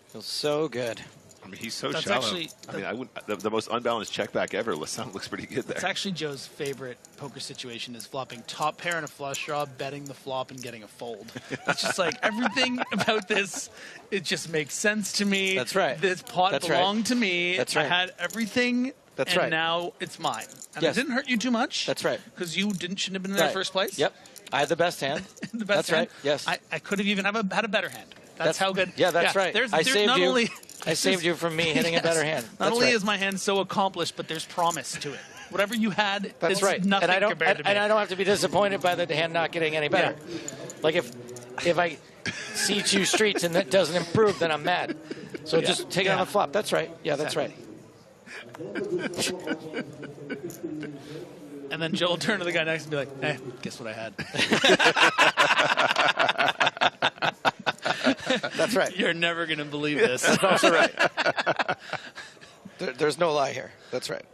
Feels so good. I mean, he's so That's shallow. actually, I mean, I wouldn't. The most unbalanced check back ever. Sound looks pretty good there. It's actually Joe's favorite poker situation is flopping top pair and a flush draw, betting the flop, and getting a fold. It's just like everything about this, it just makes sense to me. That's right. This pot belonged to me. That's right. I had everything. That's and right. now it's mine. And Yes. it didn't hurt you too much. That's right. Because you shouldn't have been in the first place. Yep. I had the best hand. The best That's hand. right. Yes. I could have even had a better hand. That's how good. Yeah, that's right. I saved you. I saved you from me hitting a better hand. Not only is my hand so accomplished, but there's promise to it. Whatever you had, That's it's right. nothing and compared to me. And I don't have to be disappointed by the hand not getting any better. Like if I see 2 streets and that doesn't improve, then I'm mad. So just take it on the flop. That's right. Yeah, that's right. And then Joe will turn to the guy next and be like, "Hey, guess what I had?" That's right. You're never going to believe this. That's also right. There's no lie here. That's right.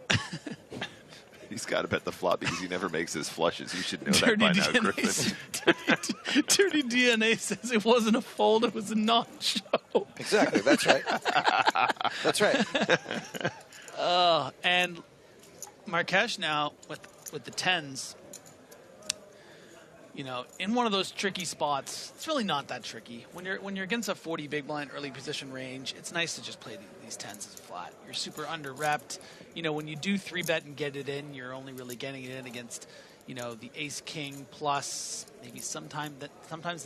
He's got to bet the flop because he never makes his flushes. You should know that by now, Griffin. Dirty DNA says it wasn't a fold, it was a non-show. Exactly. That's right. That's right. And Marques now with the 10s, you know, in one of those tricky spots. It's really not that tricky. When you're against a 40 big blind early position range, it's nice to just play these 10s as a flat. You're super under-repped. You know, when you do 3-bet and get it in, you're only really getting it in against, you know, the ace-king plus maybe sometimes the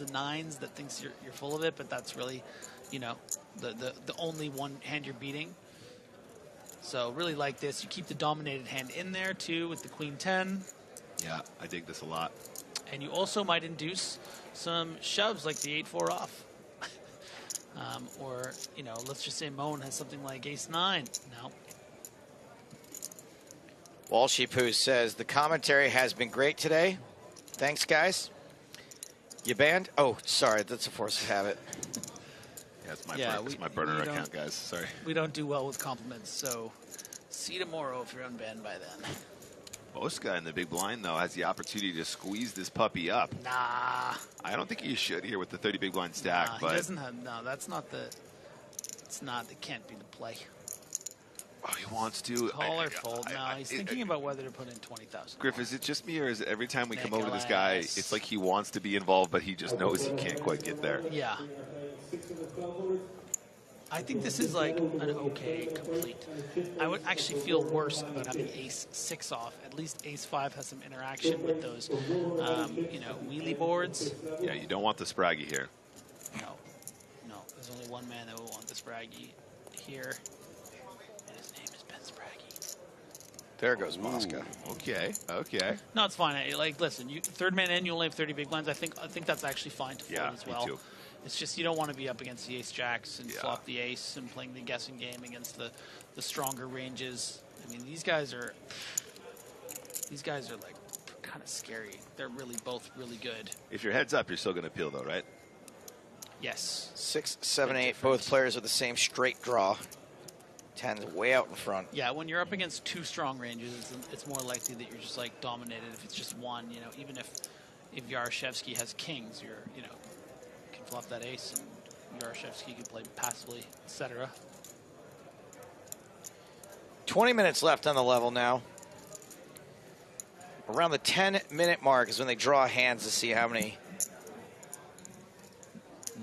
9s that thinks you're full of it, but that's really, you know, the only one hand you're beating. So really like this. You keep the dominated hand in there too with the queen 10. Yeah, I dig this a lot. And you also might induce some shoves like the 8-4 off. Or, you know, let's just say Moan has something like ace-9. No. Walshy Poo says, the commentary has been great today. Thanks, guys. You banned? Oh, sorry. That's a force of habit. Yeah, it's my burner account, guys. Sorry. We don't do well with compliments, so see you tomorrow if you're unbanned by then. Most guy in the big blind, though, has the opportunity to squeeze this puppy up. Nah. I don't think he should here with the 30 big blind stack. Nah, but he doesn't have, no, that's not the, it's not, it can't be the play. Oh, he wants to. Call or fold. No, he's thinking about whether to put in 20,000. Griff, is it just me, or is it every time we come over to this guy, it's like he wants to be involved, but he just knows he can't quite get there? Yeah. I think this is like an okay complete. I would actually feel worse about having ace-6 off. At least ace-5 has some interaction with those, you know, wheelie boards. Yeah, you don't want the spraggy here. No. There's only one man that will want the spraggy here. And his name is Ben Spraggy. There goes Mosca. Okay. No, it's fine. Like, listen, you third man in, you only have 30 big blinds. I think that's actually fine to fold as well. Me too. It's just you don't want to be up against the ace-jacks and flop the ace and playing the guessing game against the stronger ranges. I mean, these guys are like kind of scary. They're really both really good. If your head's up, you're still going to peel, though, right? Yes. 6, 7, 8, both players with the same straight draw. 10's way out in front. Yeah, when you're up against two strong ranges, it's more likely that you're just like dominated. If it's just one, you know, even if Yaroshevsky has kings, you can flop that ace, and Yaroshevsky can play passively, etc. 20 minutes left on the level now. Around the 10-minute mark is when they draw hands to see how many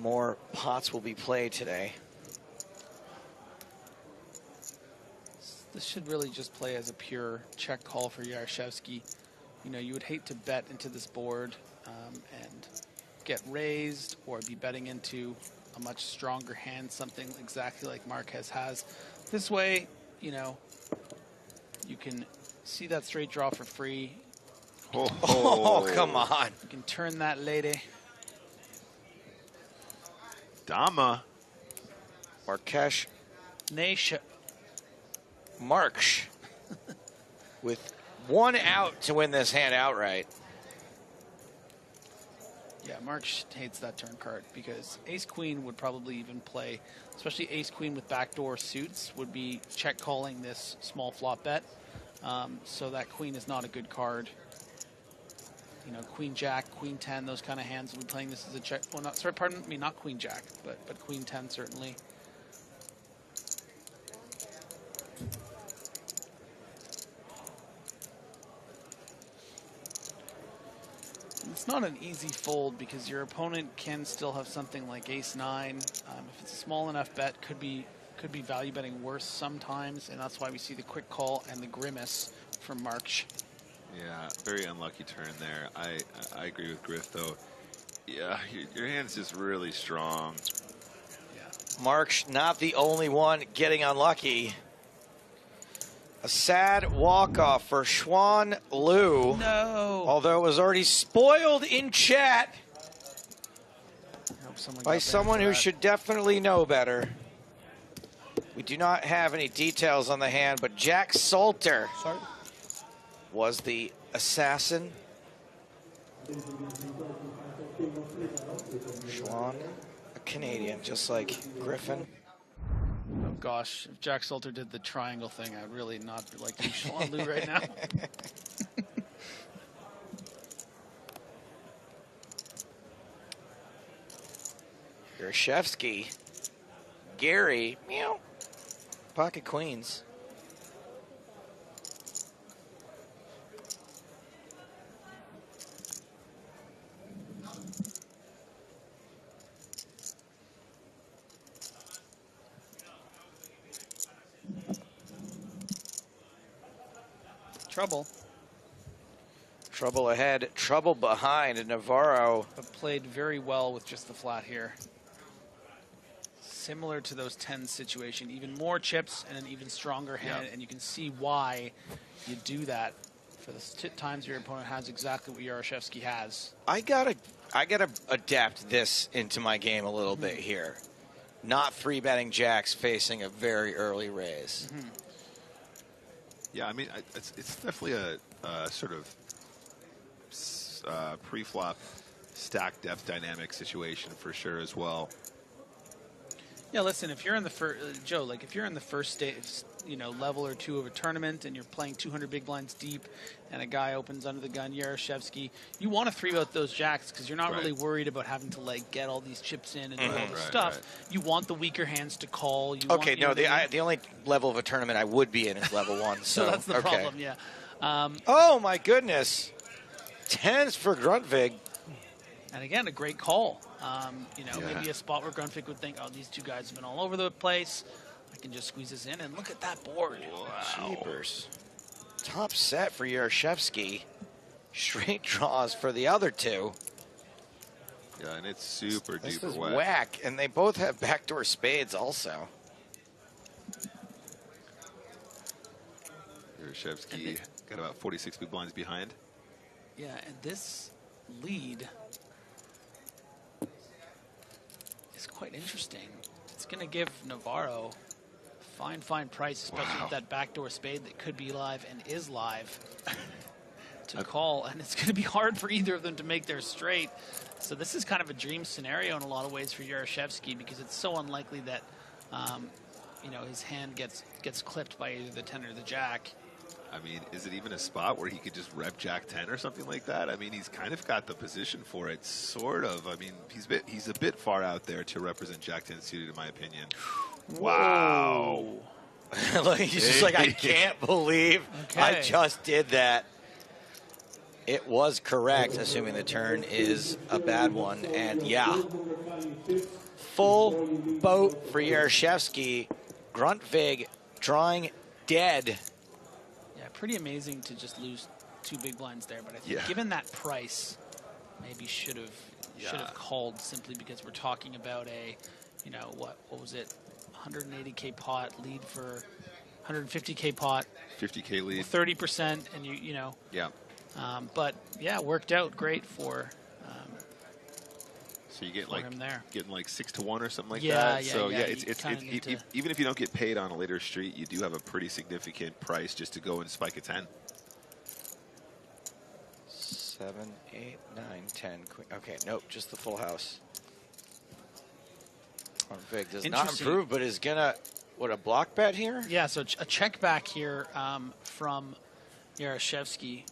more pots will be played today. This should really just play as a pure check call for Yaroshevsky. You know, you would hate to bet into this board and get raised or be betting into a much stronger hand, something exactly like Marquez has. This way, you know, you can see that straight draw for free. Oh, come on. You can turn that lady. Dama. Marques. Nation. Marks with one out to win this hand outright. Yeah, Marks hates that turn card because ace-queen would probably even play, especially ace-queen with backdoor suits, would be check calling this small flop bet. So that queen is not a good card. You know, queen jack, queen 10, those kind of hands will be playing this as a check. Well, not, sorry, pardon me, not queen jack, but queen 10 certainly. It's not an easy fold because your opponent can still have something like ace-9. If it's a small enough bet, could be value betting worse sometimes, and that's why we see the quick call and the grimace from March. Yeah, very unlucky turn there. I agree with Griff though. Yeah, your hand's just really strong. Yeah. March not the only one getting unlucky. A sad walk-off for Xuan Liu. No. Although it was already spoiled in chat by someone who should definitely know better. We do not have any details on the hand, but Jack Salter was the assassin. Xuan, a Canadian, just like Griffin. Oh gosh, if Jack Salter did the triangle thing, I'd really not like to Xuan Liu right now. Yaroshevsky, Gary, meow, pocket queens. Trouble. Trouble ahead, trouble behind, and Navarro. But played very well with just the flat here. Similar to those 10 situation, even more chips and an even stronger hand, and you can see why you do that for the times your opponent has exactly what Yaroshevsky has. I gotta adapt this into my game a little bit here. Not 3-betting jacks facing a very early raise. Yeah, I mean, it's definitely a sort of pre-flop stack depth dynamic situation for sure as well. Yeah, listen, if you're in the first, Joe, like if you're in the first stage, level or two of a tournament and you're playing 200 big blinds deep and a guy opens under the gun, Yaroshevsky, you want to 3-bet those jacks because you're not really worried about having to like get all these chips in and do all this stuff. You want the weaker hands to call. The only level of a tournament I would be in is level 1. So that's the problem, yeah. Oh my goodness. 10s for Grundtvig. And again, a great call. Maybe a spot where Grundtvig would think, oh, these two guys have been all over the place. I can just squeeze this in, and look at that board. Wow. Jeepers. Top set for Yaroshevsky. Straight draws for the other two. Yeah, and it's super this duper is wet. Whack, and they both have backdoor spades also. Yaroshevsky got about 46 big blinds behind. Yeah, and this lead is quite interesting. It's going to give Navarro a fine price, especially with that backdoor spade that could be live and is live to call. And it's going to be hard for either of them to make their straight. So this is kind of a dream scenario in a lot of ways for Yaroshevsky because it's so unlikely that, you know, his hand gets clipped by either the 10 or the jack. I mean, is it even a spot where he could just rep Jack 10 or something like that? I mean, he's kind of got the position for it, sort of. I mean, he's a bit far out there to represent Jack 10 suited, in my opinion. Wow. Like, he's just like, I can't believe I just did that. It was correct, assuming the turn is a bad one. And yeah, full boat for Yaroshevsky. Grundtvig drawing dead. Yeah, pretty amazing to just lose 2 big blinds there. But I think given that price, maybe should have called simply because we're talking about a, you know, what was it, 180K pot lead for 150K pot. 50K lead. 30%, and you know. Yeah. But yeah, worked out great for. So you get him there. getting like 6 to 1 or something like that. Yeah, so yeah, it's even if you don't get paid on a later street, you do have a pretty significant price just to go and spike a 10. 7, 8, 9, 10. Queen. Okay, nope, just the full house. Grundtvig does not improve, but is gonna a block bet here? Yeah, so a check back here from Yaroshevsky,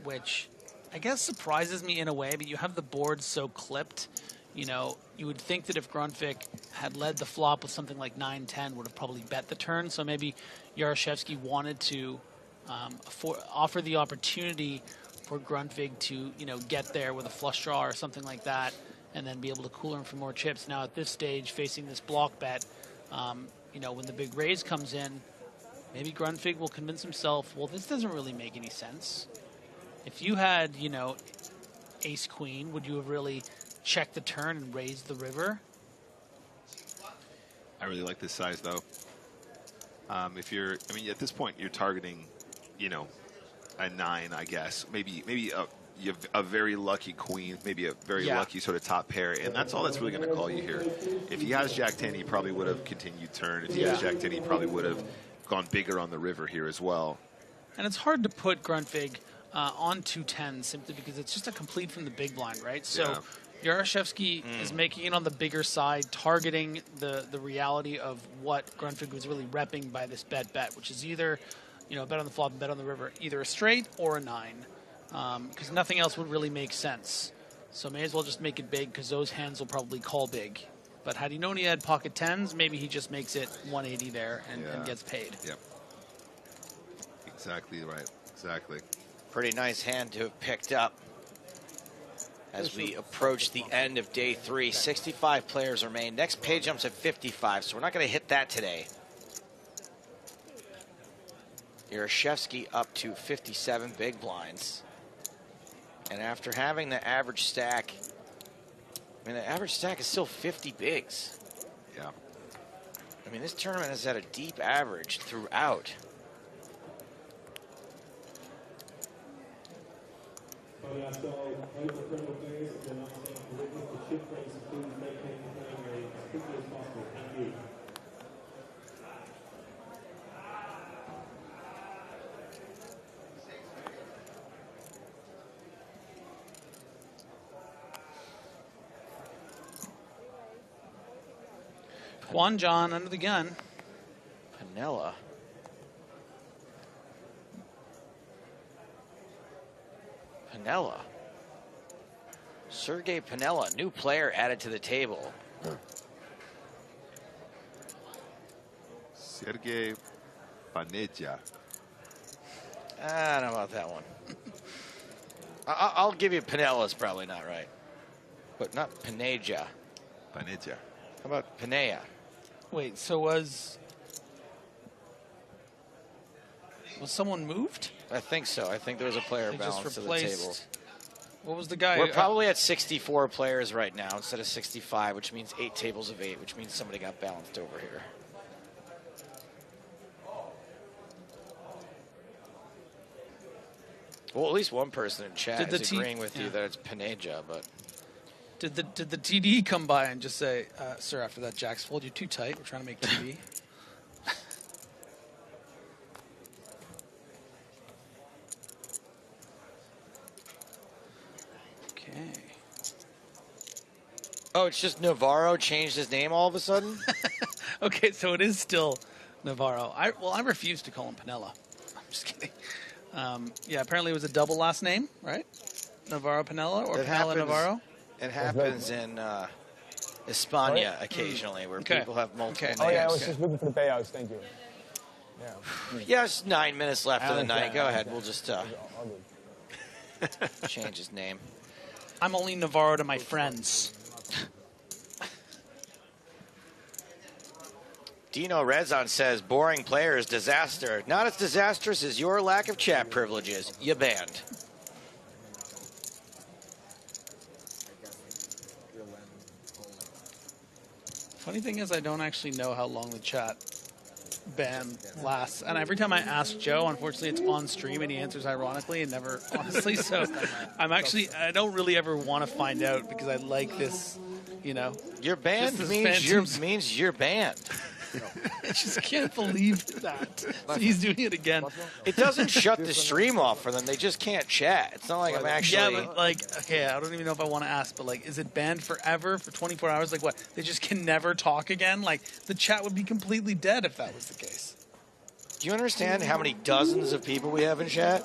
which I guess surprises me in a way, but you have the board so clipped. You know, you would think that if Grundtvig had led the flop with something like 9-10, would have probably bet the turn. So maybe Yaroshevsky wanted to offer the opportunity for Grundtvig to, you know, get there with a flush draw or something like that, and then be able to cool him for more chips. Now at this stage, facing this block bet, you know, when the big raise comes in, maybe Grundtvig will convince himself, well, this doesn't really make any sense. If you had, you know, ace-queen, would you have really checked the turn and raised the river? I really like this size, though. If you're, I mean, at this point, you're targeting, you know, a 9, I guess. Maybe you have a very lucky queen, maybe a very lucky sort of top pair, and that's all that's really going to call you here. If he has Jack 10, he probably would have continued turn. If he has Jack 10, he probably would have gone bigger on the river here as well. And it's hard to put Grundtvig on 210 simply because it's just a complete from the big blind, right? So Yaroshevsky is making it on the bigger side, targeting the reality of what Grundtvig was really repping by this bet, which is either, you know, bet on the flop and bet on the river, either a straight or a 9, because nothing else would really make sense. So may as well just make it big because those hands will probably call big. But had he known he had pocket 10s, maybe he just makes it 180 there and gets paid. Yep. Exactly right. Exactly. Pretty nice hand to have picked up as we approach the end of day 3. 65 players remain. Next page jumps at 55, so we're not going to hit that today. Yaroshevsky up to 57 big blinds. And after having the average stack, I mean, the average stack is still 50 bigs. Yeah. I mean, this tournament has had a deep average throughout. Juan John under the gun. Panella. Panella. Sergey Panella, new player added to the table. Sergey Paneja. I don't know about that one. I'll give you Panella's probably not right. But not Paneja. Paneja. How about Panea? Wait, so was someone moved? I think so. I think there was a player balance to the table. What was the guy? We're probably at 64 players right now instead of 65, which means 8 tables of 8, which means somebody got balanced over here. Well, at least one person in chat is agreeing with you that it's Paneja, but... Did the TD come by and just say, sir, after that Jack's fold, you're too tight, we're trying to make TD? Okay. Oh, it's just Navarro changed his name all of a sudden? Okay, so it is still Navarro. I refuse to call him Pinella. I'm just kidding. Yeah, apparently it was a double last name, right? Navarro Pinella or Pinella Navarro? It happens in España occasionally where people have multiple names. Oh, yeah, I was just looking for the payouts. Thank you. Yeah, it's 9 minutes left of the night. Go ahead. We'll just change his name. I'm only Navarro to my friends. Dino Redzon says, boring player is disaster. Not as disastrous as your lack of chat privileges. You banned. Funny thing is, I don't actually know how long the chat ban lasts. And every time I ask Joe, unfortunately, it's on stream and he answers ironically and never honestly. So I don't really ever want to find out because I like this, you know. You're banned means you're banned. I just can't believe that. He's doing it again. It doesn't shut the stream off for them. They just can't chat. It's not like I'm actually... Yeah, but like, okay, I don't even know if I want to ask, but like, is it banned forever for 24 hours? Like what? They just can never talk again? Like, the chat would be completely dead if that was the case. Do you understand how many dozens of people we have in chat?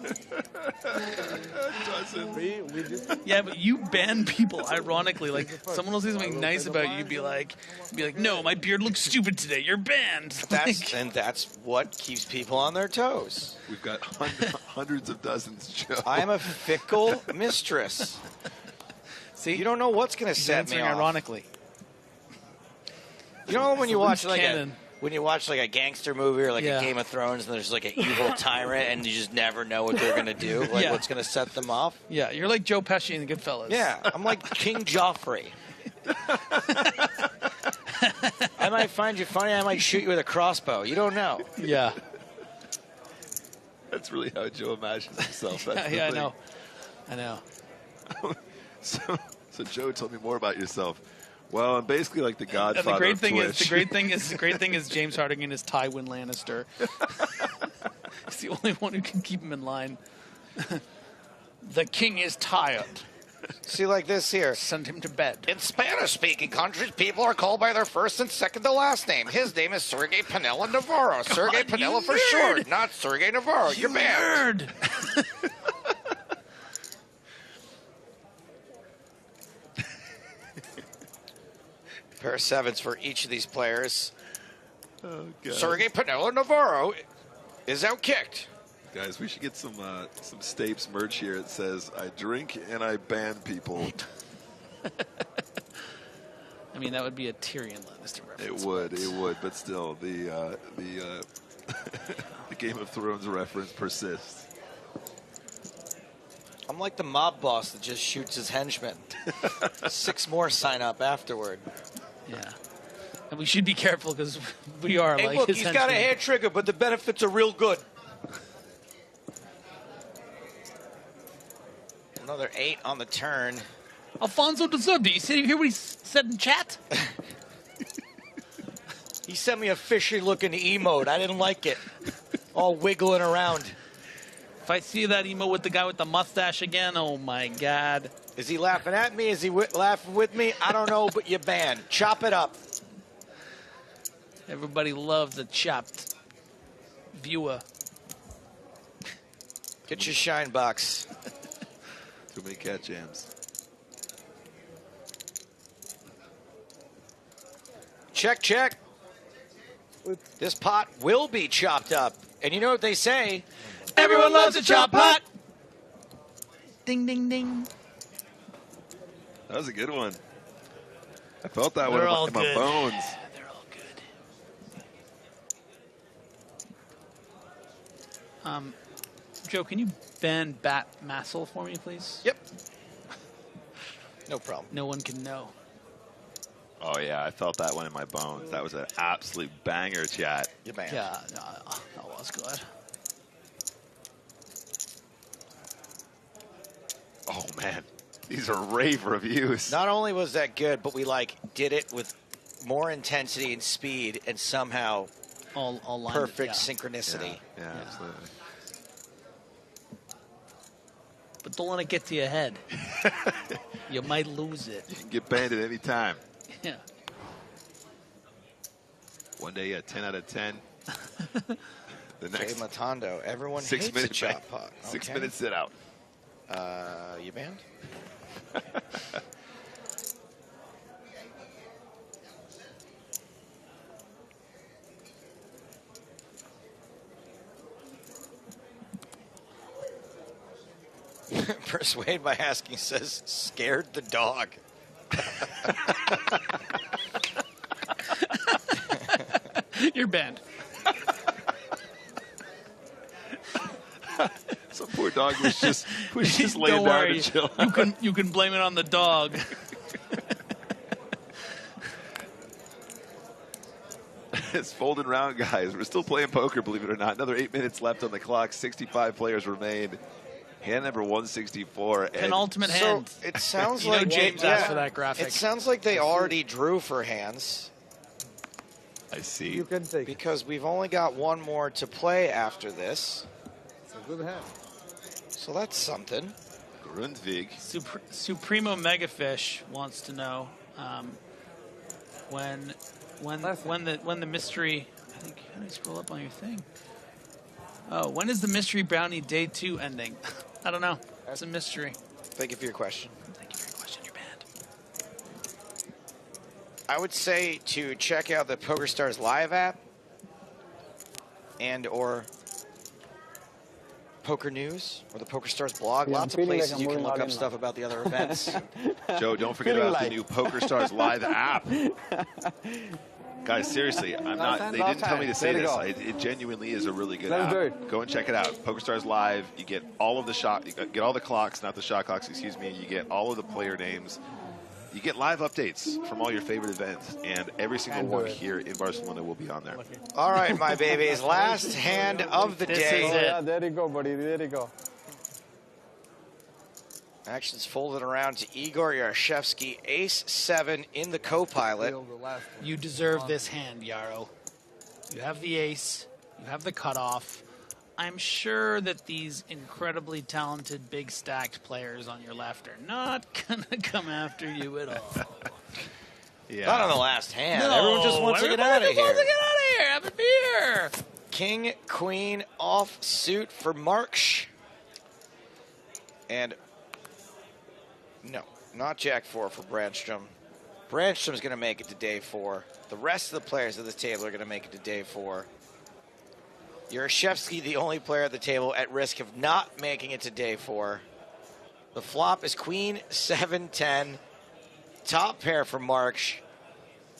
Yeah, but you ban people, ironically. Like, someone will say something nice about you, you'd be like, no, my beard looks stupid today. You're banned. And that's what keeps people on their toes. We've got hundreds of dozens, Joe. I am a fickle mistress. See, you don't know what's going to set me off. Ironically. You know when you watch like a gangster movie or like a Game of Thrones and there's like an evil tyrant and you just never know what they're going to do, like what's going to set them off? Yeah, you're like Joe Pesci in the Goodfellas. Yeah, I'm like King Joffrey. I might find you funny, I might shoot you with a crossbow. You don't know. Yeah. That's really how Joe imagines himself. That's I know. I know. So Joe, tell me more about yourself. Well, I'm basically like the Godfather the great of thing Twitch. is the great thing is James Hardigan is Tywin Lannister. He's the only one who can keep him in line. The king is tired. See, like this here. Send him to bed. In Spanish-speaking countries, people are called by their first and second to last name. His name is Sergey Pinella Navarro. Sergey Pinella for short, not Sergey Navarro. You're banned. Pair of sevens for each of these players. Oh, God. Sergey Pinella Navarro is outkicked. Guys, we should get some Stapes merch here. It says, I drink and I ban people. I mean, that would be a Tyrion Lannister reference. It would, but still, the the Game of Thrones reference persists. I'm like the mob boss that just shoots his henchmen. 6 more sign up afterward. Yeah. And we should be careful because we are hey, like look, his he's got a hair trigger, but the benefits are real good. Another 8 on the turn. Alfonso Dessau, do you hear what he said in chat? He sent me a fishy-looking emote. I didn't like it. All wiggling around. If I see that emote with the guy with the mustache again, oh my God. Is he laughing at me? Is he laughing with me? I don't know, but you're banned. Chop it up. Everybody loves a chopped viewer. Get your shine box. Too many cat jams. Check, check. This pot will be chopped up. And you know what they say? Everyone loves a chop pot. Ding, ding, ding. That was a good one. I felt that one in my bones. They're all good. Joe, can you ban Bat Massel for me, please? Yep. No problem. No one can know. Oh, yeah, I felt that one in my bones. That was an absolute banger, chat. You're banned. Yeah, no, that was good. Oh, man. These are rave reviews. Not only was that good, but we did it with more intensity and speed and somehow all perfect synchronicity. Yeah, absolutely. but don't let it get to your head. You might lose it. You can get banned at any time. Yeah. One day, 10 out of 10. The next Jay Matondo. Everyone 6 hates minutes a chop pot. 6 Okay. minutes sit out. You banned? Persuade by asking says, scared the dog. You're banned. Some poor dog was just laying Don't down worry. to chill. You can blame it on the dog. It's folding round, guys. We're still playing poker, believe it or not. Another 8 minutes left on the clock. 65 players remain. Hand number 164. Penultimate hand. So it sounds You like know James asked for that graphic. It sounds like they already drew for hands. I see. You can take because we've only got one more to play after this. It's a good hand. So that's something. Grundvig. Supremo Megafish wants to know when the mystery. I think how do you scroll up on your thing? Oh, when is the mystery brownie day 2 ending? I don't know. It's a mystery. Thank you for your question. Thank you for your question. You're banned. I would say to check out the PokerStars Live app and or Poker News or the PokerStars blog. Yeah, Lots of places you can look up stuff about the other events. Joe, don't forget about the new PokerStars Live app. Guys, seriously, I'm not. They didn't tell me to say this. It genuinely is a really good app. Go and check it out. PokerStars Live. You get all of the shot. You get all the clocks, not the shot clocks. Excuse me. You get all of the player names. You get live updates from all your favorite events, and every single one here in Barcelona will be on there. All right, my babies. Last hand of the day. Yeah, there you go, buddy. There you go. Actions folded around to Igor Yarashevsky, ace-7 in the co-pilot. You deserve this hand, Yarrow. You have the ace. You have the cutoff. I'm sure that these incredibly talented, big stacked players on your left are not going to come after you at all. Yeah. Not on the last hand. No, Everyone just wants to get out of here. Wants to get out of here. Have a beer. King, queen, off suit for Marksh. And no, not Jack 4 for Brandstrom. Brandstrom's going to make it to day 4. The rest of the players at this table are going to make it to day 4. Yarashevsky, the only player at the table at risk of not making it to day 4. The flop is queen, 7-10. Top pair for Marksh.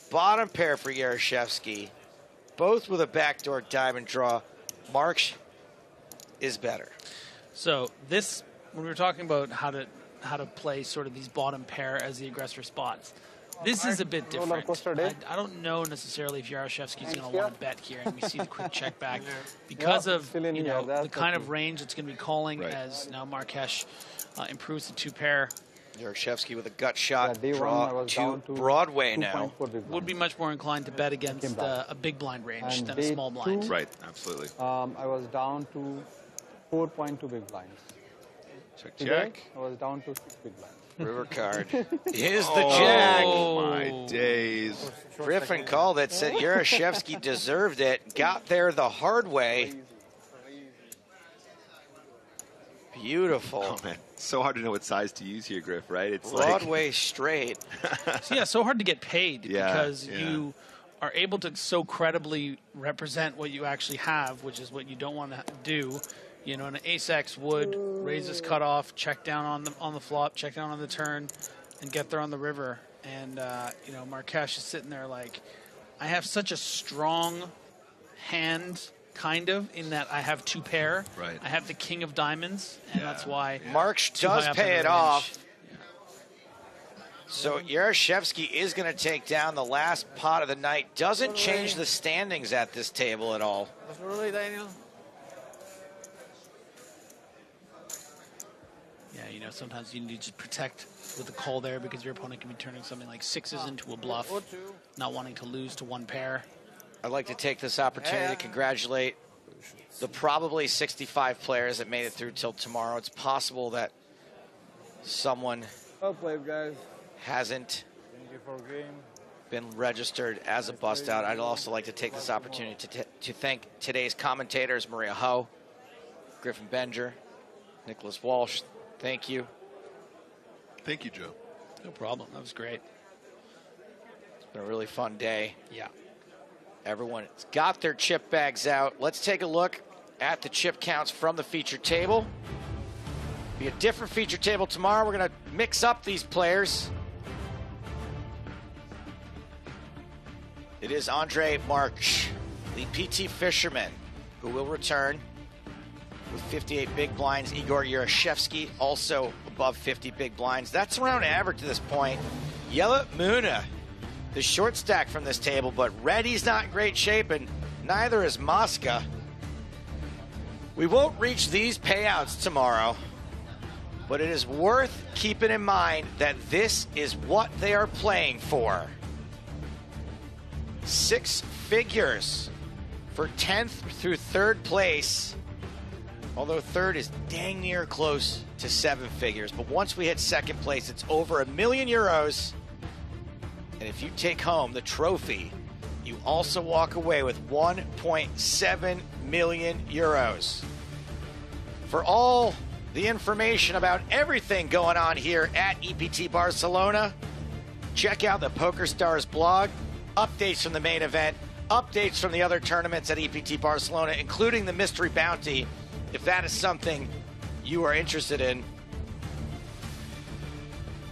Bottom pair for Yarashevsky. Both with a backdoor diamond draw. Marksh is better. So this, when we were talking about how to play sort of these bottom pair as the aggressor spots, this is a bit different. I don't know necessarily if Yarashevsky's going to want to bet here, and we see the quick check back because of the kind of range it's going to be calling as now Marques improves the 2 pair. Yarashevsky with a gut shot draw to Broadway now. Would be much more inclined to bet against a big blind range than a small blind. Right, absolutely. I was down to 4.2 big blinds. Check, Today, check. I was down to 6 big blinds. River card is the jack. Oh, my days. Griffin called it, said Yarashevsky deserved it. Got there the hard way. Beautiful. Oh, man. So hard to know what size to use here, Griff, right? It's Broadway straight. So, yeah, so hard to get paid because yeah. you are able to so credibly represent what you actually have, which is what you don't want to do. You know, an ace-X would raise his cutoff, check down on the flop, check down on the turn, and get there on the river. And, you know, Marques is sitting there like, I have such a strong hand, kind of, in that I have 2 pair. Right. I have the king of diamonds, and that's why. Marksh does pay it off. So Yarashevsky is going to take down the last pot of the night. Doesn't change the standings at this table at all. Yeah, you know, sometimes you need to protect with a call there because your opponent can be turning something like 6s into a bluff, not wanting to lose to 1 pair. I'd like to take this opportunity to congratulate the probably 65 players that made it through till tomorrow. It's possible that someone Well played, guys. hasn't Thank you for game. been registered as a bust out, I'd also like to take this opportunity to thank today's commentators, Maria Ho, Griffin Benger, Nicholas Walsh. Thank you. Thank you, Joe. No problem. That was great. It's been a really fun day. Yeah. Everyone's got their chip bags out. Let's take a look at the chip counts from the feature table. Be a different feature table tomorrow. We're going to mix up these players. It is Andre March, the PT fisherman, who will return with 58 big blinds. Igor Yurashevsky, also above 50 big blinds. That's around average to this point. Yella Muna, the short stack from this table, but Reddy's not in great shape, and neither is Mosca. We won't reach these payouts tomorrow, but it is worth keeping in mind that this is what they are playing for. 6 figures for 10th through 3rd place, although 3rd is dang near close to 7 figures. But once we hit 2nd place, it's over €1 million. And if you take home the trophy, you also walk away with €1.7 million. For all the information about everything going on here at EPT Barcelona, check out the PokerStars blog. Updates from the main event, updates from the other tournaments at EPT Barcelona, including the Mystery Bounty, if that is something you are interested in.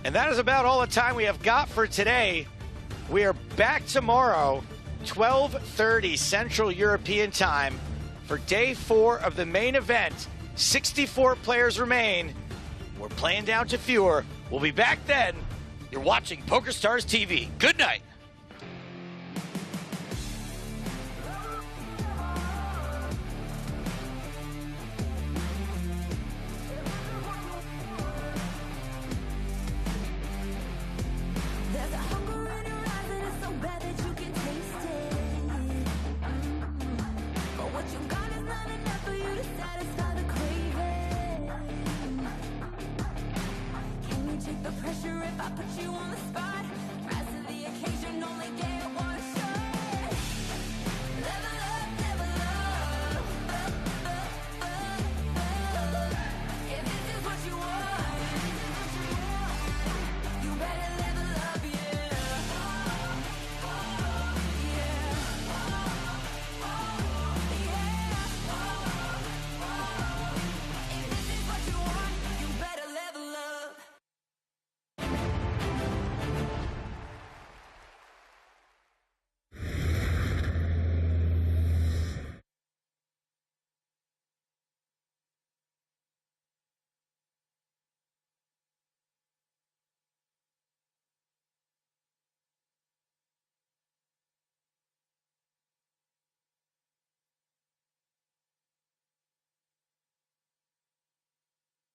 And that is about all the time we have got for today. We are back tomorrow, 12:30 Central European Time, for day 4 of the main event. 64 players remain. We're playing down to fewer. We'll be back then. You're watching PokerStars TV. Good night.